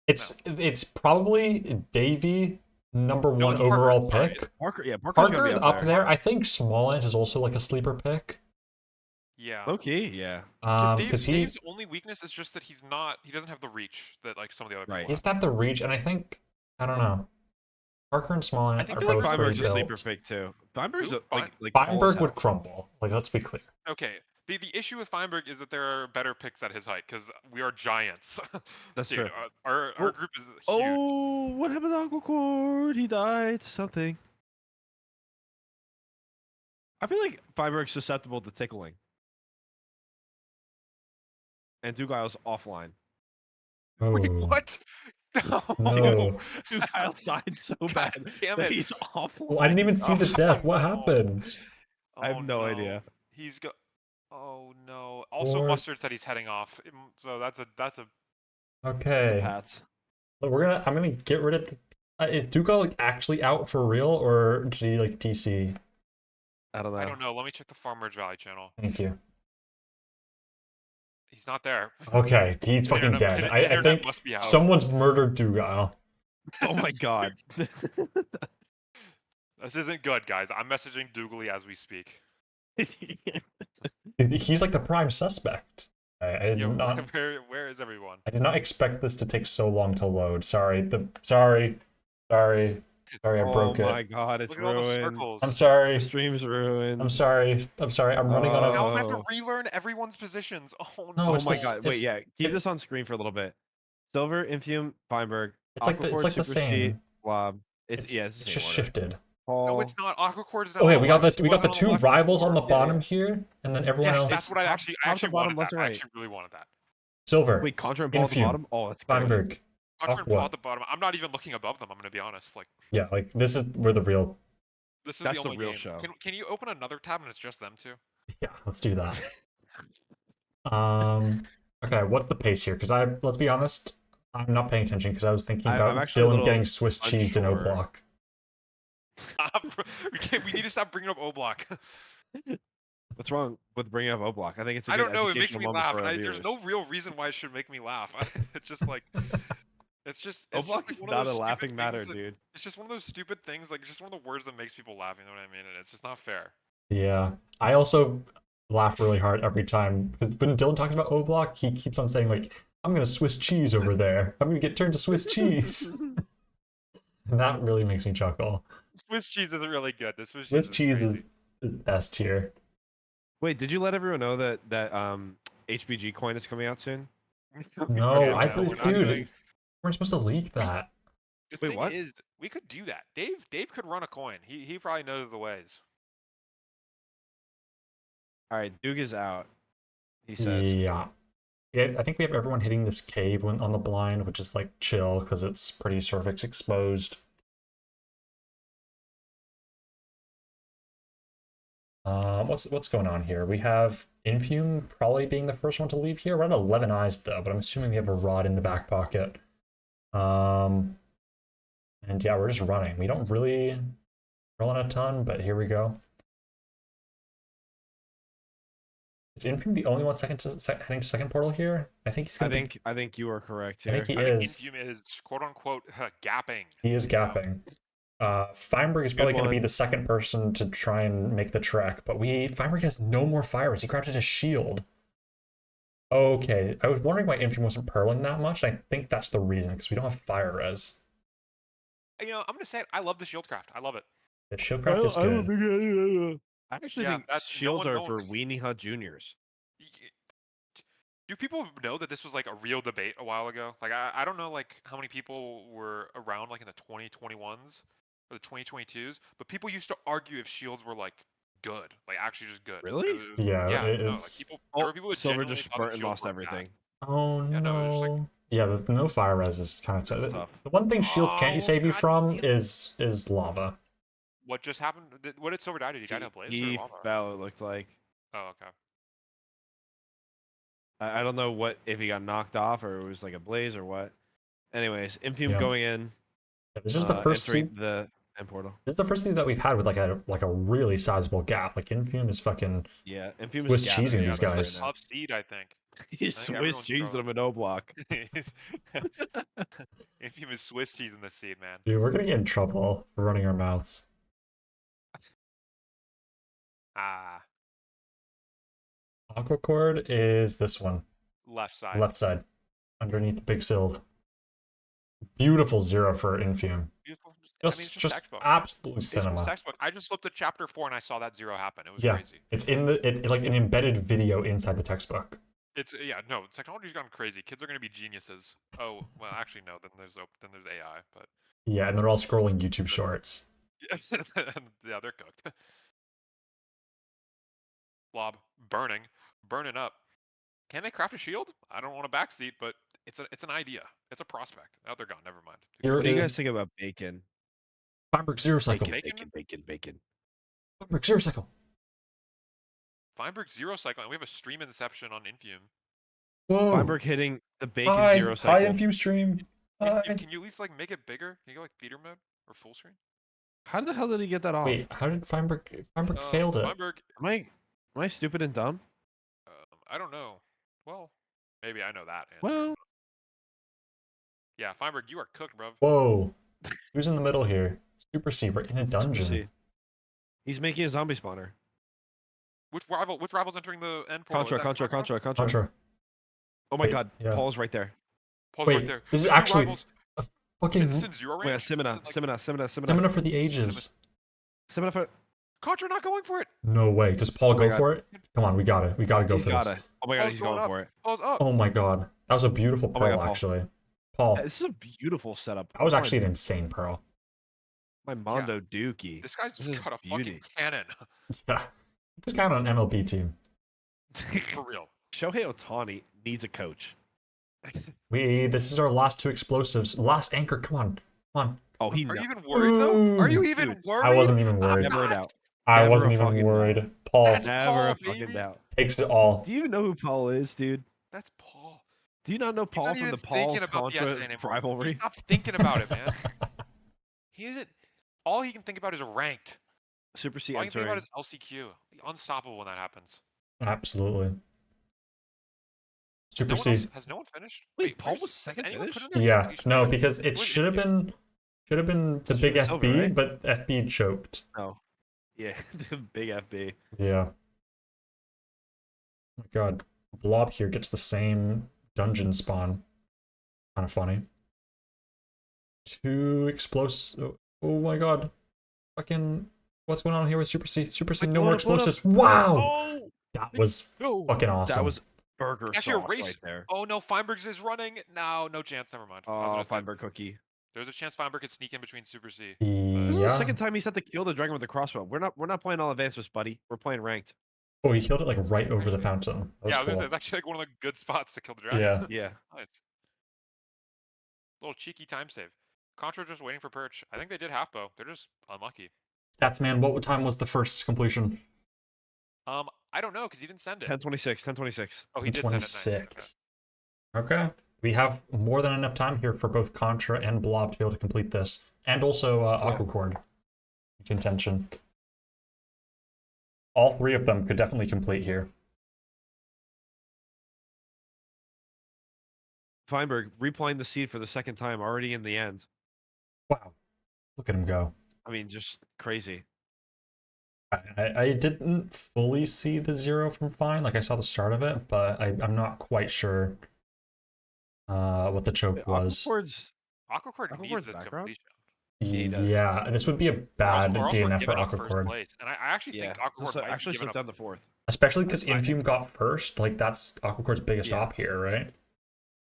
That's just- It's probably Davey number No, 1 it's Parker, overall sorry. pick. Parker, yeah, Parker's gonna Parker's be up there. I think Smallland is also like a sleeper pick. yeah. Low key, yeah. Because Dave's only weakness is just that he doesn't have the reach that like some of the other Right. people he's have. got the reach, and I don't know. Parker and Smallland I think are I feel both like Feinberg's pretty a built. sleeper pick too. Feinberg's Who? like tall as Feinberg would hell. crumble. Like, let's be clear. Okay. The issue with Feinberg is that there are better picks at his height because we are giants. That's Dude, true. Our Oh, group is huge. Oh, what happened to Aquacord? He died to something. I feel like Feinberg's susceptible to tickling. And Dugile's offline. Wait, Oh, what? No. No. Dugile died so God bad damn that it. he's offline. Well, I didn't even see the death. What no. happened? I have Oh, no idea. He's go. Oh no. Also, Or- Mustard said he's heading off. So that's a Okay. Pats. I'm gonna get rid of. Is Duco like actually out for real, or did he like DC? I don't know. I don't know. Let me check the Farmers Valley channel. Thank you. He's not there. Okay, he's His fucking internet- dead. his I internet think must be out. someone's murdered Dugal. Oh my god. This isn't good, guys. I'm messaging Doogly as we speak. He's like the prime suspect. I did Yo, not. where is everyone? I did not expect this to take so long to load. Sorry. Sorry. I broke Oh my it. god, it's Look at all the ruined. circles. I'm sorry. Stream's ruined. I'm sorry. I'm running on a. Now I'm gonna have Oh. to relearn everyone's positions. Oh No, no! Oh it's my the s- god. Wait, it's- yeah. Keep this on screen for a little bit. Silver, Infium, Feinberg. It's like the Aquacord, same. Super C, Blob. It's yeah, it's the It's same just order. shifted. Paul. No, it's not. Aquacord is not. Okay, on we got left. the It wasn't on the two left rivals on the before. bottom here, and then everyone Yes, else. that's what I Top- actually top to actually bottom, wanted left that. to I right. actually really wanted that. Silver. Wait, Contra and Paul at the Infium, bottom? Oh, that's good. Feinberg. Contra and Paul Aqua. at the bottom. I'm not even looking above them. I'm gonna be honest. Like Yeah, like this is where the real. this is That's the the only real game. show. Can you open another tab and it's just them two? Yeah, let's do that. Okay, what's the pace here? Because let's be honest, I'm not paying attention because I was thinking I'm about actually a Dylan little getting Swiss cheesed in O unsure. block. We need to stop bringing up O Block. What's wrong with bringing up O-Block? I think it's a I good don't know. It makes educational me moment laugh. for our And there's viewers. no real reason why it should make me laugh. It's just like it's just O-Block like is one of not a those stupid laughing things matter, that- dude. It's just one of those stupid things. Like it's just one of the words that makes people laugh. You know what I mean? And it's just not fair. Yeah, I also laugh really hard every time because when Dylan talks about O block, he keeps on saying like, "I'm gonna Swiss cheese over there. I'm gonna get turned to Swiss cheese," and that really makes me chuckle. Swiss cheese isn't really good. The Swiss cheese crazy. is S tier. Wait, did you let everyone know that HBG coin is coming out soon? No, Okay, I no, thought, we're not dude, doing- we're supposed to leak that. The Wait, thing what? is, we could do that. Dave could run a coin. He probably knows the ways. All right, Duke is out. He says. Yeah. Yeah, I think we have everyone hitting this cave on the blind, which is like chill because it's pretty surface exposed. What's going on here? We have Infume probably being the first one to leave here. We're at 11 eyes though, but I'm assuming we have a rod in the back pocket. And yeah, we're just running. We don't really roll in a ton, but here we go. Is Infume the only one heading to second portal here? I think he's gonna I think you are correct I here. think he I think is. Infume is quote unquote gapping. He is gapping. Feinberg is probably going to be one. the second person to try and make the trek, but Feinberg has no more fires. He crafted a shield. Okay, I was wondering why Infume wasn't purling that much. I think that's the reason, because we don't have fire res. You know, I'm gonna say it. I love the shield craft. I love it. The shield craft is good. I actually Yeah, think that's- no shields one are knows. for Weenie Hut Juniors. Do people know that this was like a real debate a while ago? Like I don't know like how many people were around like in the 2021s or the 2022s, but people used to argue if shields were like good, like actually just good. Really? It was- Yeah, yeah. No, like it's... people, there were people that Silver genuinely just thought that burnt and shields lost were bad. everything. Oh Yeah, no, it's just like- no. Yeah, the no fire res is kind of... That's tough. The one thing shields can't Oh, save you God from damn it. is lava. What just happened? What did Silver die? Did he die to a blaze or He lava? fell, it looked like. Oh, okay. I don't know what if he got knocked off or it was like a blaze or what. Anyways, Infume Yeah. going in. This is the first entering seed. the end portal. This is the first thing that we've had with like a really sizable gap. Like Infume is fucking... Yeah, Infume Swiss is cheesing these This is guys. a tough seed, I think. He's I think Swiss everyone's cheesing throwing- him in O block. Infume is Swiss cheese in this seed, man. Dude, we're gonna get in trouble for running our mouths. Ah, Aquacord is this one, left side. left side, underneath the big silv. Beautiful zero for Infume. Beautiful. I mean, it's Just textbook. absolute It's just cinema. textbook. I just flipped to chapter 4 and I saw that zero happen. It was Yeah, crazy. it's in the like an embedded video inside the textbook. It's yeah, no, technology's gone crazy. Kids are gonna be geniuses. Oh, well, actually no. Then there's AI, but Yeah, and they're all scrolling YouTube shorts. yeah, they're cooked. Blob burning up. Can they craft a shield? I don't want a backseat, but it's an idea. It's a prospect. Oh, they're gone. Never mind. Here What do you guys is think about bacon? Feinberg Zero Cycle. Bacon. Feinberg Zero Cycle. Feinberg zero cycle, and we have a stream inception on Infume. Whoa. Feinberg hitting the bacon Hi, zero hi, cycle. Infuse stream. Hi. Can you at least like make it bigger? Can you go like theater mode or full screen? How the hell did he get that off? Wait, how did Feinberg failed it? Feinberg, Am I stupid and dumb? I don't know. Well, maybe I know that answer. Well, Yeah, Feinberg, you are cooked, bro. Whoa. Who's in the middle here? Super C, we're in a dungeon. Super C. He's making a zombie spawner. Which rival's entering the end portal? Contra. Oh my Wait, god, yeah. Paul's right there. Paul's Wait, right there. this is Two actually rivals. a fucking Is this in zero Oh my god, range? Simina. stamina for the ages. Simina for... Contra not going for it. No way. Does Paul my go God. for it? Come on, we got it. We gotta go He's for this. gotta. Oh my god, Paul's he's going going up. for it. Paul's up. Oh my god. That was a beautiful Oh my pearl, God, Paul. actually. Paul, Yeah, this is a beautiful setup. that was Oh my- actually an insane pearl. my Mondo Dookie. This guy's This is got a beauty. fucking cannon. Yeah. This guy on an MLB team. For real. Shohei Ohtani needs a coach. This is our last two explosives. Last anchor, come on. Come on. Oh, he Are you kno- even worried though? Are you Ooh. even Dude, worried? I wasn't even worried. never a doubt. I Never wasn't a even fucking worried. Paul That's Never Paul, a fucking baby. doubt. takes it all. Do you even know who Paul is, dude? That's Paul. Do you not know He's Paul not from even the Paul's thinking about the Contra essay anymore. rivalry? Stop thinking about it, man. He isn't. All he can think about is ranked. Super C All he can think entering. about is LCQ. Unstoppable when that happens. Absolutely. Super No one else, C. has no one finished? Wait, Paul where's- was has second anyone finish? put in their Yeah, application no, already? because it Where's should have Indian? been the Should big have been FB, silver, right? but FB choked. Oh. Yeah, the big FB. Yeah. Oh my god. Blob here gets the same dungeon spawn. Kind of funny. Two explosives. Oh my god. Fucking. What's going on here with Super C? Super C, Wait, no blow more it up, blow it up. explosives. Wow! Oh! That was No. fucking awesome. That was burger Actually, a sauce race. right there. Oh no, Feinberg's is running. No chance. Never mind. I was Oh, gonna say, Feinberg cookie. There's a chance Feinberg could sneak in between Super C. This is the Yeah. second time he's had to kill the dragon with the crossbow. We're not playing all advanced, buddy. We're playing ranked. Oh, he killed it like right over the fountain. That was Yeah, I was gonna say cool. it's actually like one of the good spots to kill the dragon. Yeah. Yeah. Nice. Little cheeky time save. Contra just waiting for perch. I think they did half bow. They're just unlucky. Stats man, what time was the first completion? I don't know because he didn't send it. 10:26. 10:26. Oh, he did send it. Nice. 26. Okay. We have more than enough time here for both Contra and Blob to be able to complete this. And also Aquacord in contention. All three of them could definitely complete here. Feinberg replaying the seed for the second time, already in the end. Wow. Look at him go. I mean, just crazy. I didn't fully see the zero from Fine. Like, I saw the start of it, but I'm not quite sure what the choke was. Aquacord Aquacord needs Aquacord's this background? completion. he does. Yeah, and this would be a We're bad also DNF for giving up first Aquacord. place. And I actually Yeah. think Aquacord So might actually be giving slipped up down to fourth. Especially because I Infume got first. Like, that's Aquacord's biggest Yeah. op here, right?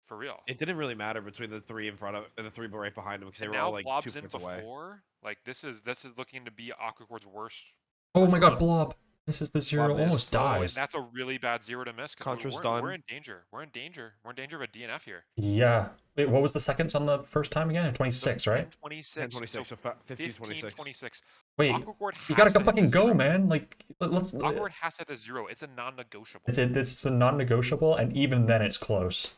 for real. It didn't really matter between the three in front of and the three right behind him because they And were now all like Blob's 2 in points away. before. Like this is looking to be Aquacord's worst. Oh worst my god, run. Blob. This is the zero. Blob missed. Almost Oh, and dies. that's a really bad zero to miss. 'Cause Contra's we're done. in danger. We're in danger. We're in danger of a DNF here. Yeah. Wait, what was the seconds on the first time again? 26, right? 26. 10:26, so 15:26. 26. Wait, Aquacord you gotta has to hit fucking the go, zero. man. Like, let's. Aquacord has to hit the zero. It's a non-negotiable. It's a non-negotiable, and even then, it's close.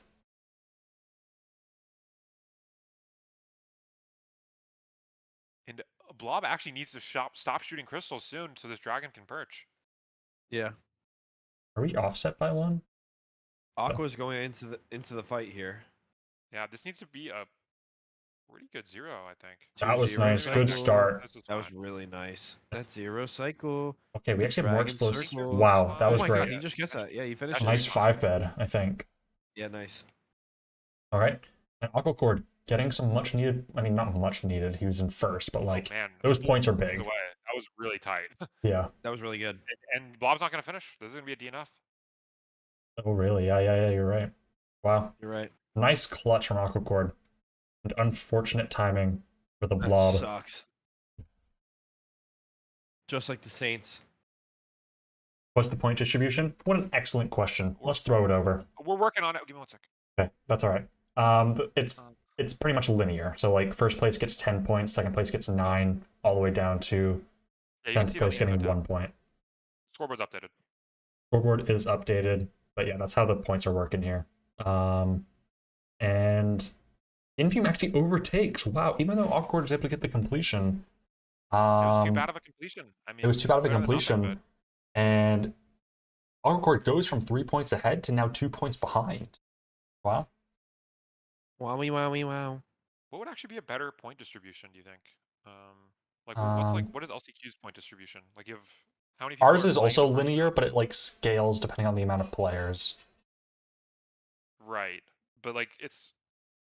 And Blob actually needs to stop shooting crystals soon so this dragon can perch. Yeah. Are we offset by one? Aqua's going into the fight here. Yeah, this needs to be a pretty good zero, I think. That was 2-0 nice. Good cycle. start. This was That was fine. really nice. That zero cycle. Okay, we actually have more Dragon explosives. circle. Wow, that Oh was my great. god, he just gets that. Yeah, he finished. That's Nice just five bed, I think. Yeah, nice. All right, and Aquacord getting some much needed. I mean, not much needed. He was in first, but like Man, those points are away. big. That was really tight. Yeah. That was really good. And Blob's not gonna finish. This is gonna be a DNF. Oh really? Yeah. You're right. Wow. You're right. Nice clutch from Aquacord, and unfortunate timing for the That blob. sucks. Just like the Saints. What's the point distribution? What an excellent question. Let's throw it over. We're working on it. Give me 1 sec. Okay, that's all right. It's pretty much linear. So like first place gets 10 points, second place gets 9, all the way down to Yeah, you can 10th see place the info getting tab. 1 point. Scoreboard's updated. Scoreboard is updated, but yeah, that's how the points are working here. And Infume actually overtakes. Wow, even though Awkward was able to get the completion. It was too bad of a completion. I mean, It was too bad of a better than nothing, completion. And Awkward goes from 3 points ahead to now 2 points behind. Wow. Wowie, wowie, wow. What would actually be a better point distribution, do you think? Like, what's like, Um, what is LCQ's point distribution? Like, you have how many people Ours are is playing also the first linear, round? but it like scales depending on the amount of players. Right, but like, it's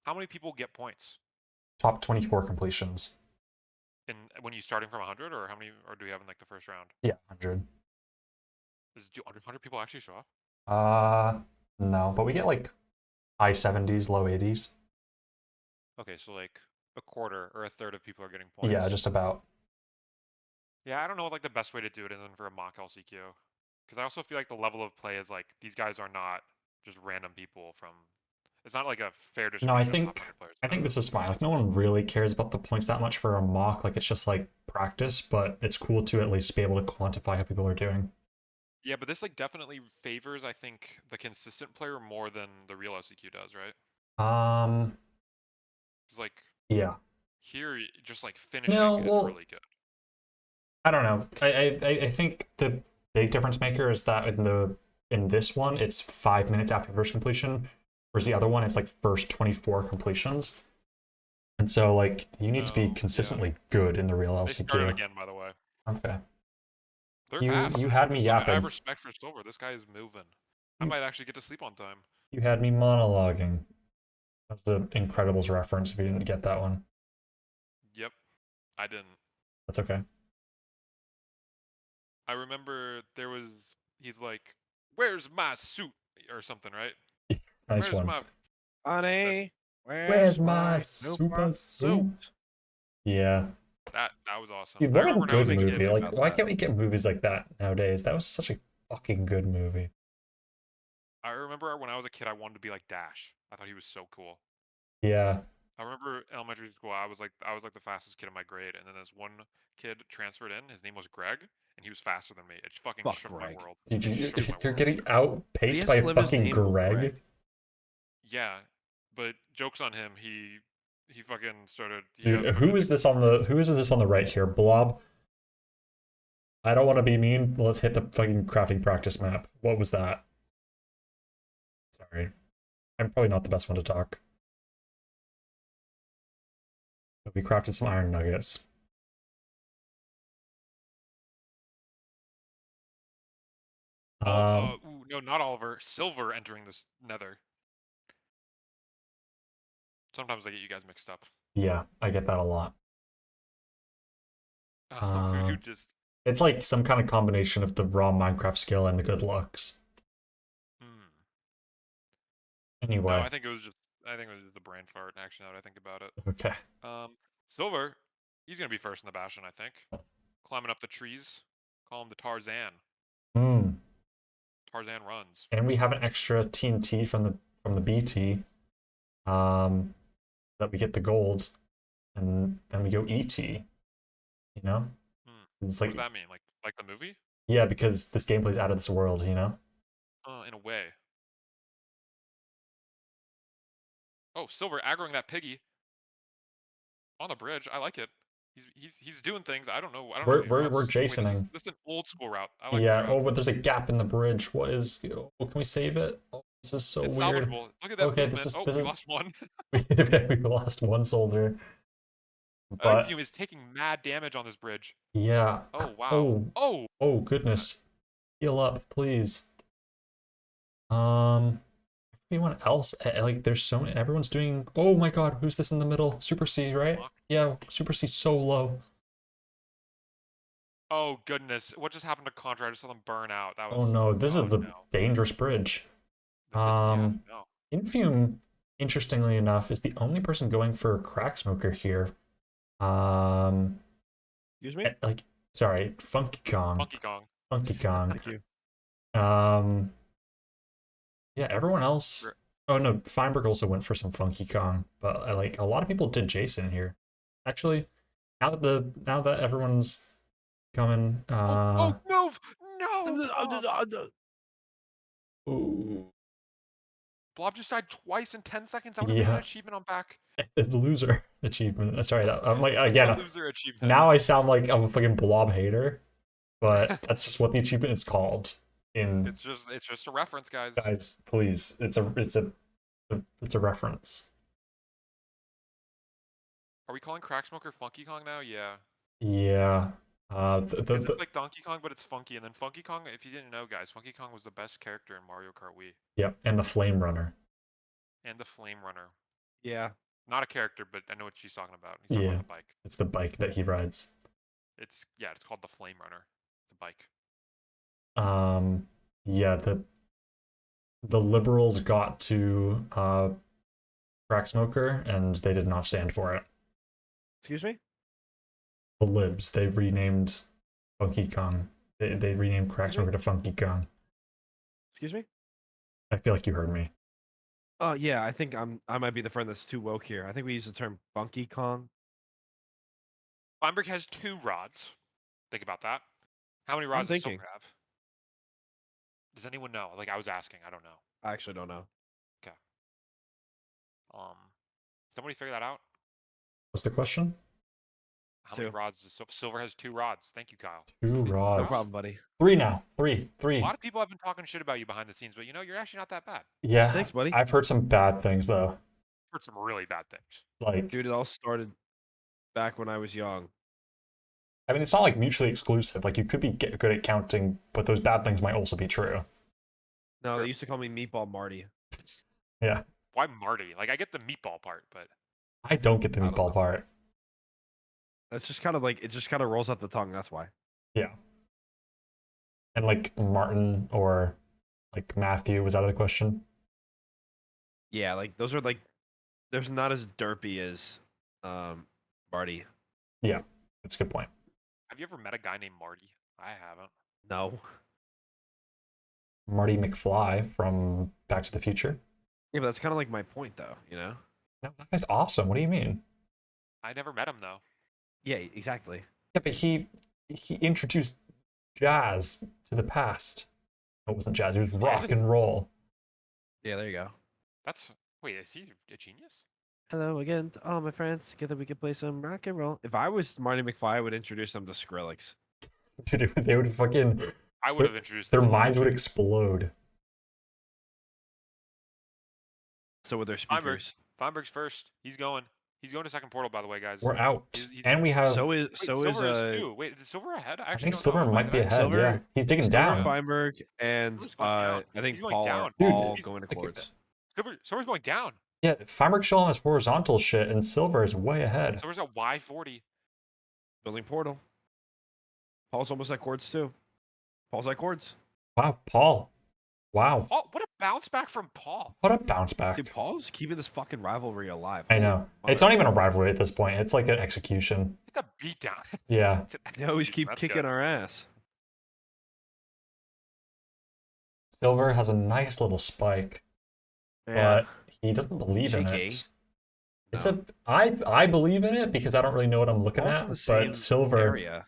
how many people get points Top 24 completions. in when you starting from 100, or how many, or do we have in like the first round? Yeah, 100. Do 100 people actually show up? No, but we get like high 70s, low 80s. Okay, so like a quarter or a third of people are getting points. Yeah, just about. Yeah, I don't know what like the best way to do it is for a mock LCQ, because I also feel like the level of play is like these guys are not just random people from. It's not like a fair distribution. No, I of top think 100 players. I think this is fine. Like no one really cares about the points that much for a mock. Like it's just like practice, but it's cool to at least be able to quantify how people are doing. Yeah, but this like definitely favors, I think, the consistent player more than the real LCQ does, right? It's like Yeah. here, just like finishing No, is well, really good. I don't know. I think the big difference maker is that in this one it's 5 minutes after first completion, whereas the other one it's like first 24 completions. And so like you need to be consistently good in the real They started LCQ. again, by the way. Okay. They're You fast. had me So I yapping. have respect for Silver. This guy is moving. I might actually get to sleep on time. You had me monologuing. That's the Incredibles reference if you didn't get that one. Yep, I didn't. That's okay. I remember there was. He's like, "Where's my suit?" or something, right? Nice Where's one. my Honey, Where's my super suit? Yeah. that was awesome. Dude, I what a remember when I was good a kid. movie. Like, why can't we get movies like that nowadays? That was such a fucking good movie. I remember when I was a kid, I wanted to be like Dash. I thought he was so cool. Yeah. I remember elementary school. I was like the fastest kid in my grade, and then this one kid transferred in. His name was Greg, and he was faster than me. It fucking Fuck shook Greg. my world. Dude, It shook my you're world. getting outpaced has by to a live his fucking name with Greg. Greg. Yeah, but jokes on him. He fucking started. Dude, who is this on the right here? Blob. I don't want to be mean. Let's hit the fucking crafting practice map. What was that? Sorry. I'm probably not the best one to talk. But we crafted some iron nuggets. Ooh, no, not Oliver. Silver entering this nether. Sometimes I get you guys mixed up. Yeah, I get that a lot. You just. It's like some kind of combination of the raw Minecraft skill and the good looks. Anyway. No, I think it was just a brain fart. Actually, now that I think about it. Okay. Silver, he's gonna be first in the Bastion, I think. Climbing up the trees. Call him the Tarzan. Tarzan runs. And we have an extra TNT from the BT. That we get the gold, and then we go ET. You know? It's like, what does that mean? Like the movie? Yeah, because this gameplay's out of this world, you know? In a way. Oh, Silver aggroing that piggy on the bridge. I like it. He's doing things. I don't know. We're Wait, Jasoning. this is an old school route. I like Yeah. this route. Oh, but there's a gap in the bridge. What is? Oh, can we save it? Oh, this is so It's weird. salvageable. Look at that Okay, movement. this is we lost one. we lost one soldier. But Infume is taking mad damage on this bridge. yeah. Oh wow. Oh goodness. Heal up, please. Anyone else? Like, there's so many. Everyone's doing. Oh my god, who's this in the middle? Super C, right? Yeah, Super C's so low. Oh goodness, what just happened to Contra? I just saw them burn out. That was. Oh no, this is the dangerous bridge. Infume, interestingly enough, is the only person going for Crack Smoker here. Excuse me? Like, sorry, Funky Kong. Funky Kong. Thank you. Yeah, everyone else. Oh no, Feinberg also went for some Funky Kong, but like a lot of people did Jason here. Actually, now that everyone's coming. Move! No! Ooh. Blob just died twice in 10 seconds. That would have been Yeah. an achievement on back. Loser achievement. Sorry, I'm like, It's again, a loser achievement. now I sound like I'm a fucking blob hater, but that's just what the achievement is called. It's just a reference, guys. Guys, please, it's a reference. Are we calling Crack Smoker Funky Kong now? Yeah. Yeah. Because it's like Donkey Kong, but it's funky. And then Funky Kong, if you didn't know, guys, Funky Kong was the best character in Mario Kart Wii. Yep, and the Flame Runner. And the Flame Runner. Yeah. Not a character, but I know what she's talking about. He's talking Yeah. about the bike. It's the bike that he rides. It's called the Flame Runner. The bike. Yeah, the liberals got to Crack Smoker and they did not stand for it. Excuse me? The libs, they renamed Funky Kong. They renamed Crack Excuse me? Smoker to Funky Kong. Excuse me? I feel like you heard me. Oh yeah, I think I might be the friend that's too woke here. I think we use the term Funky Kong. Feinberg has 2 rods. Think about that. How many rods does thinking. Silver have? Does anyone know? Like, I was asking. I don't know. I actually don't know. Somebody figure that out. What's the question? How many 2. rods does Silver has 2 rods? Thank you, Kyle. 2 rods. No problem, buddy. 3 now. 3. A lot of people have been talking shit about you behind the scenes, but you know, you're actually not that bad. Yeah. Thanks, buddy. I've heard some bad things though. Heard some really bad things. Like, Dude, it all started back when I was young. I mean, it's not like mutually exclusive. Like, you could be good at counting, but those bad things might also be true. No, they used to call me Meatball Marty. Yeah. Why Marty? Like, I get the meatball part, but I don't get the I don't meatball know. part. That's just kind of like it just kind of rolls off the tongue. That's why. Yeah. And like Martin or like Matthew was out of the question. Yeah, like those are like, there's not as derpy as Marty. Yeah, that's a good point. have you ever met a guy named Marty? I haven't. No. Marty McFly from Back to the Future. Yeah, but that's kind of like my point, though. You know? No, that guy's awesome. What do you mean? I never met him though. Yeah, exactly. Yeah, but he introduced jazz to the past. It wasn't jazz. It was rock and roll. Yeah, there you go. Wait, is he a genius? Hello again to all my friends. Together we could play some rock and roll. If I was Marty McFly, I would introduce them to Skrillex. Dude, they would fucking. I would have introduced Their them to minds would Logic. explode. So with their speakers. Feinberg's first. He's going to second portal, by the way, guys. We're out, He's- and we have. So is Wait, so Silver is is 2. Wait, is Silver ahead? I actually think don't Silver know. might be ahead. Silver- Yeah, he's digging Silver, down. Feinberg, and Silver's going down. I think He's going Paul down. are Dude, all he's- going to like, chords. Silver's going down. Yeah, Feinberg's still on his horizontal shit, and Silver is way ahead. Silver's at Y40. Building portal. Paul's almost at chords too. Paul's at chords. Wow, Paul. Wow, Paul, what a bounce back from Paul. what a bounce back. Dude, Paul's keeping this fucking rivalry alive. I know. Holy It's not mother. even a rivalry at this point. It's like an execution. It's a beatdown. Yeah. It's an They always execution. keep That's kicking good. our ass. Silver has a nice little spike, but he doesn't believe in Cheeky. it. It's No. I believe in it because I don't really know what I'm looking Paul's at, from the same but Silver area.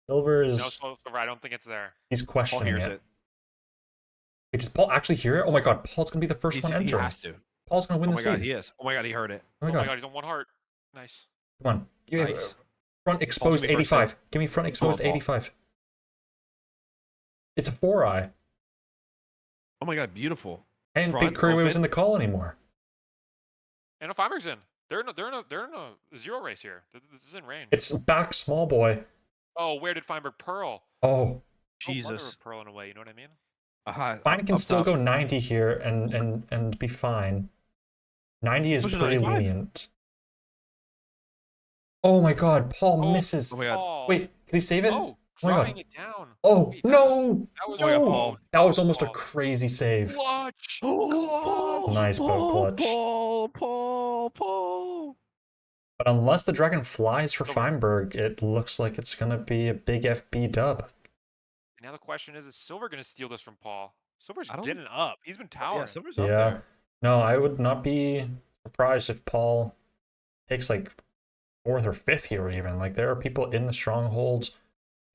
is No, Silver, I don't think it's there. he's Paul questioning hears it. it. Wait, does Paul actually hear it? Oh my god, Paul's gonna be the first He's, one he entering. has to. Paul's gonna win Oh the my god, seed. he is. Oh my god, he heard it. Oh Oh my my god. god, he's on 1 heart. Nice. Come on. Give me Nice. front exposed gonna be first 85. Give me front exposed Paul. 85. It's a 4-eye. Oh my god, beautiful. And Front, Big Curryway was open. in the call anymore. And if Feinberg's in, they're in a 0 race here. This is in range. It's back small boy. Oh, where did Feinberg pearl? Oh, No wonder Jesus. we're pearling away. You know what I mean? Fine can still go 90 here and be fine. 90 is Push it pretty 95. lenient. Oh my god, Paul Oh, misses. Oh my god. Paul. Wait, can he save it? Oh, Oh my God. dropping it down. Oh, Wait, that no! That was Oh my God, No! Paul. That was almost a Paul. crazy save. Clutch. Paul, Nice boat clutch. Paul. But unless the dragon flies for Feinberg, it looks like it's going to be a big FB dub. Now the question is Silver going to steal this from Paul? Silver's I don't getting up. He's been towering. Yeah, Silver's up Yeah. there. No, I would not be surprised if Paul takes like 4th or 5th here even. Like there are people in the strongholds.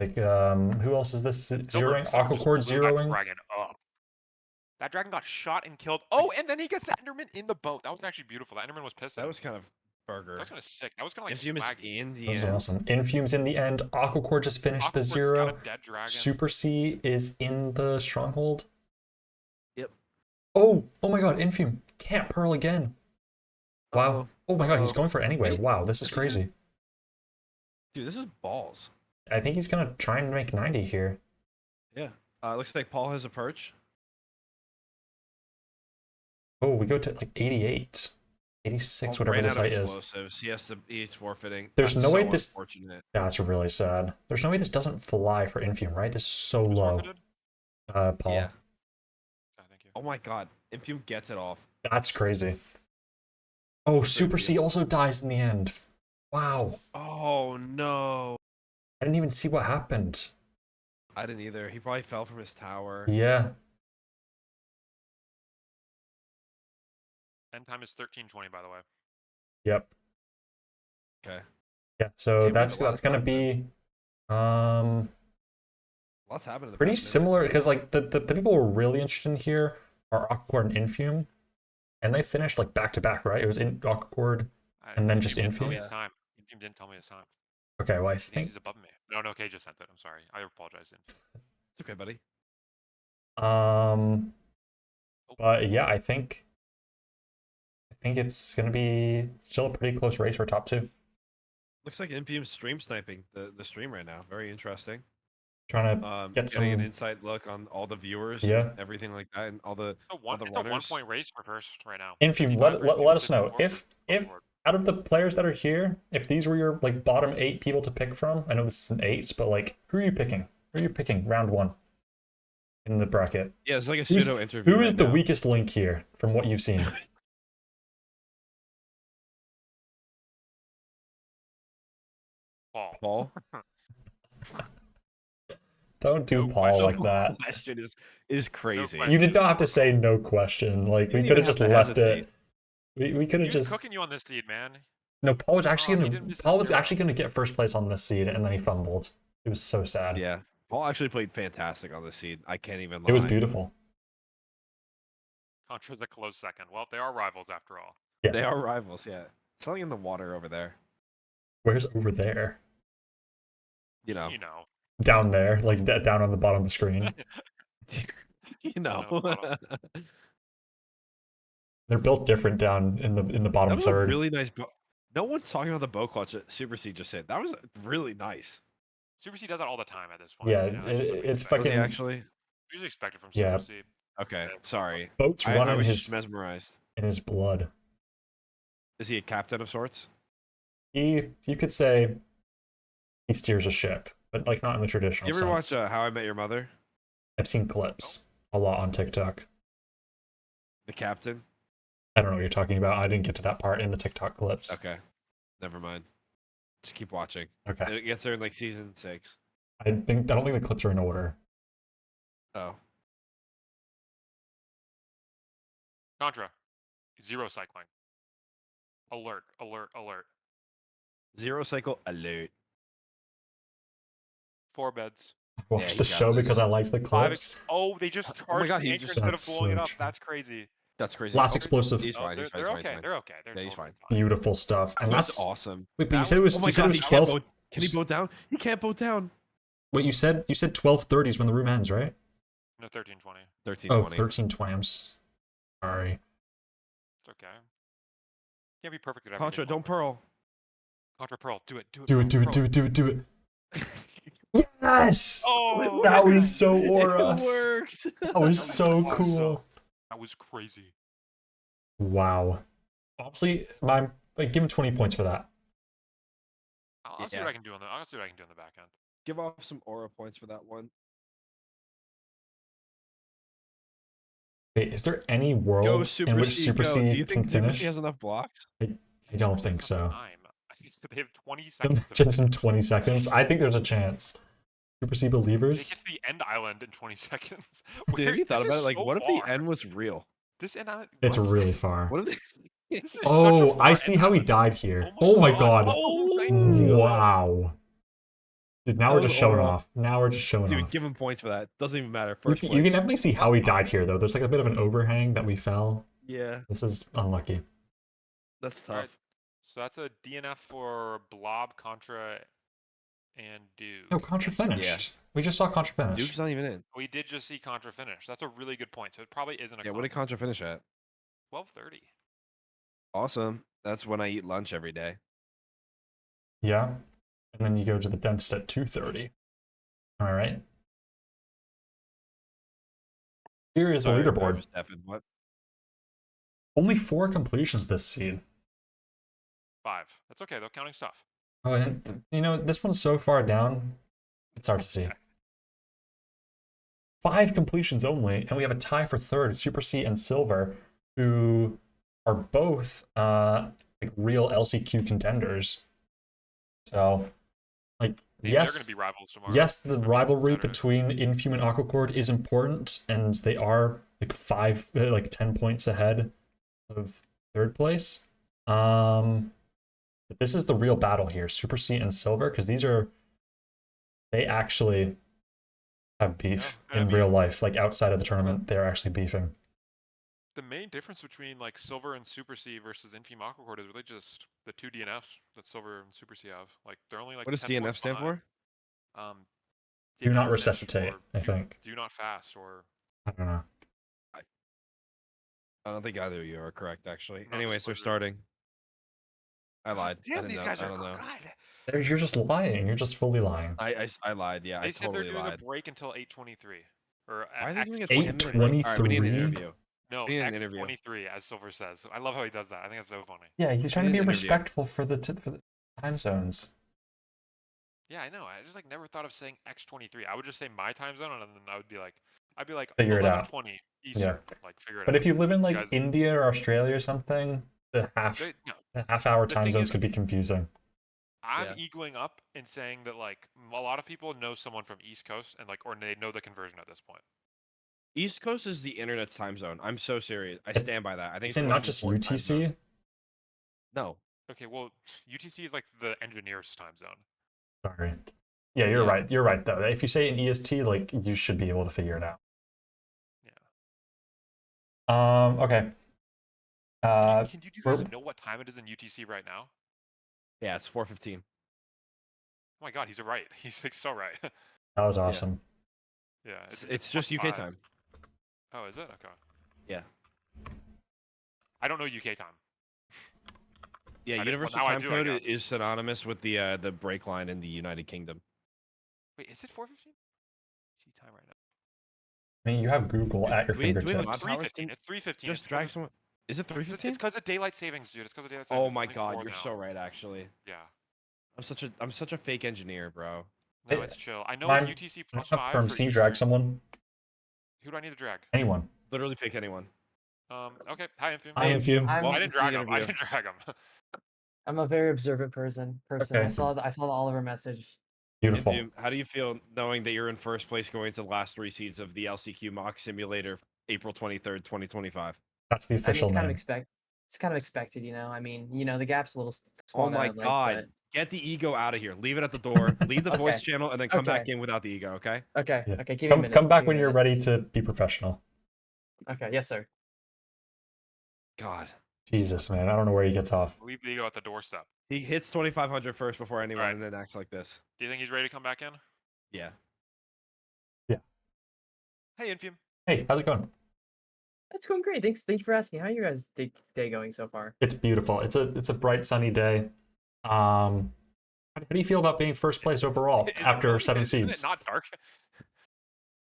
Like who else is this zeroing? Silver just Aquacord blew that zeroing. dragon up. That dragon got shot and killed. Oh, and then he gets the Enderman in the boat. That was actually beautiful. The Enderman was pissed. That was kind of burger. That was kind of sick. That was kind of like Infume is swaggy. in the That was end. awesome. Infume's in the end. Aquacore just finished the Aquacore's got 0. a dead dragon. Super C is in the stronghold. Yep. Oh my god, Infume can't pearl again. Wow. Uh-oh. Oh my god, he's Uh-oh. going for it anyway. Wait, Wow, this is is he crazy. Dude, this is balls. I think he's gonna try and make 90 here. Yeah. Looks like Paul has a perch. Oh, we go to like 88. 86, Paul whatever ran this out of height is. explosives. He's forfeiting. There's That's no way so this- unfortunate. That's really sad. There's no way this doesn't fly for Infume, right? This is so Who's low. forfeited? Paul. Yeah. Okay, thank you. Oh my god. Infume gets it off. That's crazy. Oh, Super C also dies in the end. Wow. Oh no. I didn't even see what happened. I didn't either. He probably fell from his tower. Yeah. End time is 13:20, by the way. Yep. Okay. Yeah, so Same that's with the last gonna one. be Lots happened in the pretty past minute. similar because like the people we're really interested in here are Aquacord and Infume. And they finished like back to back, right? It was in Aquacord. And then just Infume didn't tell me Infume? his time. Infume didn't tell me his time. Okay, well I He thinks think he's above me. No, okay, just sent it. I'm sorry. I apologize. Infume. It's okay, buddy. but yeah, I think it's gonna be still a pretty close race for top 2. Looks like Infume's stream sniping the stream right now. Very interesting. Trying to Getting some- an inside look on all the viewers, Yeah. and everything like that, and all the It's a one runners. point race for first right now. Infume, 55 for let Infume, us know 54 if for Aquacord. out of the players that are here, if these were your like bottom 8 people to pick from. I know this is an 8, but like who are you picking? Who are you picking round 1 in the bracket? Yeah, it's like a Who's- pseudo interview. Who is right the now. weakest link here from what you've seen? Paul. Paul? Don't do No Paul like question. that. Question is crazy. question. You did not have to say no question. Like You we didn't could even have just have to left hesitate. it. We could He have was just cooking you on this seed, man. no. Paul was actually Oh, he gonna didn't miss his Paul was zero. actually gonna get first place on this seed, and then he fumbled. It was so sad. Yeah, Paul actually played fantastic on the seed. I can't even lie. It was beautiful. Contra's a close second. Well, they are rivals after all. Yeah. They are rivals. Yeah, something in the water over there. Where's over there? You know. You know. Down there, like down on the bottom of the screen. You know. hold They're built different down in the That bottom was third. a really nice bow. No one's talking about the bow clutch that Super C just hit. That was really nice. Super C does that all the time at this point. Yeah, you know, that's just what we it's expect. Was he fucking actually? Usually expected from Yeah. Super C. Okay, sorry. boats I running was his just mesmerized. in his blood. Is he a captain of sorts? You could say he steers a ship, but like not in the traditional You ever watch sense. How I Met Your Mother? I've seen clips a lot on TikTok. The captain? I don't know what you're talking about. I didn't get to that part in the TikTok clips. Okay, never mind. Just keep watching. Okay. It gets there in like season 6. I don't think the clips are in order. Oh, Contra. Zero cycling. Alert, alert, alert. zero cycle alert. 4 beds. I watched you the got show this. because I liked the 5 clips. Oh, they just Oh my charged God, the he anchor just- instead of That's blowing it so up. true. That's crazy. That's crazy. Last Oh, explosive. He's Oh, fine. they're, He's fine. they're He's okay. fine. They're okay. They're Yeah, he's totally fine. Beautiful stuff. And That's that's awesome. Wait, but you That said it was Oh my you said God, it was he can't 12. boat. Can he boat down? He can't boat down. Wait, you said 12:30s when the room ends, right? No, 13:20. 13:20. 13:20. I'm sorry. It's okay. Can't be perfect at everything. Contra, don't pearl. Contra Pearl, do it. Do it. Do it, Pearl, do it, Pearl. do it, do it, do it. Yes! Oh, That was so aura. It worked. That was so awesome. cool. That was crazy. Wow. Honestly, give him 20 points for that. I'll see Yeah. what I can do on the. I'll see what I can do on the back end. Give off some aura points for that one. Wait, is there any world Go in Super which C. Super Go. C Do you can think Super finish? C has enough blocks? I don't think Just have so. time. They have 20 seconds. To Just in 20 seconds. I think there's a chance. Super C They believers? get to the end island in 20 seconds. Dude, have you thought This about it? is Like, so what if far. the end was real? This end island. It's what? really far. What if they... This is such a Oh, I far see end how he island. died here. Oh Oh my god. god. Oh, thank you. Wow. Dude, now That we're was just showing overall- off. Now we're just showing Dude, off. give him points for that. Doesn't even matter. You First can, place. you can definitely see how we died here, though. There's like a bit of an overhang that we fell. Yeah, This is unlucky. that's Alright, tough. So that's a DNF for Blob, Contra, and Duke. No, Contra finished. We just saw Contra finish. Duke's not even in. We did just see Contra finish. That's a really good point. So it probably isn't a Yeah, what did Contra finish at? 12:30. Awesome. That's when I eat lunch every day. Yeah. And then you go to the dentist at 2:30. Am I right? Here is the Sorry, leaderboard. Stefan, what? Only 4 completions this seed. 5. That's okay though. Counting stuff. Oh, and you know, this one's so far down, it's hard to see. 5 completions only, and we have a tie for third, Super C and Silver, who are both like real LCQ contenders. So, like, They're going yes, to be rivals tomorrow. yes, the rivalry Saturday. between Infume and Aquacord is important, and they are like 10 points ahead of third place. But this is the real battle here, Super C and Silver, because they actually have beef in real life, like outside of the tournament. They're actually beefing. The main difference between like Silver and Super C versus Infume Aquacord is really just the 2 DNFs that Silver and Super C have. Like they're only like. What does 10 DNF points stand behind. for? Do Did not finish resuscitate, or I think. Do not fast or. I don't know. I don't think either of you are correct, actually. No, Anyways, they're disclosure. starting. I lied. I Damn, didn't these know. guys I are don't know. God. You're just lying. You're just fully lying. I lied. Yeah, They I said totally they're doing lied. a break until 8:23. Or Why are they doing a 8:23? 10-minute break? All right, we need an 8:23? interview. No, We need an interview. 23, as Silver says. I love how he does that. I think that's so funny. Yeah, he's trying to need be an interview. respectful for the time zones. Yeah, I know. I just like never thought of saying X23. I would just say my time zone, and then I'd be like Figure it out. 11:20 Eastern. Yeah. Like figure it But out. if you live in like guys- India or Australia or something, the No, half-hour The time thing zones is- could be confusing. I'm Yeah. egoing up and saying that like a lot of people know someone from East Coast and like or they know the conversion at this point. East Coast is the internet's time zone. I'm so serious. I It- stand by that. I think It's the in most not just important time zone. UTC. No. Okay, well, UTC is like the engineer's time zone. Sorry. Yeah, you're Yeah. right. You're right though. If you say an EST, like you should be able to figure it out. Yeah. Okay. Can you we're- guys know what time it is in UTC right now? Yeah, it's 4:15. Oh my God, he's right. He's like so right. That was awesome. Yeah, It's just UK 1:05. time. Oh, is it? Okay. Yeah. I don't know UK time. Yeah, I didn't- universal well, now I time do, I code guess. is synonymous with the break line in the United Kingdom. Wait, is it 4:15? G time right now. I mean, you have Google at your do we have fingertips. mod It's powers? 3:15. It's 3:15. Just drag someone. Is it 3:15? It's because of daylight savings, dude. It's because of daylight savings. Oh It's my only God, 4 you're now. so right. Actually, Yeah. I'm such a fake engineer, bro. No, Hey, it's chill. I know Mine- it's UTC plus Up 5 perms, for can you drag Eastern. someone? Who do I need to drag? Anyone. Literally pick anyone. Okay. Hi, Infume. Hi, Infume. I'm- I Welcome didn't to the drag him. I interview. didn't drag him. I'm a very observant person. Okay. I saw the Oliver message. Beautiful. Infume, how do you feel knowing that you're in first place going to the last 3 seeds of the LCQ mock simulator, April 23rd, 2025? That's the I mean, official it's kind of name. it's kind of expected, you know. I mean, you know, the gap's a little small. Oh my I'd like, God! Get the ego out of here. Leave it at the door. Leave the voice Okay. channel, and then come back Okay. in without the ego. Okay? Okay. Yeah. Okay. Give me a minute. Come back give me when a you're minute. ready to be professional. Okay. Yes, sir. God. Jesus, man. I don't know where he gets off. Leave the ego at the doorstep. He hits 2,500 first before anyone, Alright. and then acts like this. Do you think he's ready to come back in? Yeah. Hey, Infume. Hey, how's it going? It's going great. Thank you for asking. How are you guys' day going so far? It's beautiful. It's a bright sunny day. How do you feel about being first place overall Is it after really- 7 Isn't seeds? it not dark?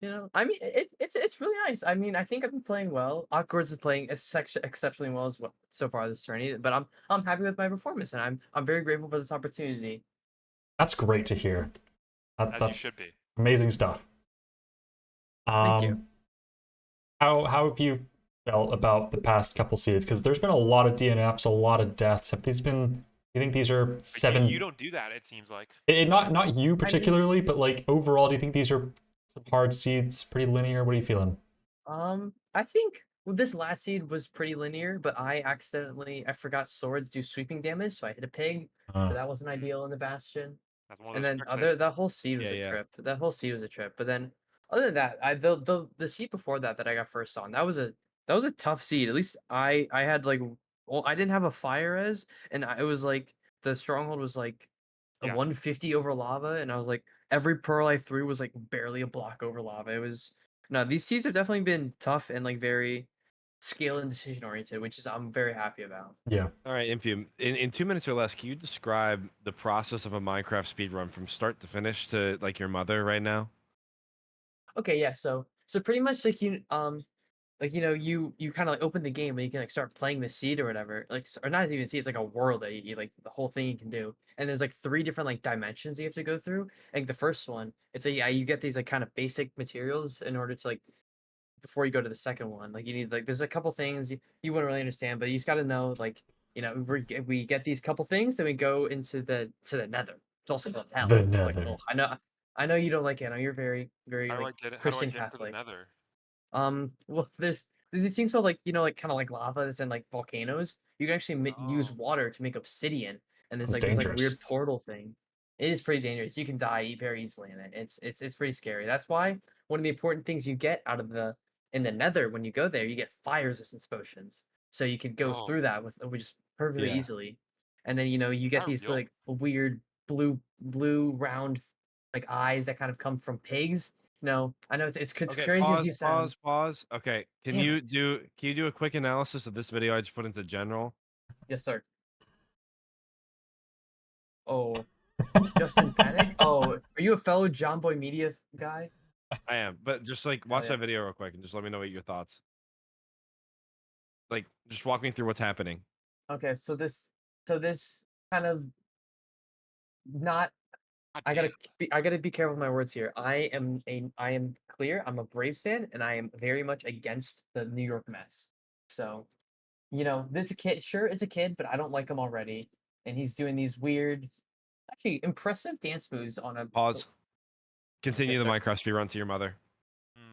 You know, I mean, it's really nice. I mean, I think I've been playing well. Awkward's is playing exceptionally well as well so far this tourney. But I'm happy with my performance, and I'm very grateful for this opportunity. That's great to hear. As you That's should be. amazing stuff. Thank you. How have you felt about the past couple seeds? Because there's been a lot of DNFs, a lot of deaths. Have these been? You think these are But 7? You don't do that. It seems like. Not you particularly, but like overall, do you think these are some hard seeds? Pretty linear. What are you feeling? I think this last seed was pretty linear, but I forgot swords do sweeping damage, so I hit a pig. Uh, So that wasn't ideal in the bastion. That's one of And those then tricks other that whole seed was Yeah, a yeah. trip. That whole seed was a trip. But then other than that, the seed before that I got first on, that was a tough seed. At least I had like well, I didn't have a fire res, and it was like the stronghold was like a Yeah. 150 over lava, and I was like every pearl I threw was like barely a block over lava. It was no, these seeds have definitely been tough and like very skill and decision oriented, which is I'm very happy about. Yeah. All right, Infium. In 2 minutes or less, can you describe the process of a Minecraft speedrun from start to finish to like your mother right now? Okay, yeah, so pretty much like you kind of like open the game and you can like start playing the seed or whatever, like or not even seed, it's like a world that you like the whole thing you can do, and there's like three different like dimensions you have to go through. Like the first one, it's a yeah, you get these like kind of basic materials in order to like before you go to the second one. Like you need like there's a couple things you wouldn't really understand, but you just got to know like we get these couple things, then we go into the nether. It's also called hell. The Which is like nether. I know you don't like it. I know you're very How do I like get it? How do I Christian get to the Catholic. Nether? Well, this seems so like like kind of like lava that's in like volcanoes. You can actually use Oh. water to make obsidian, and there's Sounds like this like dangerous. weird portal thing. It is pretty dangerous. You can die very easily in it. It's pretty scary. That's why one of the important things you get out of in the Nether when you go there, you get fire resistance potions, so you can go Oh. through that with just perfectly Yeah. easily. And then you get that these real? like weird blue round like eyes that kind of come from pigs. No, I know it's Okay, crazy as you sound. pause. Okay, can Damn you it. do a quick analysis of this video I just put into general? Yes, sir. Oh, Justin Panic? Oh, are you a fellow John Boy Media guy? I am, but just like Hell watch yeah. that video real quick and just let me know what your thoughts. Like, just walk me through what's happening. Okay, so this kind of not God I damn. gotta be careful with my words here. I am clear. I'm a Braves fan, and I am very much against the New York Mets. So, it's a kid. Sure, it's a kid, but I don't like him already. And he's doing these weird, actually impressive dance moves on a. Pause. Continue Yes, the sir. Minecraft speedrun to your mother.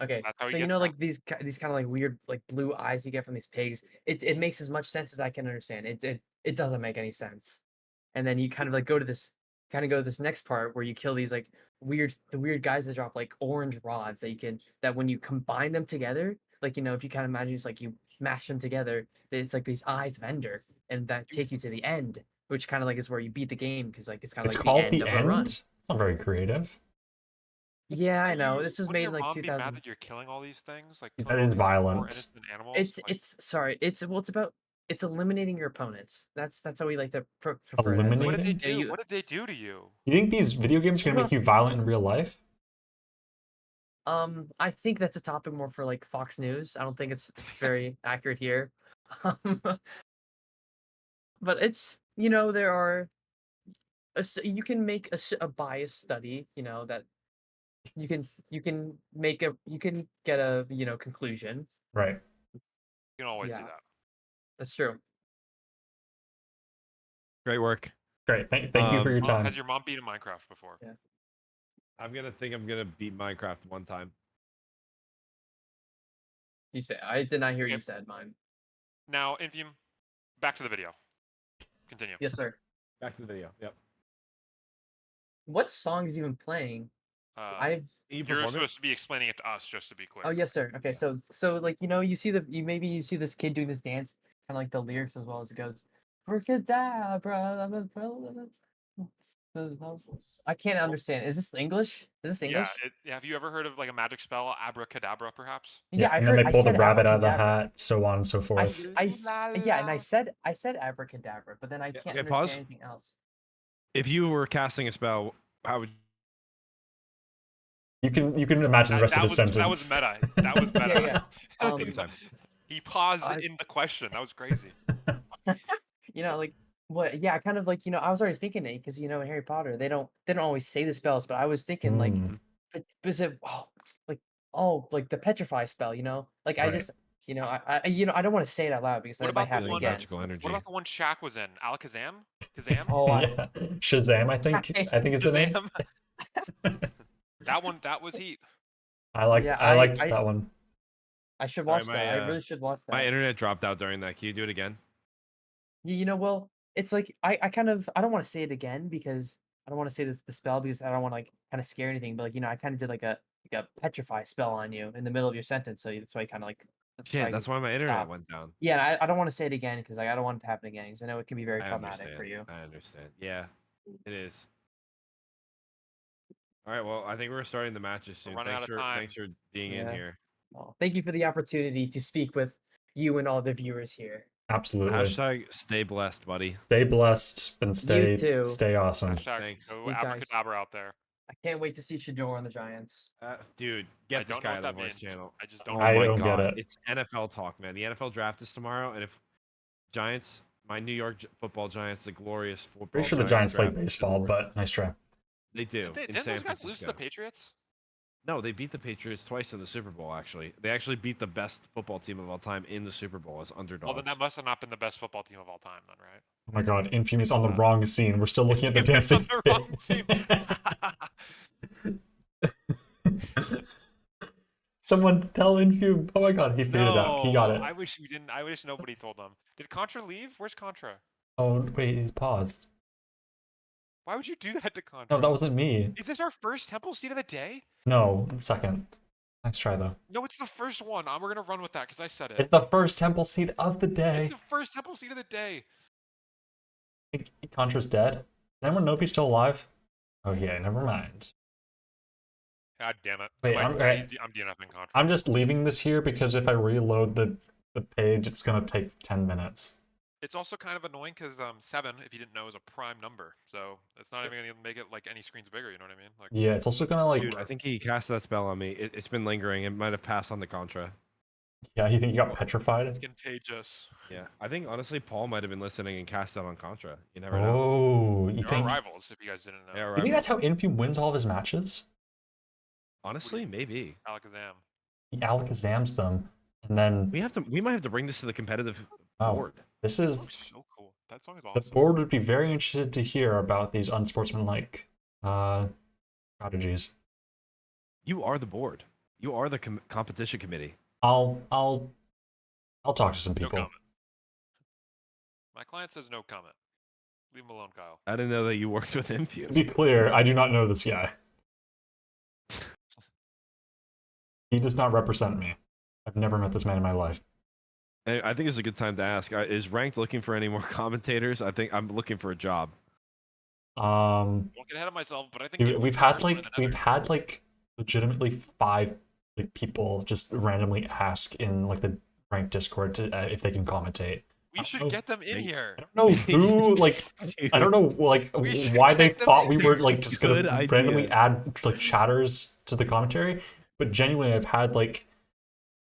Okay, That's how so you get like these kind of like weird like blue eyes you get from these pigs. It makes as much sense as I can understand. It doesn't make any sense. And then you kind of like go to this next part where you kill these like the weird guys that drop like orange rods that when you combine them together, like if you kind of imagine it's like you mash them together, it's like these eyes vendor and that take you to the end, which kind of like is where you beat the game because like it's kind of It's like the called end the of a run. end. It's not very creative. Yeah, I know. This was Wouldn't made your in like mom be mad 2000. that you're killing all these things? Like That killing all is these poor violent. innocent animals? Like, It's sorry. It's about it's eliminating your opponents. That's how we like to prefer it as. what Like, did they Eliminating? do? you, What did they do to you? You think these video games are gonna make you violent in real life? I think that's a topic more for like Fox News. I don't think it's very accurate here. Um, but it's there are you can make a bias study. That you can get a conclusion. Right. You can always do Yeah, that. that's true. Great work. Great. Thank you for your time. Has your mom beaten Minecraft before? Yeah. I'm gonna beat Minecraft one time. You say I did not hear Okay. you said mine. Now, Infium, back to the video. Continue. Yes, sir. Back to the video. Yep. What song is even playing? You're perform it? supposed to be explaining it to us, just to be clear. Oh yes, sir. Okay, so like you see this kid doing this dance, kind of like the lyrics as well as it goes. Abracadabra. I can't understand. Is this English? Is this Yeah. English? Have you ever heard of like a magic spell, abracadabra, perhaps? Yeah, I and then heard. they I pull the said rabbit out of the abracadabra. hat, so on and so forth. Yeah, and I said abracadabra, but then I can't okay, understand pause. anything else. If you were casting a spell, how would You can imagine the rest of the sentence. That was meta. That was meta. Yeah. Take your time. He paused I- in the question. That was crazy. Like what? Yeah, kind of like I was already thinking it because in Harry Potter they don't always say the spells, but I was thinking like, Hmm. but is it like the petrify spell? Like I Right. just I don't want to say it out loud because What that might about the happen one again. magical energy? What about the one Shaq was in? Alakazam? Kazam? Oh, Yeah. Shazam, I think is the name. Shazam? That was heat. I liked I that one. I should Sorry, watch that. I really should watch that. My internet dropped out during that. Can you do it again? Well, it's like I don't want to say it again because I don't want to say the spell because I don't want to like kind of scare anything, but like I kind of did like a petrify spell on you in the middle of your sentence, so that's why you kind of like Yeah, that's why my internet stopped. went down. Yeah, and I don't want to say it again because like I don't want it to happen again because I know it can be very I traumatic for understand. you. I understand. Yeah, it is. All right. Well, I think we're starting the matches soon. running out of time. Thanks for being in Yeah. here. Well, thank you for the opportunity to speak with you and all the viewers here. Absolutely. Hashtag stay blessed, buddy. Stay blessed and too. stay awesome. Hashtag Thanks. go You guys. abracadabra out there. I can't wait to see Shador on the Giants. Dude, I get this don't know guy what on the that voice means. channel. I just Oh don't. I my don't get god, it. it's NFL talk, man. The NFL draft is tomorrow, and if Giants, my New York Football Giants, the glorious football. Pretty sure the Giants play draft baseball, tomorrow. but nice try. They do. Didn't in those San guys lose to Francisco. the Patriots? No, they beat the Patriots twice in the Super Bowl. Actually, they actually beat the best football team of all time in the Super Bowl as underdogs. Well, then that must have not been the best football team of all time, then, right? Oh my god, Infamous on the wrong scene. We're still looking at the Infamous dancing on the wrong pig. Someone tell Infum. Oh my god, he figured it out. He got it. I wish we didn't. I wish nobody told them. Did Contra leave? Where's Contra? Oh wait, he's paused. Why would you do that to Contra? No, that wasn't me. Is this our first temple seed of the day? No, second. Nice try though. No, it's the first one. We're gonna run with that because I said it. It's the first temple seed of the day. It's the first temple seed of the day. Contra's dead. Does anyone know if he's still alive? Oh yeah, never mind. God damn it. Wait, I'm I'm DNFing Contra. I'm just leaving this here because if I reload the page, it's gonna take 10 minutes. It's also kind of annoying because 7, if you didn't know, is a prime number, so it's not even gonna make it like any screens bigger. You know what I mean? Like, Yeah, it's also gonna like. Dude, I think he cast that spell on me. It's been lingering. It might have passed on the Contra. Yeah, you think you got petrified? it's contagious. Yeah, I think honestly Paul might have been listening and cast that on Contra. You never know. Oh, you There think? are rivals, if you guys didn't know. Yeah, You think right. that's how Infum wins all of his matches? Honestly, maybe Alakazam. He Alakazams them, and then we might have to bring this to the competitive wow, board. this That is song's so cool. That song is the awesome. board would be very interested to hear about these unsportsmanlike strategies. You are the board. You are the competition committee. I'll talk to some No people. comment. My client says no comment. Leave him alone, Kyle. I didn't know that you worked with To Infuse. be clear, I do not know this guy. He does not represent me. I've never met this man in my life. I think it's a good time to ask. Is Ranked looking for any more commentators? I think I'm looking for a job. Won't get ahead of myself, but I think Dude, Infam's we've the had first one in like the we've nether. had like legitimately 5 like people just randomly ask in like the ranked Discord to, if they can commentate. We should get them in here. I don't know who like I don't know like We should why they get them thought in we here. were like just gonna Good idea. randomly add like chatters to the commentary, but genuinely I've had like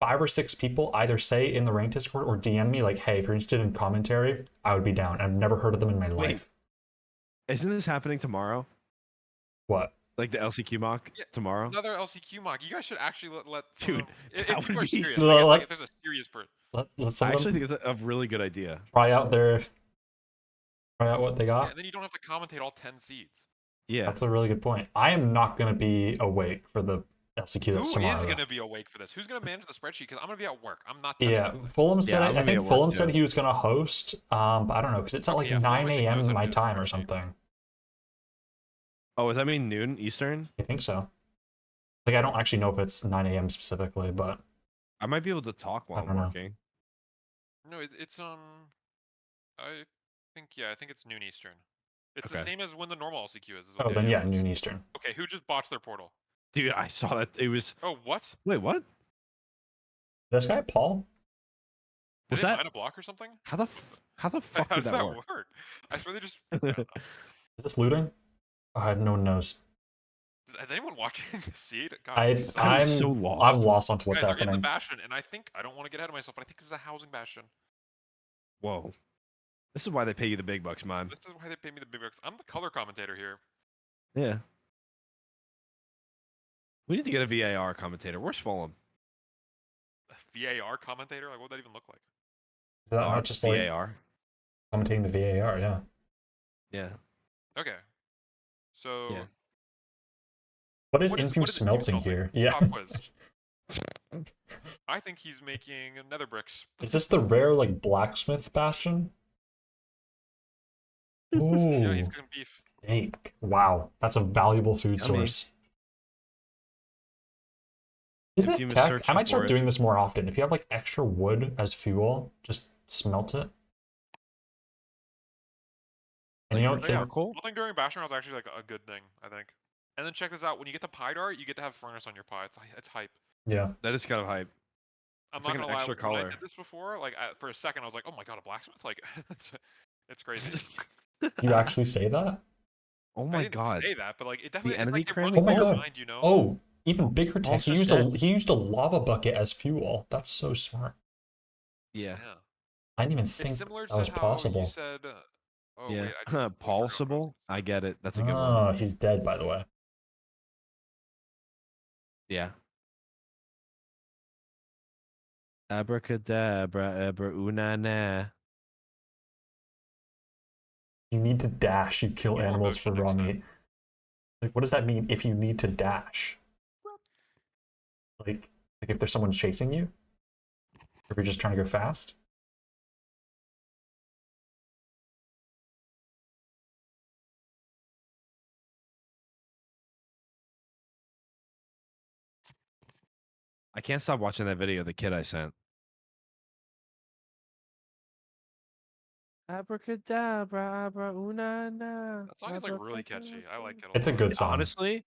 5 or 6 people either say in the ranked Discord or DM me like, hey, if you're interested in commentary, I would be down. I've never heard of them in my Wait. life. Isn't this happening tomorrow? What? Like the LCQ mock Yeah, tomorrow? Another LCQ mock. You guys should actually let Dude, if that people would are be- serious. No, I guess, like- if there's a serious person. Let's I some of actually them think it's a really good idea. try out what they got. And then you don't have to commentate all 10 seeds. Yeah. That's a really good point. I am not going to be awake for the LCQ Who that's is tomorrow. going to be awake for this? Who's going to manage the spreadsheet? Because I'm going to be at work. I'm not touching Yeah, anything. Fulham said. I'm I gonna be think at work Fulham said too. he was going to host. But I don't know because it's at like Okay, yeah, Fulham, 9 I think, knows how a.m. to my do the time or spreadsheet. something. Oh, does that mean noon Eastern? I think so. Like I don't actually know if it's 9 a.m. specifically, but I might be able to talk while I I'm don't know. working. No, it's I think I think it's noon Eastern. It's the Okay. same as when the normal LCQ is. what oh the then idea yeah, was. noon Eastern. Okay, who just botched their portal? Dude, I saw that. It was. Oh, what? Wait, what? This guy Paul. Did Was they that? mine a block or something? How the fuck How did does that work? I swear they just. I don't know. Is this looting? No one knows. Has anyone watching see it? God, I'm so lost. I'm lost onto what's guys are in the happening. bastion, and I don't want to get ahead of myself, but I think this is a housing bastion. Whoa. This is why they pay you the big bucks, man. This is why they pay me the big bucks. I'm the color commentator here. Yeah. We need to get a VAR commentator. Where's Fulham? VAR commentator? Like, what would that even look like? Is that not just like VAR? commentating the VAR? Yeah. Yeah. Okay. So. Yeah. What is What is Infum Infum smelting smelting? here? Yeah. Pop quiz. I think he's making nether bricks. Is this the rare like blacksmith bastion? Yeah, he's Ooh, cooking beef. steak. Wow, that's a valuable food Yummy. source. Is this Infum is tech? I searching might start for it. doing this more often. If you have like extra wood as fuel, just smelt it. And Like you for know, But yeah, charcoal? smelting during bashing rounds is actually like a good thing, I think. And then check this out: when you get the pie dart, you get to have furnace on your pie. It's hype. yeah. That is kind of hype. I'm It's not like an gonna lie. extra When I color. did this before, like for a second, I was like, "Oh my god, a blacksmith!" Like, it's crazy. You actually say that? Oh I my didn't god. say that, but like, it definitely, it's enemy like it cramming? runs Oh my through your god. mind, you know? Oh, even bigger tech. Paul's He just used a lava bucket as fuel. That's so smart. Yeah. Yeah. I didn't even It's think similar that was to how you possible. said. Oh Yeah. wait, I just completely forgot what I was Paulsable? I get it. That's a good one. Oh, he's dead, by the way. Yeah. Abracadabra, abra una na. You need to dash. You kill Evil animals for emotion raw next time. meat. Like, what does that mean? If you need to dash, like if there's someone chasing you, or if you're just trying to go fast. I can't stop watching that video of the kid I sent. Abracadabra, abra una na. That song is like really catchy. I like it a It's a lot. good song. Honestly,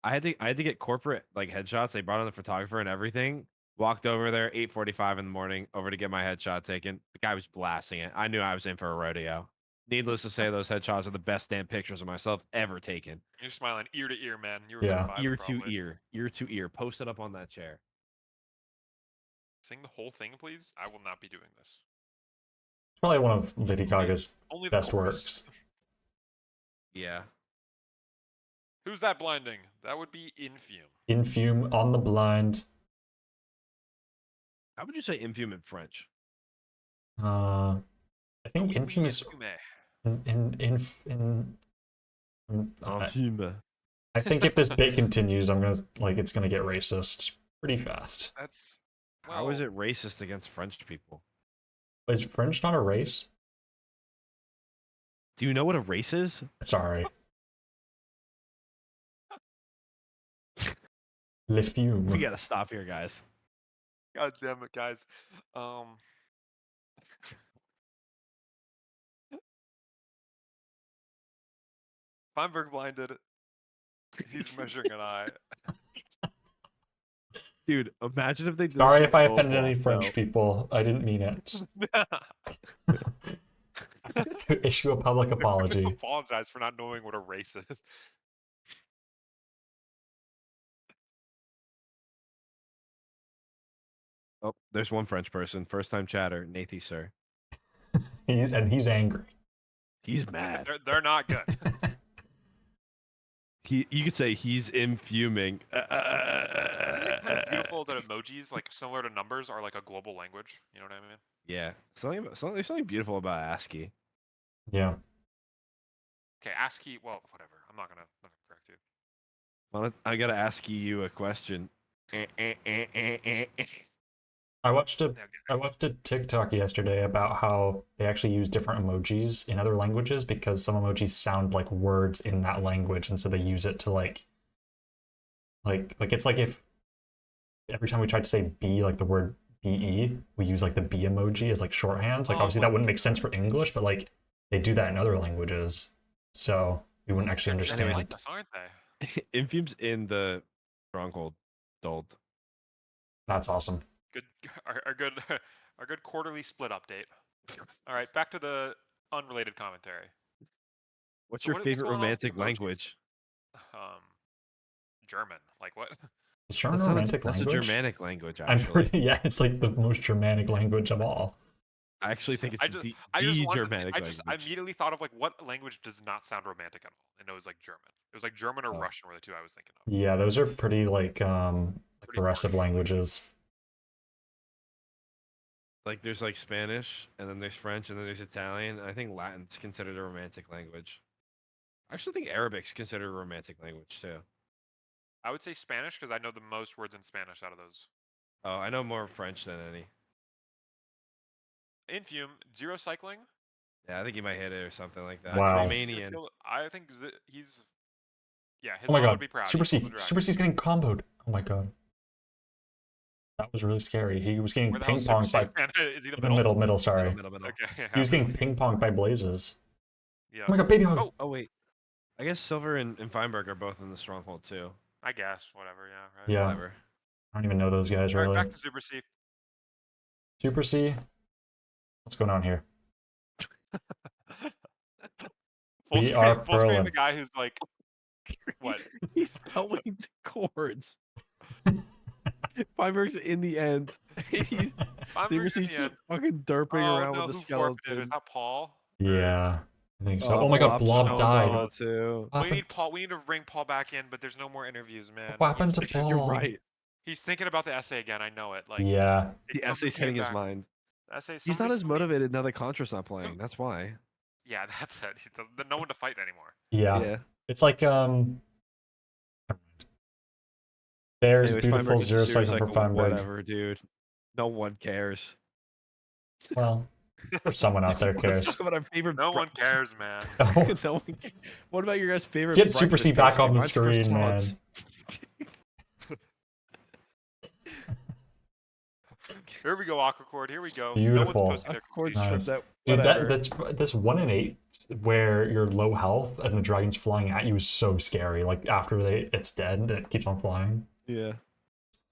I had to get corporate like headshots. They brought in the photographer and everything. Walked over there 8:45 in the morning over to get my headshot taken. The guy was blasting it. I knew I was in for a rodeo. Needless to say, those headshots are the best damn pictures of myself ever taken. You're smiling ear to ear, man. You were Yeah. gonna vibe Ear it to probably. ear to ear. Posted up on that chair. Sing the whole thing, please. I will not be doing this. It's probably one of Lady Gaga's Only the best chorus. works. Yeah. Who's that blinding? That would be Infume. Infume on the blind. How would you say infume in French? I think Oui, Infume is in Infume. I think if this bit continues, it's gonna get racist pretty fast. That's. How is well, it racist against French people? Is French not a race? Do you know what a race is? Sorry. Le fume. We gotta stop here, guys. God damn it, guys. Feinberg blinded. He's measuring an eye. Dude, imagine if they did Sorry this if I in offended any football, French though. people. I didn't mean it. To issue a public apology. Apologize for not knowing what a race is. Oh, there's one French person. First time chatter. Nathy, sir. And he's angry. He's mad. They're not good. You could say he's infuming. Isn't it kind of beautiful that emojis, like similar to numbers, are like a global language? You know what I mean? Yeah. There's something beautiful about ASCII. Yeah. Okay, ASCII. Well, whatever. I'm not gonna correct you. Well, I gotta ask you a question. I watched a TikTok yesterday about how they actually use different emojis in other languages because some emojis sound like words in that language, and so they use it to like it's like if every time we tried to say B, like the word BE, we use like the B emoji as like shorthand. Like obviously that wouldn't make sense for English, but like they do that in other languages, so we wouldn't actually They're understand. like us, aren't they? Infume's in the stronghold. Dold. That's awesome. Good, our good, our good quarterly split update. All right, back to the unrelated commentary. What's So your what's favorite going on with the romantic emojis? language? German. Like what? Is German a romantic that's language? a Germanic language, I'm actually. pretty, yeah, it's like the most Germanic language of all. I actually think it's I just the wanted Germanic I language. immediately thought of like what language does not sound romantic at all, and it was like German. It was like German or Oh. Russian were the two I was thinking of. Yeah, those are pretty like Pretty aggressive harsh. languages. Like there's like Spanish, and then there's French, and then there's Italian. I think Latin's considered a romantic language. I actually think Arabic's considered a romantic language too. I would say Spanish because I know the most words in Spanish out of those. Oh, I know more French than any. Infume, zero cycling, Yeah, I think he might hit it or something like that. Wow. Romanian. I think he's. Yeah, his Oh my mom god. would be proud. Super He killed C. the dragon. Super C's getting comboed. Oh my god. That was really scary. He was getting Where the hell's ping Super ponged by C, man? Is he the middle, sorry. Middle. Okay. He was yeah. getting ping ponged by blazes. Yeah. Oh my god, baby hug. Oh, Oh wait. I guess Silver and Feinberg are both in the stronghold too. I guess whatever. Yeah. Right. Yeah. Whatever. I don't even know those guys All right, really. back to Super C. Super C. What's going on here? We are Full screen Perlin. the guy who's like, what? He's going to chords. Feinberg's in the end. He's Feinberg's in Silversea's the just end. fucking derping Oh around no, with the who forfeited? skeleton. Is that Paul? Yeah, I think so. Oh my god, Blob Blob's died. stronghold too. What We happened, need Paul. We need to bring Paul back in, but there's no more interviews, man. what happened to Paul? You're right. He's thinking about the essay again. I know it. Like Yeah, it- The something essay's came hitting his back. mind. The essay, He's not as motivated now that Contra's not playing. That's why. Yeah, that's it. He doesn't, no one to fight anymore. yeah. It's like there's Anyways, beautiful Feinberg gets a zero cycle for Feinberg. whatever, dude. No one cares. Well, or someone out there Let's cares. talk about our favorite. No one cares, man. No one cares. What about your guys' favorite? Get Super C breakfast back on the Mine's first screen, man. thoughts. Here we go, Aquacord. Here we go. Beautiful. No one's posting their Chords completion. from that. Dude, Whatever. that's this 1 in 8 where you're low health and the dragon's flying at you is so scary. Like after it's dead and it keeps on flying. Yeah.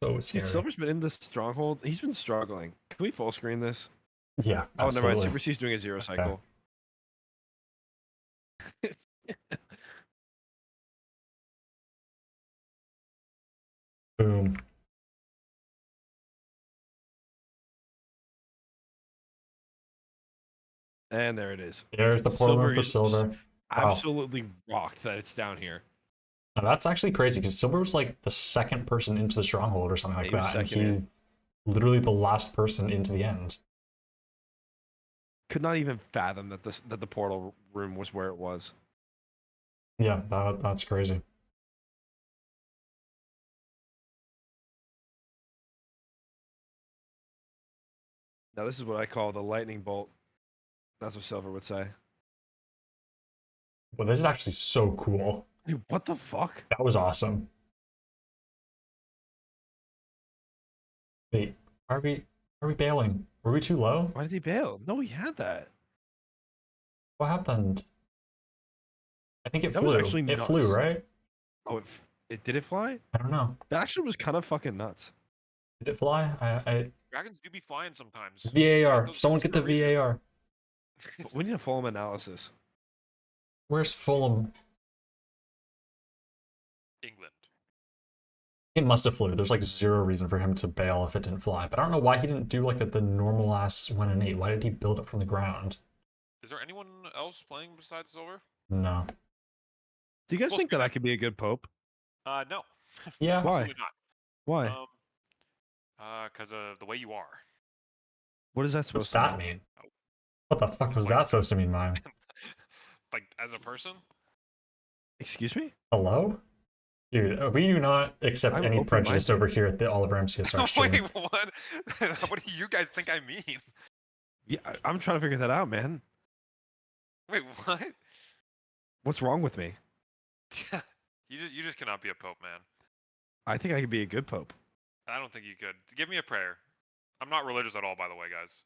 So Dude, scary. Silver's been in this stronghold. He's been struggling. Can we full screen this? Yeah, Oh, never mind. absolutely. Super C's doing a zero cycle. Boom. And there it is. There's the portal room for is Silver. Wow. Absolutely rocked that it's down here. Now, that's actually crazy because Silver was like the second person into the stronghold or something like He was that. And second in. he's literally the last person into the end. Could not even fathom that the portal room was where it was. Yeah, that's crazy. Now this is what I call the lightning bolt. That's what Silver would say. Well, this is actually so cool. Dude, what the fuck? That was awesome. Wait, are we bailing? Were we too low? Why did he bail? No, he had that. What happened? I think it That was flew. actually It flew, nuts. right? Oh, it did it fly? I don't know. That actually was kind of fucking nuts. Did it fly? I Dragons do be flying sometimes. VAR. Those Someone things get the for a reason. VAR. But we need a full analysis. Where's Fulham? England. It must have flew. There's like zero reason for him to bail if it didn't fly. But I don't know why he didn't do like the normal ass 1 in 8. Why did he build it from the ground? Is there anyone else playing besides Silver? No. Do you guys Full think that screen. I could be a good pope? No. Yeah. Why? Absolutely not. Why? Because of the way you are. What is that What's supposed that to mean? mean? What the fuck was that supposed to mean, Mime? Like as a person. Excuse me? Hello? Dude, we do not accept I'm any prejudice open-minded. over here at the Olivermcsr stream. Wait, what? What do you guys think I mean? Yeah, I'm trying to figure that out, man. Wait, what? What's wrong with me? You just cannot be a pope, man. I think I could be a good pope. I don't think you could. Give me a prayer. I'm not religious at all, by the way, guys.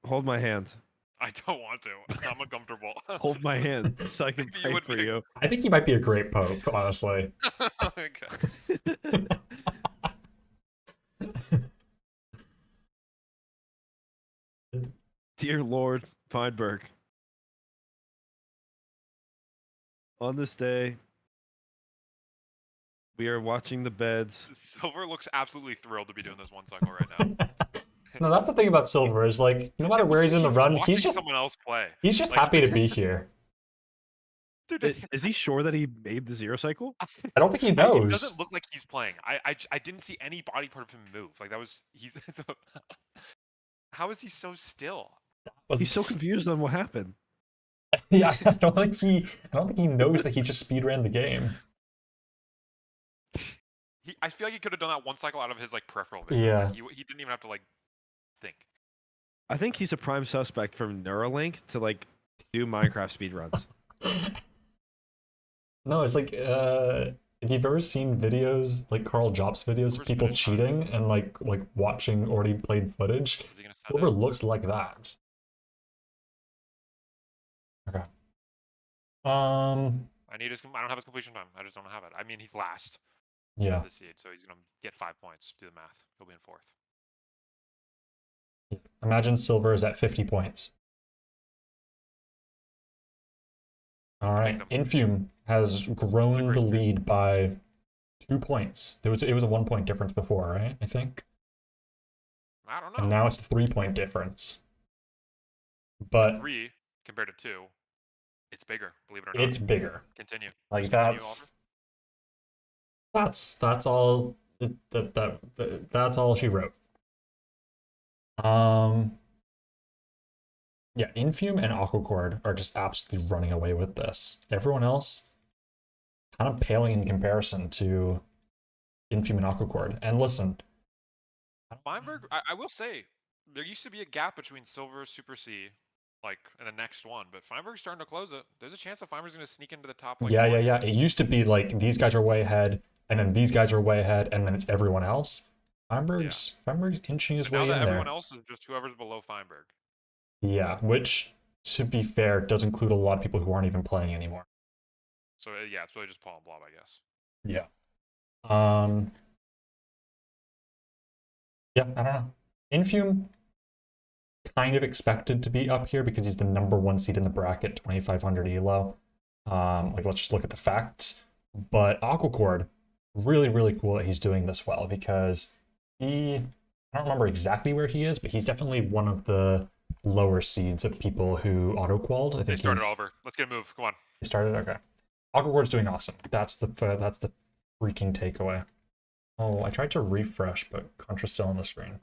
Hold my hand. I don't want to. I'm uncomfortable. Hold my hand so I can Maybe you pray would for be- you. I think he might be a great pope, honestly. Okay. Dear Lord Feinberg, on this day, we are watching the beds. Silver looks absolutely thrilled to be doing this one cycle right now. No, that's the thing about Silver is like, no matter It where looks he's in like the run, watching he's just someone else play. he's just Like- happy to be here. Dude, Is he sure that he made the zero cycle? I don't think he It knows. doesn't look like he's playing. I didn't see any body part of him move. Like that was he's. So, how is he so still? He's so confused on what happened. Yeah, I don't think he knows that he just speed ran the game. I feel like he could have done that one cycle out of his like peripheral vision. Yeah. Like, he didn't even have to like think. I think he's a prime suspect from Neuralink to like Do Minecraft speedruns. No, it's like if you've ever seen videos like Carl Jobs videos of Where's people finish time? cheating and like watching already played footage, Is he gonna set Silver it? looks like that. Okay. Um. I don't have his completion time. I just don't have it. I mean, he's last. Yeah. Of the seed, so he's gonna get 5 points. Do the math. He'll be in 4th. Imagine Silver is at 50 points. All right. Infume has grown the lead by 2 points. It was a 1 point difference before, right? I think. I don't know. And now it's a 3 point difference. But 3 compared to 2, it's bigger. Believe it or not. it's bigger. Continue. Like Just continue, Oliver. that's all. That's all she wrote. Yeah, Infume and Aquacord are just absolutely running away with this. Everyone else kind of paling in comparison to Infume and Aquacord. And listen, Feinberg, I will say, there used to be a gap between Silver, Super C, like, and the next one, but Feinberg's starting to close it. There's a chance that Feinberg's going to sneak into the top, like, yeah. 40. It used to be like these guys are way ahead, and then these guys are way ahead, and then it's everyone else. Feinberg's inching his But now way that in there. everyone else is just whoever's below Feinberg. Yeah, which, to be fair, does include a lot of people who aren't even playing anymore. So yeah, it's really just Paul and Blob, I guess. Yeah. Yeah, I don't know. Infume kind of expected to be up here because he's the #1 seed in the bracket, 2500 elo. Like, let's just look at the facts. But Aquacord, really, really cool that he's doing this well because I don't remember exactly where he is, but he's definitely one of the lower seeds of people who auto-qualled. I think They started, Oliver. Let's get a move. Come on. He started? Okay. Aquaquard's doing awesome. That's the freaking takeaway. Oh, I tried to refresh, but Contra's still on the screen.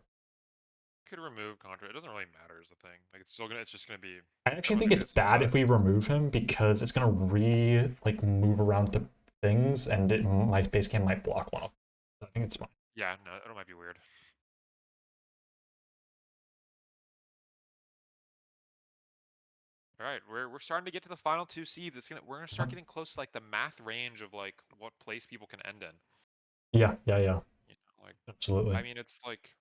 Could remove Contra. It doesn't really matter is the thing. Like, it's just gonna be. I actually think it's bad if we remove him because it's gonna move around to things and my base cam might block one of them. So I think it's fine. Yeah, no, it might be weird. All right, we're starting to get to the final 2 seeds. We're gonna start getting close to like the math range of like what place people can end in. Yeah. You know, like, Absolutely. I mean, it's like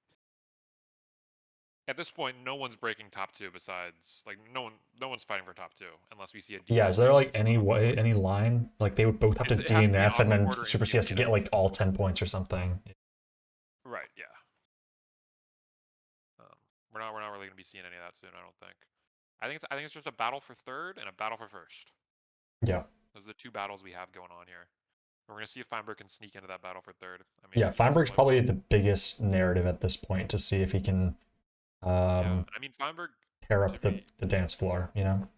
at this point, no one's breaking top 2 besides like no one's fighting for top 2 unless we see a. Yeah, is there like any line? Like they would both have to It has to be DNF and then Aquacord or Super C has to get like all 10 points or something. Right. Yeah. We're not really gonna be seeing any of that soon. I don't think. I think it's just a battle for 3rd and a battle for 1st. Yeah. Those are the 2 battles we have going on here. We're gonna see if Feinberg can sneak into that battle for 3rd. I mean, Yeah, Feinberg's probably the biggest narrative at this point to see if he can yeah. I mean, Feinberg tear up the dance floor, you know?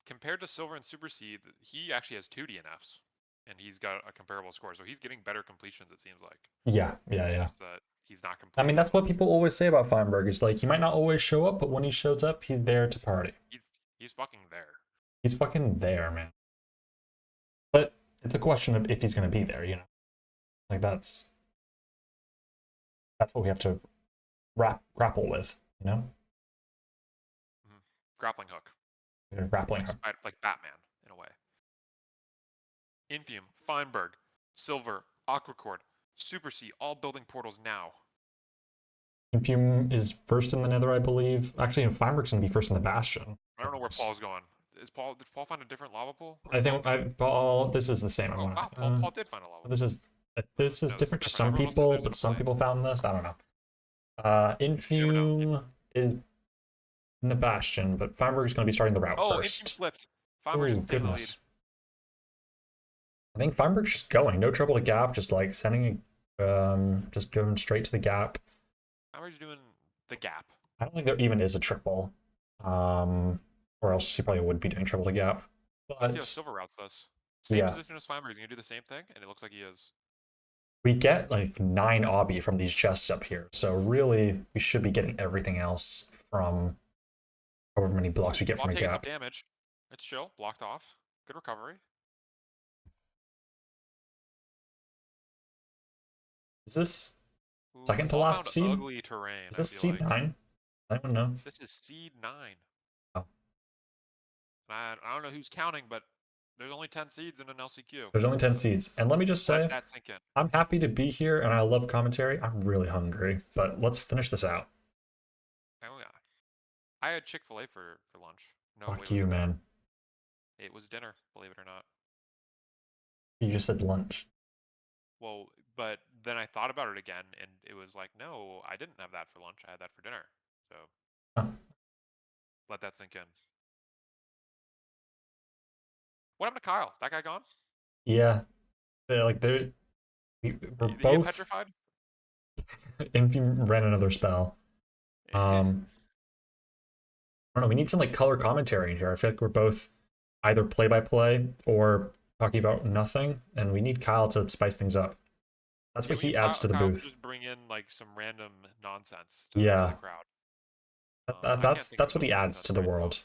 Compared to Silver and Super Seed, he actually has 2 DNFs, and he's got a comparable score, so he's getting better completions. It seems like. Yeah. It's just that he's not I mean, that's what people always say about Feinberg. Is like he might not always show up, but when he shows up, he's there to party. He's fucking there. He's fucking there, man. But it's a question of if he's gonna be there, you know? Like that's what we have to grapple with, you know? Grappling hook. Grappling hook. Like Batman, in a way. Infume, Feinberg, Silver, Aquacord, Super C, all building portals now. Infume is first in the Nether, I believe. Actually, Feinberg's gonna be first in the Bastion. I don't know where Paul's going. Did Paul find a different lava pool? I think Paul. This is the same. Oh, wow, Paul did find a lava pool. This is different to some people, but some people found this. I don't know. Infume is in the Bastion, but Feinberg's going to be starting the route first. Infume slipped. Feinberg's Oh, goodness. I think Feinberg's just going. No trouble to gap, just like sending, just going straight to the gap. Feinberg's doing the gap. I don't think there even is a triple. Or else he probably would be doing triple to gap. Let's see how Silver routes this. Same position as Feinberg. He's going to do the same thing, and it looks like he is. We get like 9 obby from these chests up here, so really we should be getting everything else from however many blocks we get from a taking gap. some damage. It's chill. Blocked off. Good recovery. Is this second to last seed? Ugly terrain. Is this seed 9? Anyone know? This is seed 9. Oh. I don't know who's counting, but there's only 10 seeds in an LCQ. There's only 10 seeds. And let me just say, Let that sink in. I'm happy to be here and I love commentary. I'm really hungry, but let's finish this out. Oh yeah. I had Chick-fil-A for lunch. No, Fuck wait, you, was it dinner? man. It was dinner, believe it or not. You just said lunch. Well, but then I thought about it again, and it was like, no, I didn't have that for lunch. I had that for dinner. So Huh. let that sink in. What happened to Kyle? That guy gone? Yeah. We're Did he get both. petrified? Infume ran another spell. I don't know. We need some like color commentary in here. I feel like we're both either play by play or talking about nothing, and we need Kyle to spice things up. That's Yeah, what we he need adds to the Kyle booth. just bring in like some random nonsense to Yeah. the crowd. I can't That's think of what he much adds nonsense to the right now. world.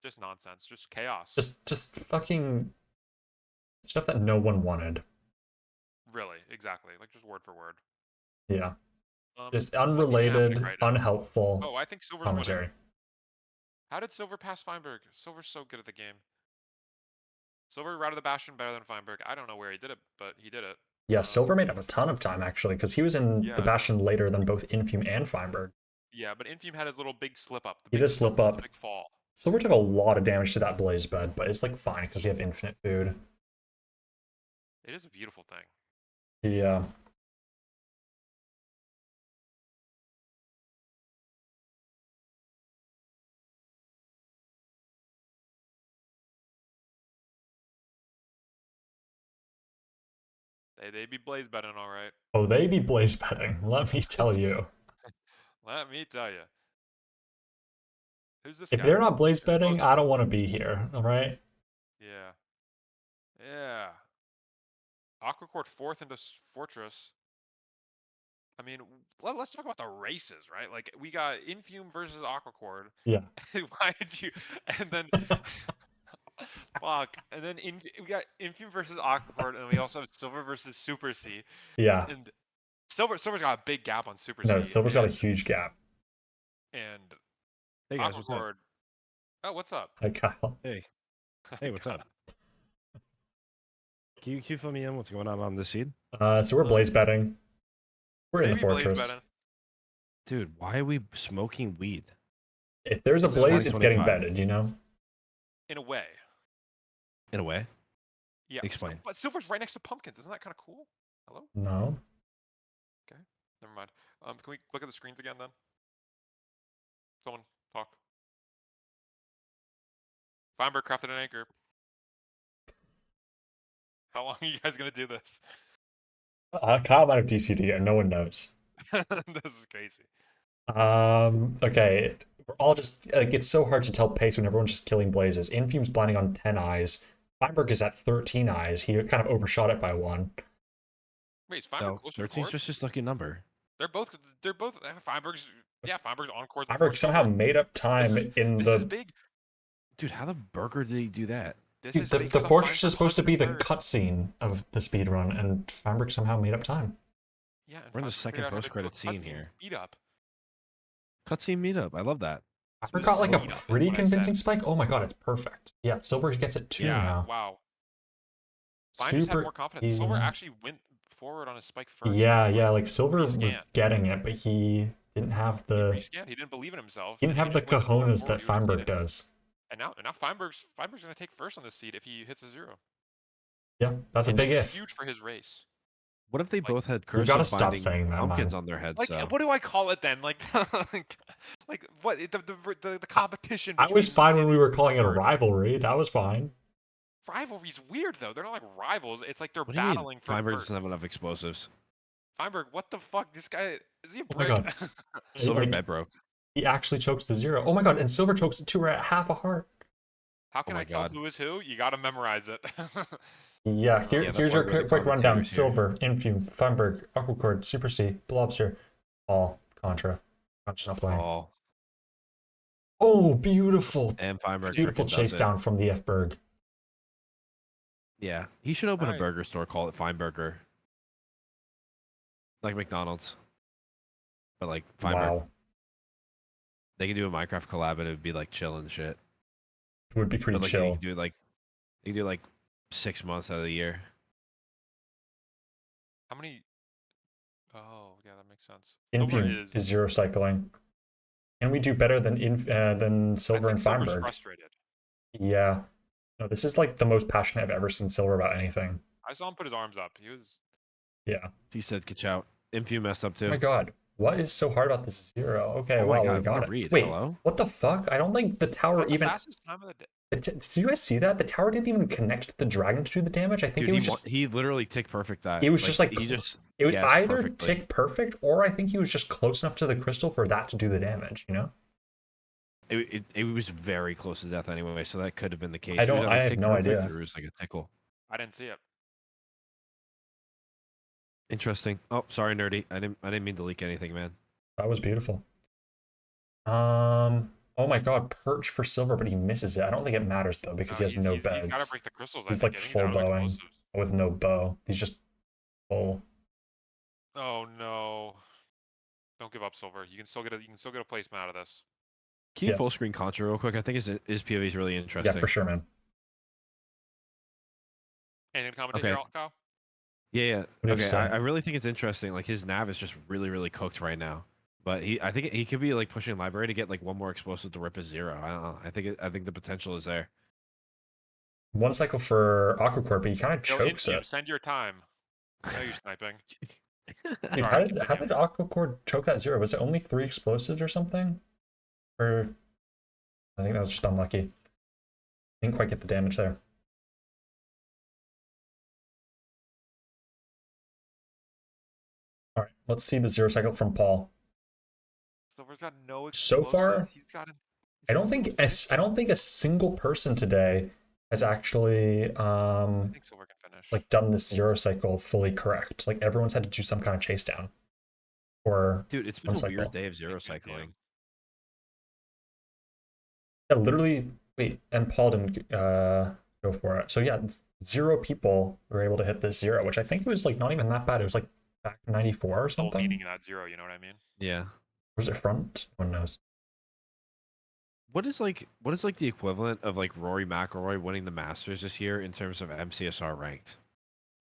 Just nonsense, just chaos. Just fucking stuff that no one wanted. Really, exactly. Like just word for word. Yeah. Just What's even happening unrelated, right now? unhelpful Oh, I think Silver's commentary. winning. How did Silver pass Feinberg? Silver's so good at the game. Silver routed the Bastion better than Feinberg. I don't know where he did it, but he did it. Yeah, Silver made up a ton of time actually, because he was in Yeah, the I know. Bastion later than both Infume and Feinberg. Yeah, but Infume had his little big slip up. The He big did slip stumble, the up. big fall. Silver took a lot of damage to that Blaze Bed, but it's like fine because we have infinite food. It is a beautiful thing. Yeah. They be blaze betting all right. Oh, they be Blaze Bedding, let me tell you. Let me tell you. Who's this If guy? they're not Blaze Oh, Bedding, I don't want to be here, alright? Yeah. Yeah. Aquacord fourth into Fortress. I mean, let's talk about the races, right? Like, we got Infume versus Aquacord. Yeah. Why did you... And then... Fuck. And then we got Infume versus Aquacord, and we also have Silver versus Super C. Yeah. And Silver's got a big gap on Super C. No, Silver's got a huge gap. And Hey guys, what's up? Aquacord... Oh, what's up? Hi, Kyle. Hey, hey, what's up? Can you fill me in what's going on this seed? So we're Blaze Bedding. We're in the Maybe Blaze Fortress. betting. Dude, why are we smoking weed? If there's a This is Blaze, it's getting 2025. bedded, you know? In a way. In a way. Yeah. Explain. But Silver's right next to Pumpkins. Isn't that kind of cool? Hello? No. Never mind. Can we look at the screens again then? Someone talk. Feinberg crafted an anchor. How long are you guys gonna do this? Kyle might have DCD and no one knows. This is crazy. Okay. We're all just like it's so hard to tell pace when everyone's just killing blazes. Infume's blinding on 10 eyes. Feinberg is at 13 eyes. He kind of overshot it by 1. Wait, is Feinberg No, closer to 13's Cord? just his lucky number. They're both Feinberg's Feinberg's on Cord. Feinberg somehow made up time in This the is big. Dude, how the burger did he do that? This Dude, is the big the for Fortress Feinberg is supposed to be the 103rd. cutscene of the speedrun, and Feinberg somehow made up time. Yeah, and We're in the Feinberg second figured out how to do a post-credit scene cutscene here. Speed up. Cutscene meetup. I love that. Feinberg got like a Speed up is pretty what I convincing said. spike. Oh my god, it's perfect. Yeah, Silver gets it 2 Yeah, now. Wow. Fine just had Super more confidence. easy Silver now. actually went forward on his spike first. Yeah, like Silver was rescan. getting it, but he didn't have the Rescan. He didn't believe in himself. he didn't and have the just went forward, cojones that he would've seen Feinberg it. does. And now Feinberg's gonna take first on this seed if he hits a 0. Yeah, that's a And big this is if. huge for his race. What if they Like, both had You cursive gotta stop binding saying that, pumpkins man. on their heads? Like, so. what do I call it then? Like, like what? The competition. I was between fine when me we were calling it a and rivalry. That was fine. Rivalry's weird though. They're not like rivals. It's like they're What do you mean? battling for Feinberg first. doesn't have enough explosives. Feinberg, what the fuck? This guy is he a Oh my brick? god. Silver Like, bed broke. he actually chokes the 0. Oh my god, and Silver chokes it 2. We're at half a heart. How can my I tell God. who is who? You gotta memorize it. Yeah, Yeah, that's here's why your we're the quick rundown. commentators here. Silver, Infume, Feinberg, Aquacord, Super C, Blobster, All, Contra. Contra's not playing. Oh, Oh, beautiful. and Feinberg Beautiful frickin' chase does it. down from the F-Berg. Yeah, he should open a Alright. burger store, call it Feinberger. Like McDonald's. But like Feinberg. Wow. They could do a Minecraft collab and it would be like chill and shit. It would be pretty But like, chill. you do like 6 months out of the year. How many? Oh, yeah, that makes sense. Silver Infume is zero cycling. Can we do better than Silver I and think Silver's Feinberg? frustrated. Yeah. No, this is like the most passionate I've ever seen Silver about anything. I saw him put his arms up. He was. Yeah. He said, "Catch out." Infu messed up too. Oh my god. What is so hard about this zero? Okay, Oh my well, God, we what got a it. read. Wait, Hello? what the fuck? I don't think the tower The even. fastest time of the day. Did you guys see that? The tower didn't even connect to the dragon to do the damage. I think Dude, it was just. he literally tick perfect that. It was just like he just it was guessed either perfectly. tick perfect or I think he was just close enough to the crystal for that to do the damage. You know. It was very close to death anyway, so that could have been the case. I It was don't- either I have tick no perfect idea. Or it was like a tickle. I didn't see it. Interesting. Oh, sorry, nerdy. I didn't mean to leak anything, man. That was beautiful. Oh my god, perch for Silver, but he misses it. I don't think it matters though because he has no He's got to beds. break the crystals. He's I like think. I full think he's out of bowing explosives. with no bow. He's just full. Oh no! Don't give up, Silver. You can still get a. You can still get a placement out of this. Can you Yeah. full screen Contra real quick? I think his POV is really interesting. Yeah, for sure, man. Anything to comment Okay. here, Kyle? Yeah. do you have to Okay. say? I really think it's interesting. Like his nav is just really cooked right now. But I think he could be like pushing library to get like one more explosive to rip a zero. I don't know. I think the potential is there. One cycle for Aquacore, but he kind of Yo, chokes Infume, it. send your time. I know you're sniping. Dude, Alright, how did Aquacore choke that zero? Was it only 3 explosives or something? Or I think that was just unlucky. Didn't quite get the damage there. All right, let's see the zero cycle from Paul. Silver's got no So explosives. far, He's got. I don't think a single person today has actually I think Silver can finish. like done this zero cycle fully correct. Like everyone's had to do some kind of chase down. Or Dude, it's been one a cycle. weird day of zero Thank you, cycling. Yeah, literally. Wait, and Paul didn't go for it. So yeah, 0 people were able to hit this zero, which I think was like not even that bad. It was like back 94 or Still something. leading in that zero. You know what I mean? Yeah. Was it front? One knows. What is like the equivalent of like Rory McIlroy winning the Masters this year in terms of MCSR ranked?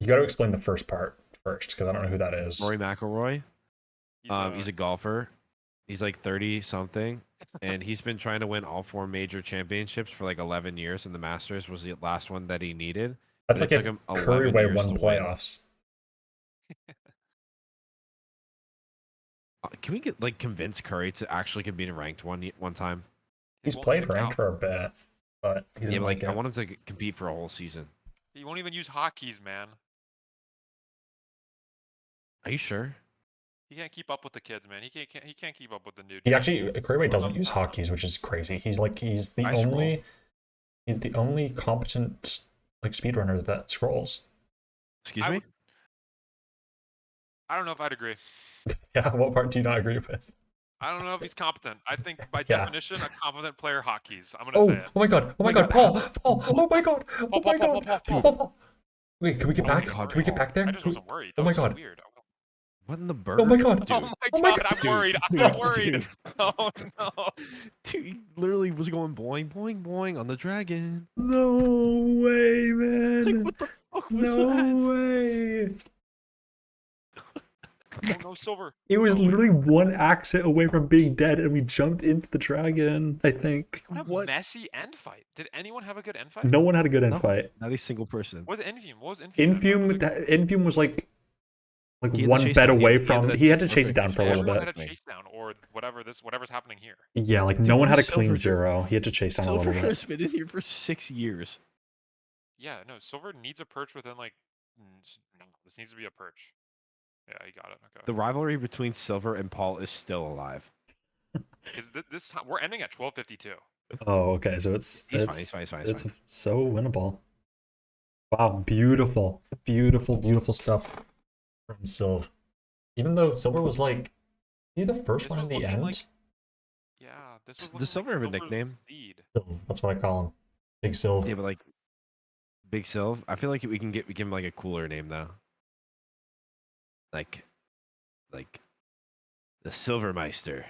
You got to explain the first part first, because I don't know who that is. Rory McIlroy. He's a golfer. He's like 30 something, and he's been trying to win all 4 major championships for like 11 years, and the Masters was the last one that he needed. That's and like it took if him Curry 11 Way years won to win. playoffs. Can we get like convince Curry to actually compete in ranked one time? He's won't played even ranked count. for a bit, but he Yeah, didn't but like I it. want him to compete for a whole season. He won't even use hotkeys, man. Are you sure? He can't keep up with the kids, man. He can't keep up with the new. He actually Curry Way What doesn't about use Tom? hotkeys, which is crazy. He's the I scroll. only competent like speedrunner that scrolls. Excuse I me? would- I don't know if I'd agree. Yeah, what part do you not agree with? I don't know if he's competent. I think by Yeah. definition, a competent player hotkeys. I'm gonna Oh, say it. oh my god, oh my god, Paul, oh my god, oh my god, Paul. Wait, can we get Oh my back? God, Can we get Paul. back there? I just wasn't worried. Oh That my was so god. weird. What in the bird? Oh my god. Dude, Oh my Oh my god, God. I'm worried. Dude, I'm worried. dude. Oh no. Dude, he literally was going boing, boing, boing on the dragon. No way, man. Like, what the fuck was No that? way. Oh no, Silver. It was Oh, literally one exit away from being dead, and we jumped into the dragon, I think. What a messy end fight. Did anyone have a good end fight? No one had a good end No, fight. not a single person. What was Infume? What was Infume? Infume was like He had to one chase bet down- away he had from. to He had to chase chase it down perfect. for a little Everyone bit. had a chase down or whatever's happening here. Yeah, like no Dude, one had a Silver clean just- zero. He had to chase down a Silver little bit. has been in here for 6 years. Yeah, no, Silver needs a perch within like no, this needs to be a perch. Yeah, he got it. Okay. The rivalry between Silver and Paul is still alive. Because this time we're ending at 12:52. Oh, okay. So it's He's fine. it's so winnable. Wow, beautiful, beautiful stuff from Silv. Even though Silver was like, he the first This one in was the looking end. like- Yeah, this was Does looking Silver like have a Silver's nickname? lead. Silv, that's what I call him. Big Silv. Yeah, but like Big Silv. I feel like we can give him like a cooler name though. Like the Silvermeister.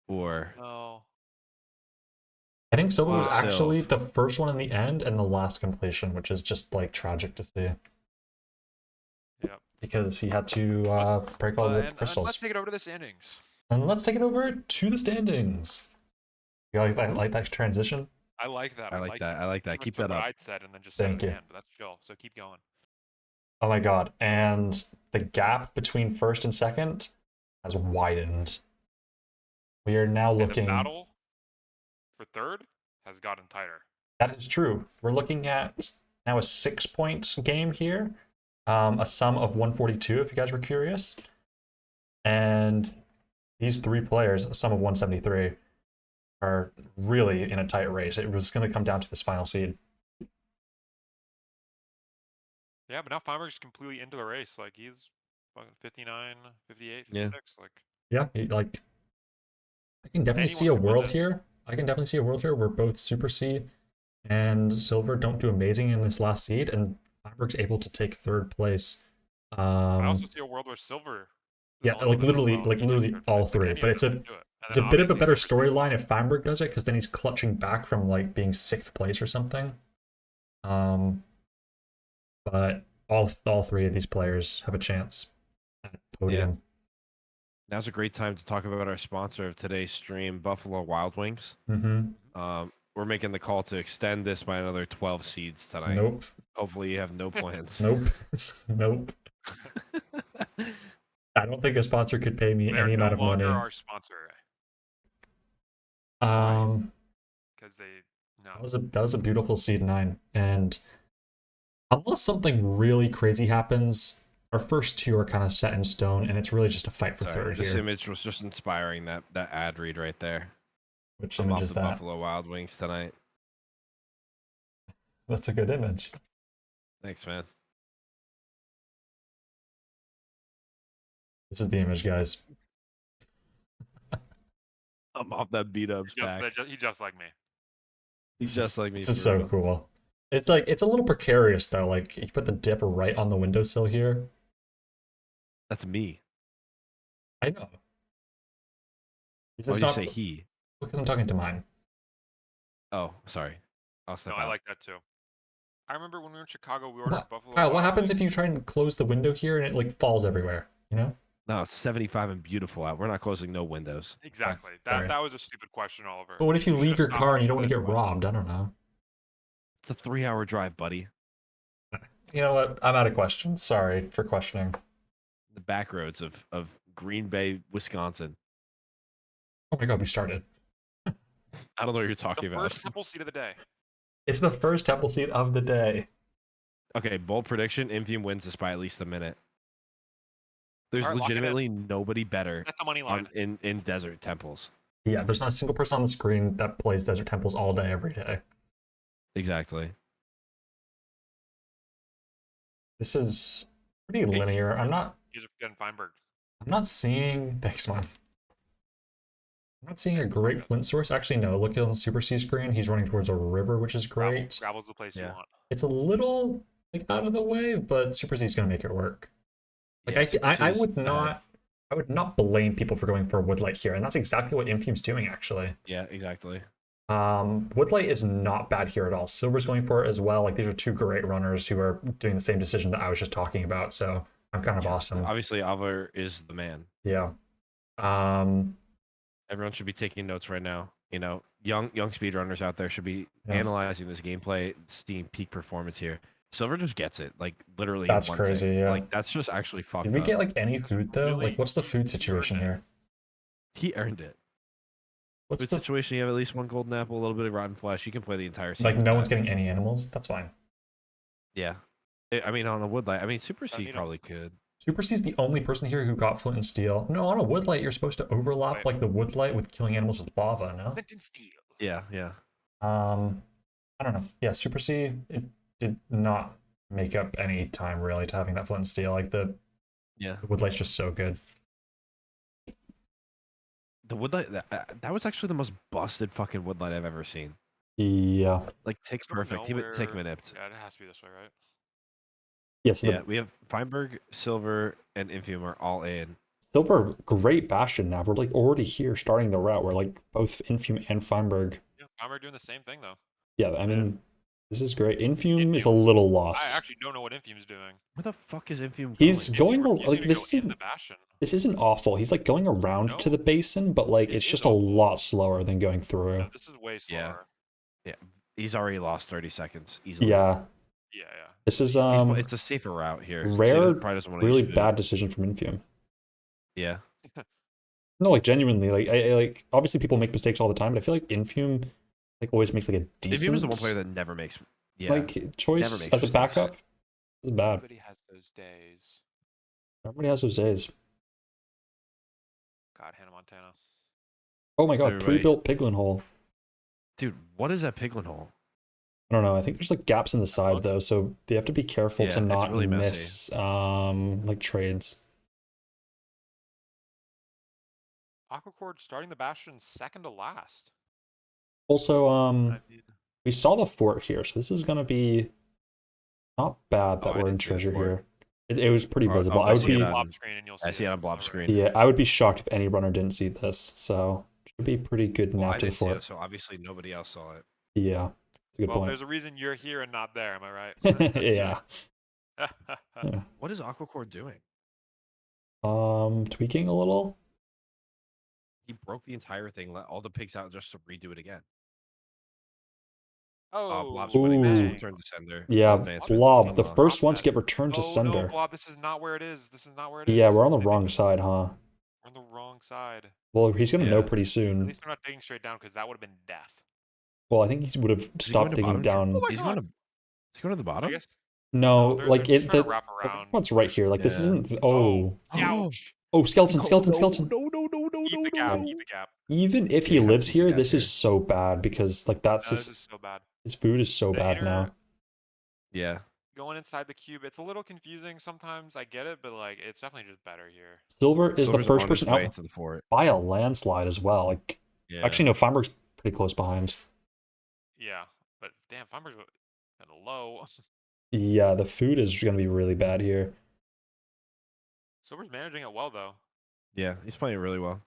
Or No. I think Silver was Wow. actually the first one in the end and the last completion, which is just like tragic to see. Yep. Because he had to break all the And crystals. let's take it over to the standings. And let's take it over to the standings. You like that transition? I like that. I like that. I like that. pretty much Keep took that what up. I'd said and then just said Thank it you. again, but that's chill. So keep going. Oh my god. And the gap between first and second has widened. We are now And the looking. battle for third has gotten tighter. That is true. We're looking at now a 6-point game here. A sum of 142, if you guys were curious. And these three players, a sum of 173, are really in a tight race. It was going to come down to this final seed. Yeah, but now Feinberg's completely into the race. Like he's fucking 59, 58, Yeah. 56. Like Yeah, like I can definitely see a Anyone can win world this. here. I can definitely see a world here where both Super C and Silver don't do amazing in this last seed, and Feinberg's able to take third place. I also see a world where Silver. Yeah, like literally all three. But it's a bit of a better storyline if Feinberg does it, because then he's clutching back from like being 6th place or something. But all three of these players have a chance at podium. Now's a great time to talk about our sponsor of today's stream, Buffalo Wild Wings. Mm-hmm. We're making the call to extend this by another 12 seeds tonight. Nope. Hopefully you have no plans. Nope. Nope. I don't think a sponsor could pay me any amount of money. Our sponsor. Because they no. That was a beautiful seed 9, and unless something really crazy happens, our first two are kind of set in stone, and it's really just a fight for third this here. image was just inspiring. That ad read right there. Which I'm image off is the that? Buffalo Wild Wings tonight. That's a good image. Thanks, man. This is the image, guys. I'm off that beat up back. He just like me. He's just like me. This is so cool. It's like it's a little precarious though. Like you put the dip right on the windowsill here. That's me. I know. Why did you say he? Because I'm talking to mine. Oh, sorry. I'll step No, out. I like that too. I remember when we were in Chicago, we ordered Buffalo. Kyle, what Wild happens Wings. if you try and close the window here and it like falls everywhere? You know? No, it's 75 and beautiful out. We're not closing no windows. Exactly. sorry. That was a stupid question, Oliver. But what if you leave should've your stopped car and you don't me want to for get that question. robbed? I don't know. It's a 3-hour drive, buddy. You know what? I'm out of questions. Sorry for questioning. The back roads of Green Bay, Wisconsin. Oh my god, we started. I don't know what you're talking The about. first Temple seat of the day. It's the first Temple seat of the day. Okay, bold prediction. Infium wins this by at least a minute. There's All right, lock it in. legitimately nobody better That's the money line. in desert temples. Yeah, there's not a single person on the screen that plays Desert Temples all day, every day. Exactly. This is pretty linear. I'm not He's forgetting Feinberg. seeing thanks, man. I'm not seeing a great flint source. Actually, no. Look on the Super C screen. He's running towards a river, which is great. Gravel's the place you Yeah. want. It's a little like out of the way, but Super C's gonna make it work. Like Yeah, Super I C's would bad. not I would not blame people for going for a Woodlight here, and that's exactly what Infume's doing actually. Yeah, exactly. Woodlight is not bad here at all. Silver's going for it as well. Like these are two great runners who are doing the same decision that I was just talking about. So I'm kind of Yeah, awesome. Obviously, Oliver is the man. Yeah. Everyone should be taking notes right now. You know, young speedrunners out there should be Yeah. analyzing this gameplay, seeing peak performance here. Silver just gets it, like literally. That's in one crazy, take. yeah. Like that's just actually fucked Did we up. get like any food though? Really? Like what's the food He situation earned it. here? He earned it. What's With the situation, you have at least one golden apple, a little bit of rotten flesh. You can play the entire season. like with no that. one's getting any animals? That's fine. Yeah. I mean, on a woodlight. I mean, Super Don't C need 'em. probably could. Super C's the only person here who got flint and steel. No, on a woodlight you're supposed to overlap Wait. like the woodlight with killing animals with lava, no? Flint and steel. Yeah. I don't know. Yeah, Super C it did not make up any time really to having that flint and steel. Like the Yeah. woodlight's just so good. The woodlight, that was actually the most busted fucking woodlight I've ever seen. Yeah. Like, tick's Don't know perfect. Take where- nipped. Yeah, it has to be this way, right? Yeah, so Yeah, we have Feinberg, Silver, and Infium are all in. Silver, great bastion now. We're like already here starting the route where like both Infume and Feinberg Yeah. Farmer doing the same thing though. Yeah, I mean, this is great. Infume is a Infume- little I lost. actually don't know what Infume's doing. Where the fuck is Infume He's going? going He's like gonna this go in isn't the Bastion. this isn't awful. He's like going around to No. the basin, but like It it's is just a awful. lot slower than going through. No, this is way Yeah. slower. Yeah, he's already lost 30 seconds easily. Yeah, Yeah, yeah. this is It's a safer route here. 'cause he rare, probably doesn't want to really use food. bad decision from Infume. Yeah. No, like genuinely, like I like obviously people make mistakes all the time, but I feel like Infume like always makes like a decent Infume is the one player that never makes. Yeah. like choice makes as a mistakes. backup. This is bad. Everybody has those days. Everybody has those days. God, Hannah Montana. Oh my god, Everybody. pre-built piglin hole. Dude, what is that piglin hole? I don't know. I think there's like gaps in the side looks- though, so they have to be careful Yeah, to it's not really messy. miss like trades. Aquacord starting the Bastion second to last. Also, I mean, we saw the fort here, so this is gonna be not bad that Oh, I we're in didn't see the treasure fort. here. It was pretty Oh, visible. oh, I I would see be it on- blob screen and you'll see I see it on blob right. screen. yeah, I would be shocked if any runner didn't see this. So should be pretty good Well, I nap to the didn't see fort. it, so obviously nobody else saw it. Yeah, it's a good Well, point. there's a reason you're here and not there, am I right? Yeah. What is Aquacord doing? Tweaking a little. He broke the entire thing, let all the pigs out just to redo it again. Oh, Blob's winning this. Ooh. Return to sender. Yeah, All advancement, Blob. hold The on. first ones that. get returned to Oh no, sender. Blob, this is not where it is. This is not where it is. Yeah, we're on the Maybe wrong side, huh? We're on the wrong side. Well, he's gonna know Yeah. pretty At soon. least we're not digging straight down because that would have been death. Well, I think he would have Is he going stopped to digging bottom? down. Oh my He's God. going to. Is he going to the I bottom? guess. No, they're like just it. trying The to wrap around. one's right here. Like this Yeah. isn't. Oh, Ouch! oh, skeleton, No, skeleton, no, skeleton. No, no, no, no, Eat no, the gap. no. Eat the gap. Even if he Yeah, you have lives to eat the here, gap this is here. so bad because like that's No, this his is so bad. food is so The bad inner- now. Yeah. Going inside the cube, it's a little confusing sometimes. I get it, but like it's definitely just better here. Silver is the Silver's first on his person way out to the fort. by a landslide as well. Like Yeah. actually, no, Feinberg's pretty close behind. Yeah, but damn, Feinberg's kind of low. Yeah, the food is gonna be really bad here. Silver's managing it well though. Yeah, he's playing really well.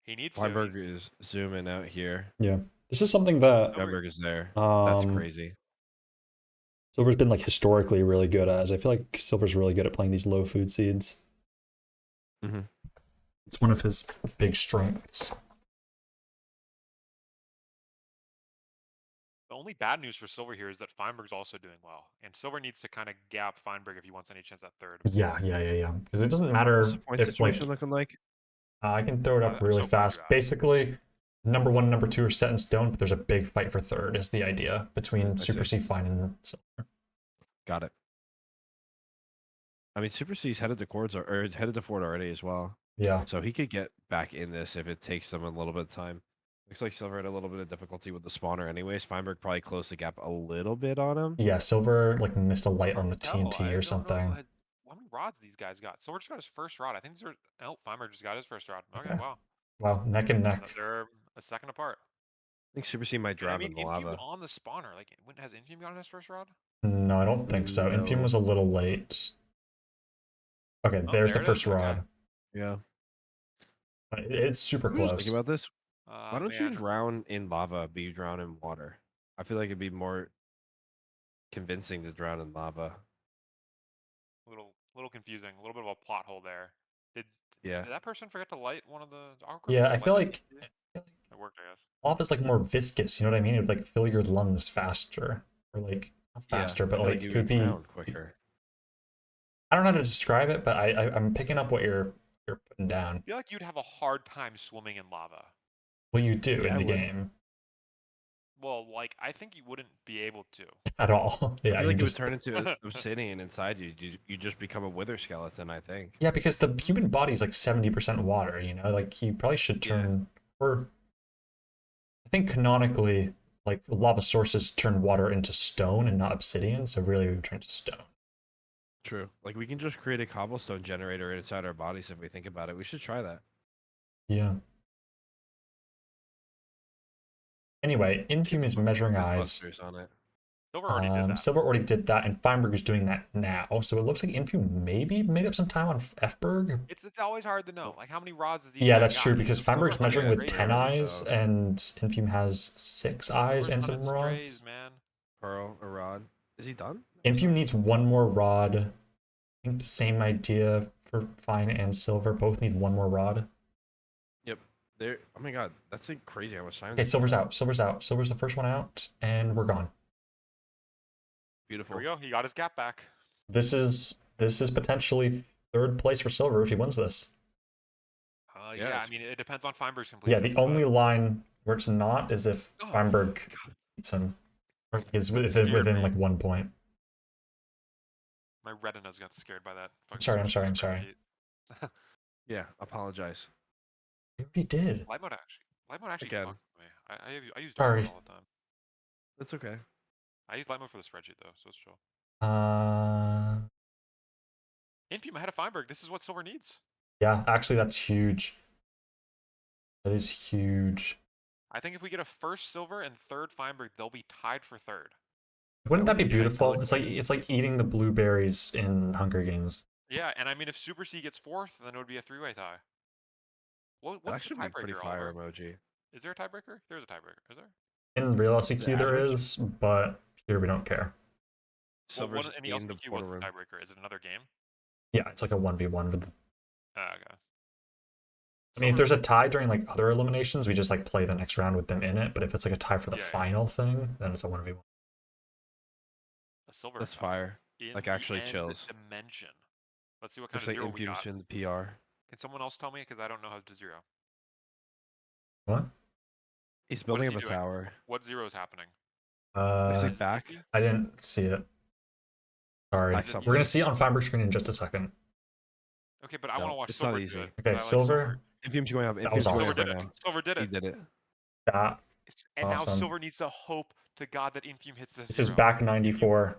He needs to. Feinberg is zooming out here. Yeah, this is something that Feinberg is there. That's um crazy. Silver's been like historically really good at. I feel like Silver's really good at playing these low food seeds. Mhm. It's one of his big strengths. The only bad news for Silver here is that Feinberg's also doing well, and Silver needs to kind of gap Feinberg if he wants any chance at third. Yeah. Because it doesn't matter What's the point if situation like looking like? I can throw it up I'm really so glad you fast. asked. Basically, number 1 and number 2 are set in stone, but there's a big fight for third. Is the idea between see. Super C, Fine, and Silver. Got it. I mean, Super C's headed to Cords or headed to Fort already as well, Yeah. so he could get back in this if it takes them a little bit of time. Looks like Silver had a little bit of difficulty with the spawner, anyways. Feinberg probably closed the gap a little bit on him. Yeah, Silver like missed a light on the No, I TNT don't or know something. how many rods these guys got? Silver just got his first rod. I think these are. Oh, Feinberg just got his first rod. Okay, Okay. wow. Wow, neck and neck. They're a second apart. I think Super C might And drown I mean, in the Infume lava. on the spawner. Like, when has Infume gotten his first rod? No, I don't think so. Infume No. was a little late. Okay, Oh, there's there the it first is, okay. rod. Yeah. It's super I'm just close. thinking about this. Why don't you Man. drown in lava, but you drown in water? I feel like it'd be more convincing to drown in lava. Little confusing. A little bit of a plot hole there. Yeah. Did that person forget to light one of the awkward? Yeah, I light feel the like TNT? It worked, I guess. lava's like more viscous. You know what I mean? It would like fill your lungs faster, or like not faster, Yeah, but I feel like you it would be. drown quicker. I don't know how to describe it, but I'm picking up what you're putting down. I feel like you'd have a hard time swimming in lava. What you do Yeah, I in the would. game Well, like I think you wouldn't be able to. at all. I Yeah, feel you like it would just turn into obsidian inside you. You just become a wither skeleton, I think. yeah, because the human body is like 70% water. You know, like you probably should Yeah. turn or I think canonically, like lava sources turn water into stone and not obsidian. So really, we would turn to stone. True. Like we can just create a cobblestone generator inside our bodies if we think about it. We should try that. Yeah. Anyway, Infume is measuring eyes. Mythbusters on it. Silver already did that. Silver already did that, and Feinberg is doing that now. So it looks like Infu maybe made up some time on Fberg. It's always hard to know. Like how many rods is each Yeah, guy that's got? true because Feinberg's Silver's measuring like with straight 10 already, eyes, though. and Infume has 6 eyes and Silver's some running strays, rods. man. Pearl, a rod. Is he done? Infume needs one more rod. I think the same idea for Fine and Silver. Both need one more rod. Yep. There. Oh my god, that's like crazy how much time. Okay, Silver's out. Silver's out. Silver's the first one out, and we're gone. Beautiful. Here we go. He got his gap back. This is potentially third place for Silver if he wins this. Yeah, Yes. I mean, it depends on Feinberg's completion. Yeah, the only line where it's not is if Oh, Feinberg beats him. Or is scared within me. like 1 point. My retinas got scared by that. I'm sorry. spreadsheet. Yeah. Apologize. He already did. Light mode actually Again. fucked with me. I use dark Sorry. mode all the time. That's okay. I use light mode for the spreadsheet though, so it's chill. Infume ahead of Feinberg. This is what Silver needs. Yeah, actually that's huge. That is huge. I think if we get a first Silver and third Feinberg, they'll be tied for third. Wouldn't that be would be beautiful? idyllic. It's like eating the blueberries in Hunger Games. Yeah, and I mean, if Super C gets fourth, then it would be a three-way tie. What's That the should be pretty tiebreaker, fire Oliver? emoji. Is there a tiebreaker? There's a tiebreaker. Is there? In real LCQ there average? is, but here we don't care. Silver's in the in the LCQ, portal what's the room. tiebreaker? Is it another game? Yeah, it's like a 1v1 with Okay. I mean, if Silver- there's a tie during like other eliminations, we just like play the next round with them in it. But if it's like a tie for the Yeah, yeah. final thing, then it's a 1v1. A Silver That's tie fire. in Like, the actually end chills. dimension. Let's see what kind Looks of like zero we Infume's got. in the PR. Can someone else tell me? Because I don't know how to zero. What? He's What building is up he a doing? tower. What zero is happening? Looks like Is back. he- I didn't see it. Sorry. Back Is it something. We're gonna see it on Feinberg screen in just a second. Okay, but I No, want to watch it's not Silver do easy. it, 'cause Okay, I like Silver. Infume's going up. That was Infume's going awesome. Silver up did right it. now. Silver did He it. did it. That And now Awesome. Silver needs to hope to God that Infume hits this. this is zero. back 94.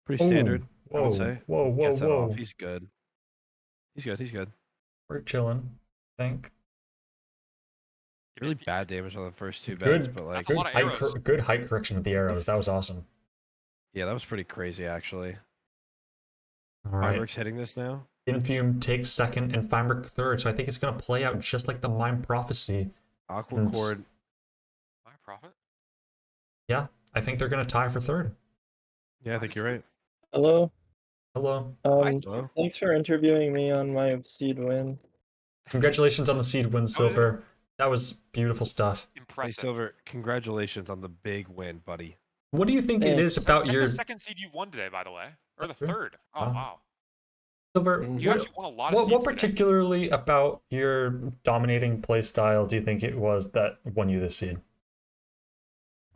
Pretty Ooh, standard. I Whoa, would say. whoa, whoa, Gets that whoa. off. He's good. He's good. He's good. We're chilling. I think. If Really Infume- bad damage on the first two Good. bets, but like, That's a lot of arrows. Good height correction with the arrows. That was awesome. yeah, that was pretty crazy actually. All right. Feinberg's hitting this now. Infume takes second and Feinberg third, so I think it's gonna play out just like the Mime Prophecy. Aqua And- Cord. My profit? Yeah, I think they're gonna tie for third. Yeah, I think you're right. Hello. Hello. Hello? Thanks for interviewing me on my seed win. Congratulations on the seed win, Silver. That was beautiful stuff. Hey, Impressive. Silver, congratulations on the big win, buddy. What do you think it is Thanks. about That's your the second seed you won today, by the way, or the True. third. Oh Wow. wow! Silver? You What, actually won a lot of what seeds today. particularly about your dominating play style do you think it was that won you this seed?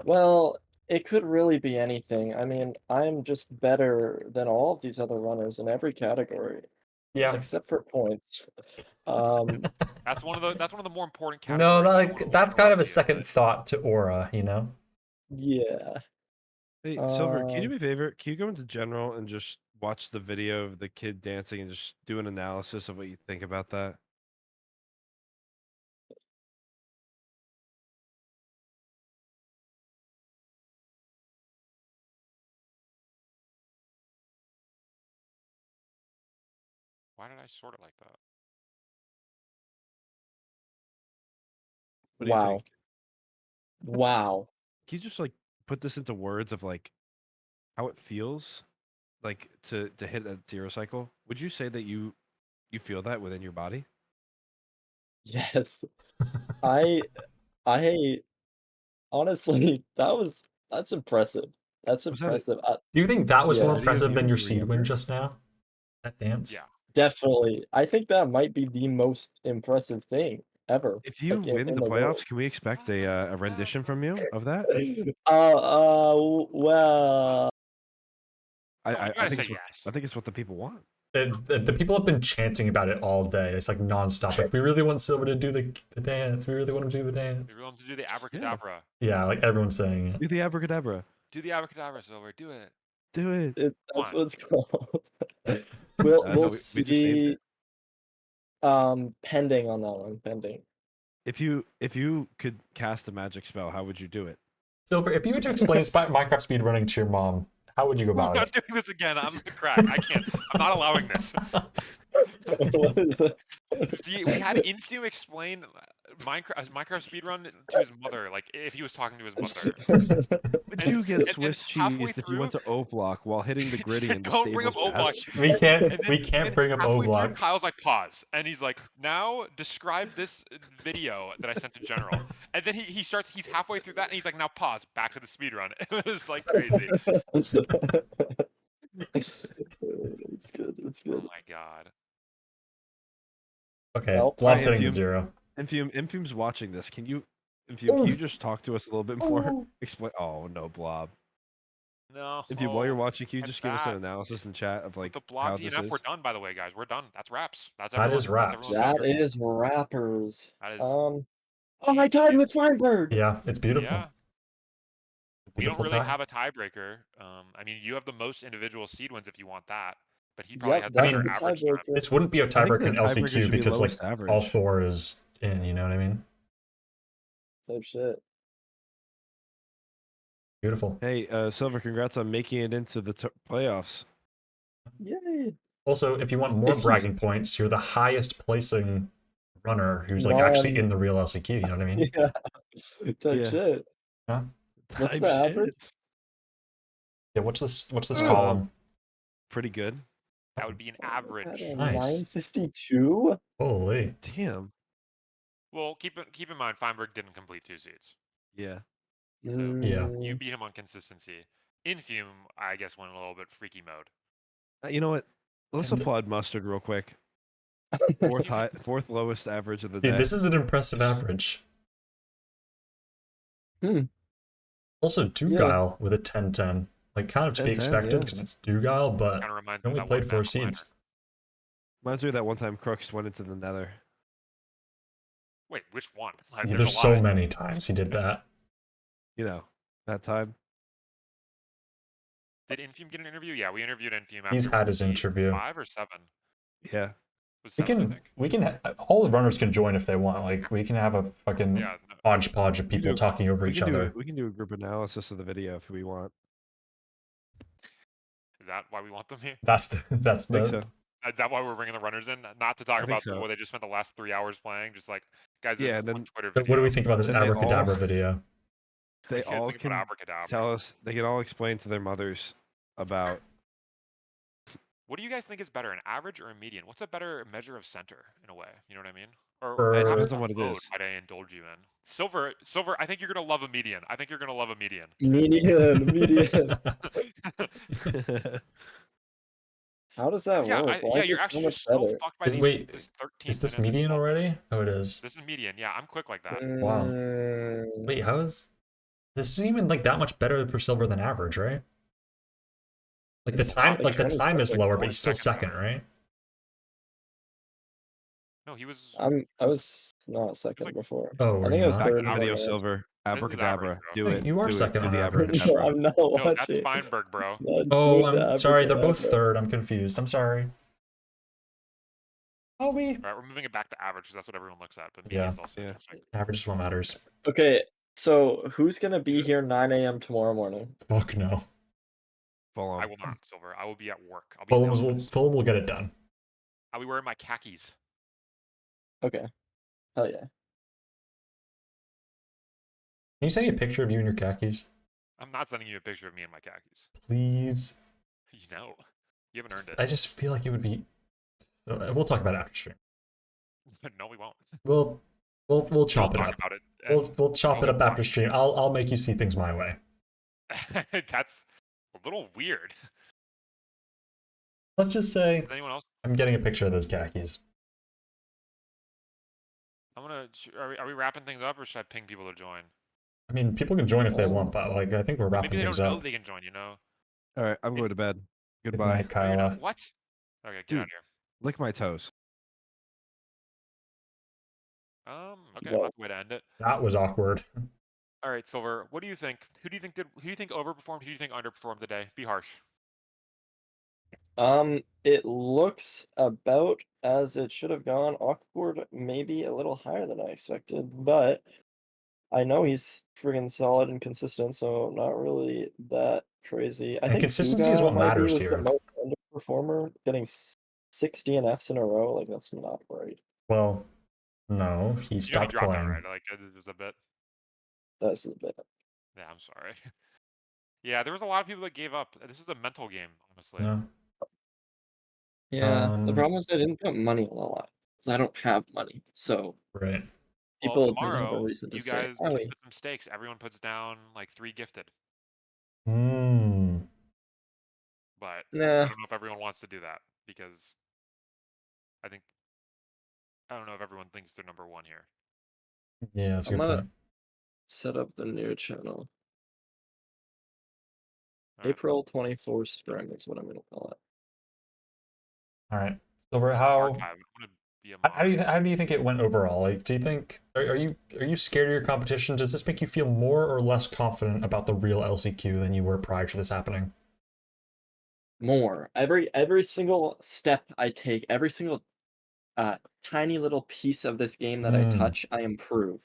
Well, it could really be anything. I mean, I'm just better than all of these other runners in every category, Yeah. except for points. Um, That's one of the more important No, categories. I don't wanna that's kind of a interrupt you, second but- thought to aura, you know? yeah. Hey, Silver, can you do Um, me a favor? Can you go into general and just watch the video of the kid dancing and just do an analysis of what you think about that? Why did I sort it like that? What do you wow. think? Wow. Can you just like put this into words of like how it feels like to hit that zero cycle? Would you say that you feel that within your body? Yes. I honestly, that's impressive. That's Was that a- impressive. Do you think that was more Yeah. Video of impressive than you your when you were seed win younger? just now? That dance? Yeah. Definitely. I think that might be the most impressive thing ever. If you like, in- win in the world. playoffs, can we expect a rendition from you of that? Well, Come on, you I gotta think say it's what, yes. I think it's what the people want. The people have been chanting about it all day. It's like nonstop. Like, we really want Silver to do the dance. We really want to do the dance. You're willing to do the abracadabra. Yeah, like everyone's saying it. Do the abracadabra. Do the abracadabra, Silver. Do it. Do it. that's Come what it's called. we'll No, we'll we just named see. it. Pending on that one. Pending. If you could cast a magic spell, how would you do it? Silver, if you were to explain Minecraft speedrunning to your mom, how would you go We're about not it? doing this again. I'm the crack. I can't. I'm not allowing this. What is that? We had Infuse explain Minecraft speedrun to his mother, like if he was talking to his mother. Would And- you get and Swiss halfway cheese if you went through- to O Block while hitting the gritty in the Don't bring up stables O-Block. pasture? We can't. And We then- can't and bring up halfway through, O-Block. Kyle's like, pause. And he's like, now describe this video that I sent to General. And then he's halfway through that and he's like, now pause, back to the speed run. It was like crazy. It's good. It's Oh good. my god. Okay, Well, Blob's fine, hitting the Infume. 0. Infume's watching this. Can you just talk to us a little bit more? Oh. Explain. Oh no, Blob. No. Infume, while you're oh, watching, can you I'm just give us an bad. analysis in chat of like With the how blob this DNF, is? we're done, by the way, guys. We're done. That's wraps. That's That everyone. is wraps. That's That everyone's is rappers. That is- Oh, I tied with Feinberg. Yeah, it's beautiful. Yeah. We don't Beautiful really tie. have a tiebreaker. I mean, you have the most individual seed wins if you want that, but he probably Yep, had that's better the average time. tiebreaker. This wouldn't be a think tiebreaker the in tiebreaker LCQ should be because like lowest average. all 4 is in. You know what I mean? Type shit. Beautiful. Hey, Silver, congrats on making it into the playoffs. Yay. Also, if you want more If you- bragging points, you're the highest placing runner who's like actually in the real LCQ. You know what I mean? Yeah. Type Yeah. shit. Huh? What's Type the shit. average? Yeah. What's this Uh, column? Pretty good. That would be an average. Nice. 952. Holy. Damn. Well, keep in mind, Feinberg didn't complete 2 seeds. Yeah. Yeah. You beat him on consistency. Infume, I guess, went a little bit freaky mode. You know what? Let's And- applaud Mustard real quick. Fourth lowest average of the Dude, day. this is an impressive average. Also, Dugile with a 10-10. Like, kind of to be 10-10, expected yeah. because it's Dugile, but Kind of reminds he me only of that played one 4 map seeds. Reminds me of that one time Crooks went into the Nether. Wait, which one? Like, Yeah, there's there's a so lot. many times he did that. You know, that time. Did Infume get an interview? Yeah, we interviewed Infume. He's after had his seed interview. 5 or 7? Yeah. It was 7, I think. All the runners can join if they want. Like, we can have a fucking Yeah. No, hodgepodge of people talking over We each can other. we can do a group analysis of the video if we want. is that why we want them here? That's the I think so. Is that why we're bringing the runners in? Not to talk think about so. what they just spent the last 3 hours playing. Just like, guys, Yeah, this and is one then- Twitter But video. what do we think about this And they all- abracadabra video? They We can't all think can about abracadabra. tell us. They can all explain to their mothers about. What do you guys think is better, an average or a median? What's a better measure of center in a way? You know what I mean? Or For- and Depends how on what it mode is. might I indulge you in? Silver. I think you're gonna love a median. I think you're gonna love a median. Median. How does that yeah, work? Why is you're it so actually much just so better? fucked by Is- these. wait, this 13 Is this minutes, median 12 already? Oh, it is. This is median. Yeah, I'm quick like that. Wow. Mm, Wait, how is this isn't even like that much better for Silver than average, right? Like the It's time, top- like the Trent is time is like lower, but one he's still second second, right? No, he was. I was not second like- before. Oh, I were think you I was not? Back third. to the video, on the Silver. average, Abracadabra. bro. Do Wait, it. you are do second It. on Do the average. No, abracadabra. I'm not No, that's watching. Feinberg, bro. Not Oh, doing the I'm sorry. They're both abracadabra. third. I'm confused. I'm sorry. Oh, we All right, we're moving it back to average because that's what everyone looks at. But Yeah. median's also Yeah. interesting. average is what matters. Okay, so who's gonna be here 9 a.m. tomorrow morning? Fuck no. Full I on. will not, Silver. I will be at work. I'll be. in the office. Fulham will get it done. I'll be wearing my khakis. Okay, hell yeah. Can you send me a picture of you in your khakis, I'm not sending you a picture of me in my khakis. please? You know, you haven't earned it. I just feel like it would be. We'll talk about it after stream. No, we won't. We'll chop We'll it talk up. about it. We'll chop it I'll up after stream. I'll make you see things my way. That's a little weird. Let's just say Does anyone else? I'm getting a picture of those khakis. I'm gonna. Are we wrapping things up, or should I ping people to join? I mean, people can join if they want, but like I think we're wrapping Maybe they things don't know up. they can join. You know. All right, I'm going to bed. Good Goodbye. night, No, you're Kyle. not. What? Okay, get Dude. out of here. Lick my toes. Okay, Well- that's the way to end it. That was awkward. All right, Silver. What do you think? Who do you think overperformed? Who do you think underperformed today? Be harsh. It looks about as it should have gone. Awkward, maybe a little higher than I expected, but I know he's friggin' solid and consistent, so not really that crazy. I And think consistency is what maybe matters was the here. most underperformer, getting 6 DNFs in a row. Like that's not right. Well, no, he You stopped dropped playing. out, right? Like it was a bit. That's a bit. Yeah, I'm sorry. Yeah, there was a lot of people that gave up. This is a mental game, honestly. No. Yeah, the Um, problem is I didn't put money on a lot because I don't have money. So right. Well, people didn't have a tomorrow reason to you say, guys "Oh, keep with some stakes. Everyone puts down like 3 gifted, Hmm. but nah." I don't know if everyone wants to do that because I think I don't know if everyone thinks they're number 1 here. Yeah, that's a I'm good gonna point. set up the new channel. All right. April 24 Scrim is what I'm gonna call it. All right. Silver, how Archive. I'm gonna be a how do you mod. how do you think it went overall? Like, do you think are you scared of your competition? Does this make you feel more or less confident about the real LCQ than you were prior to this happening? More. Every single step I take, every single tiny little piece of this game that I touch, I improve.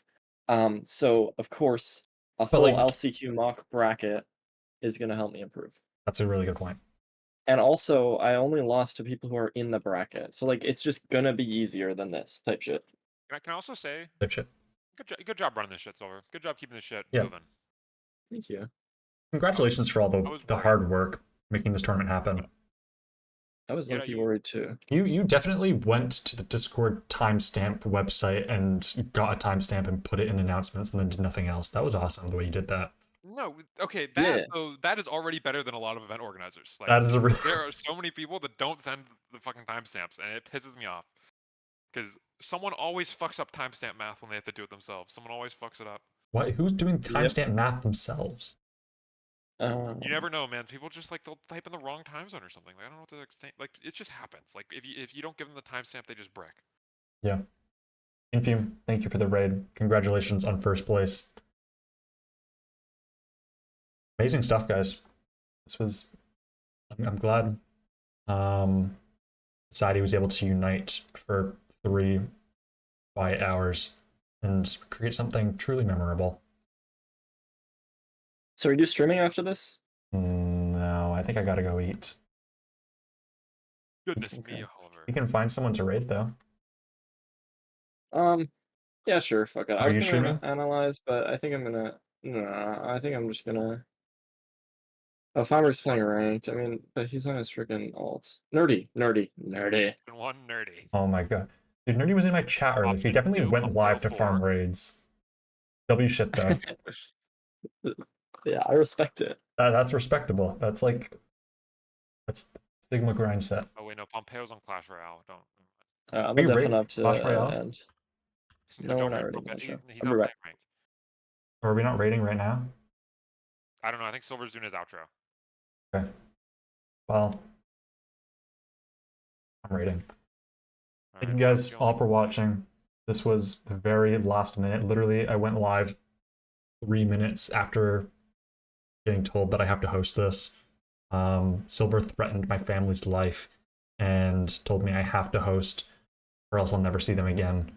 So of course, a But full like, LCQ mock bracket is gonna help me improve. that's a really good point. And also, I only lost to people who are in the bracket, so like it's just gonna be easier than this type shit. Can I also say Type shit. good job running this shit, Silver. Good job keeping this shit Yeah. moving. Thank you. Congratulations for all I the was the worried. hard work making this tournament happen. I was Yeah, low-key you- worried too. You definitely went to the Discord timestamp website and got a timestamp and put it in announcements and then did nothing else. That was awesome the way you did that. No, okay, Yeah. that is already better than a lot of event organizers. Like That is a real there are so many people that don't send the fucking timestamps, and it pisses me off. Because someone always fucks up timestamp math when they have to do it themselves. Someone always fucks it up. What? Who's doing Yep. timestamp math themselves? You never know, man. People just like they'll type in the wrong time zone or something. Like, I don't know what to explain. Like it just happens. Like if you don't give them the timestamp, they just brick. Yeah. Infume, thank you for the raid. Congratulations on first place. Amazing stuff, guys. This was. I'm glad. Society was able to unite for 3 quiet hours and create something truly memorable. So are you streaming after this? No, I think I gotta go eat. Goodness Okay. me, Oliver. We can find someone to raid though. Yeah, sure. Fuck it. I Are was you gonna streaming? analyze, but I think I'm gonna. No, I think I'm just gonna. Oh, Farmer's playing ranked. I mean, but he's on his freaking alt. Nerdy. And one nerdy. Oh my god. Dude, Nerdy was in my chat earlier. He Option definitely 2, went live to Pompeo farm 4. raids. W shit though. Yeah, I respect it. That's respectable. That's Sigma grind set. Oh wait, no, Pompeo's on Clash Royale. Don't. I'm We gonna rate definitely up to Clash Royale? end. No, No, we're don't not rate rating Pompeo. Clash Royale. He's I'll not be playing right. ranked. Or are we not rating right now? I don't know. I think Silver's doing his outro. Okay. Well, I'm rating. Thank you guys all for watching. This was very last minute. Literally, I went live 3 minutes after getting told that I have to host this. Silver threatened my family's life and told me I have to host or else I'll never see them again.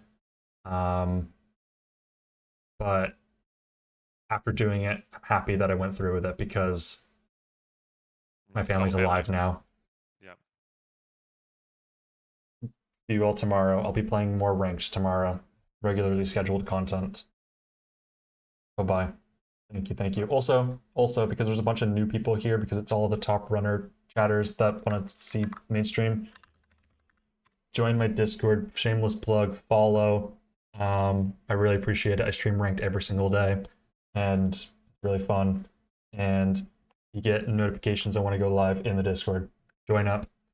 But after doing it, I'm happy that I went through with it because my family's alive now. Yep. See you all tomorrow. I'll be playing more ranks tomorrow. Regularly scheduled content. Bye-bye. Thank you. Also, because there's a bunch of new people here, because it's all the top runner chatters that want to see mainstream, join my Discord, shameless plug, follow. I really appreciate it. I stream ranked every single day, and it's really fun. And you get notifications I want to go live in the Discord. Join up.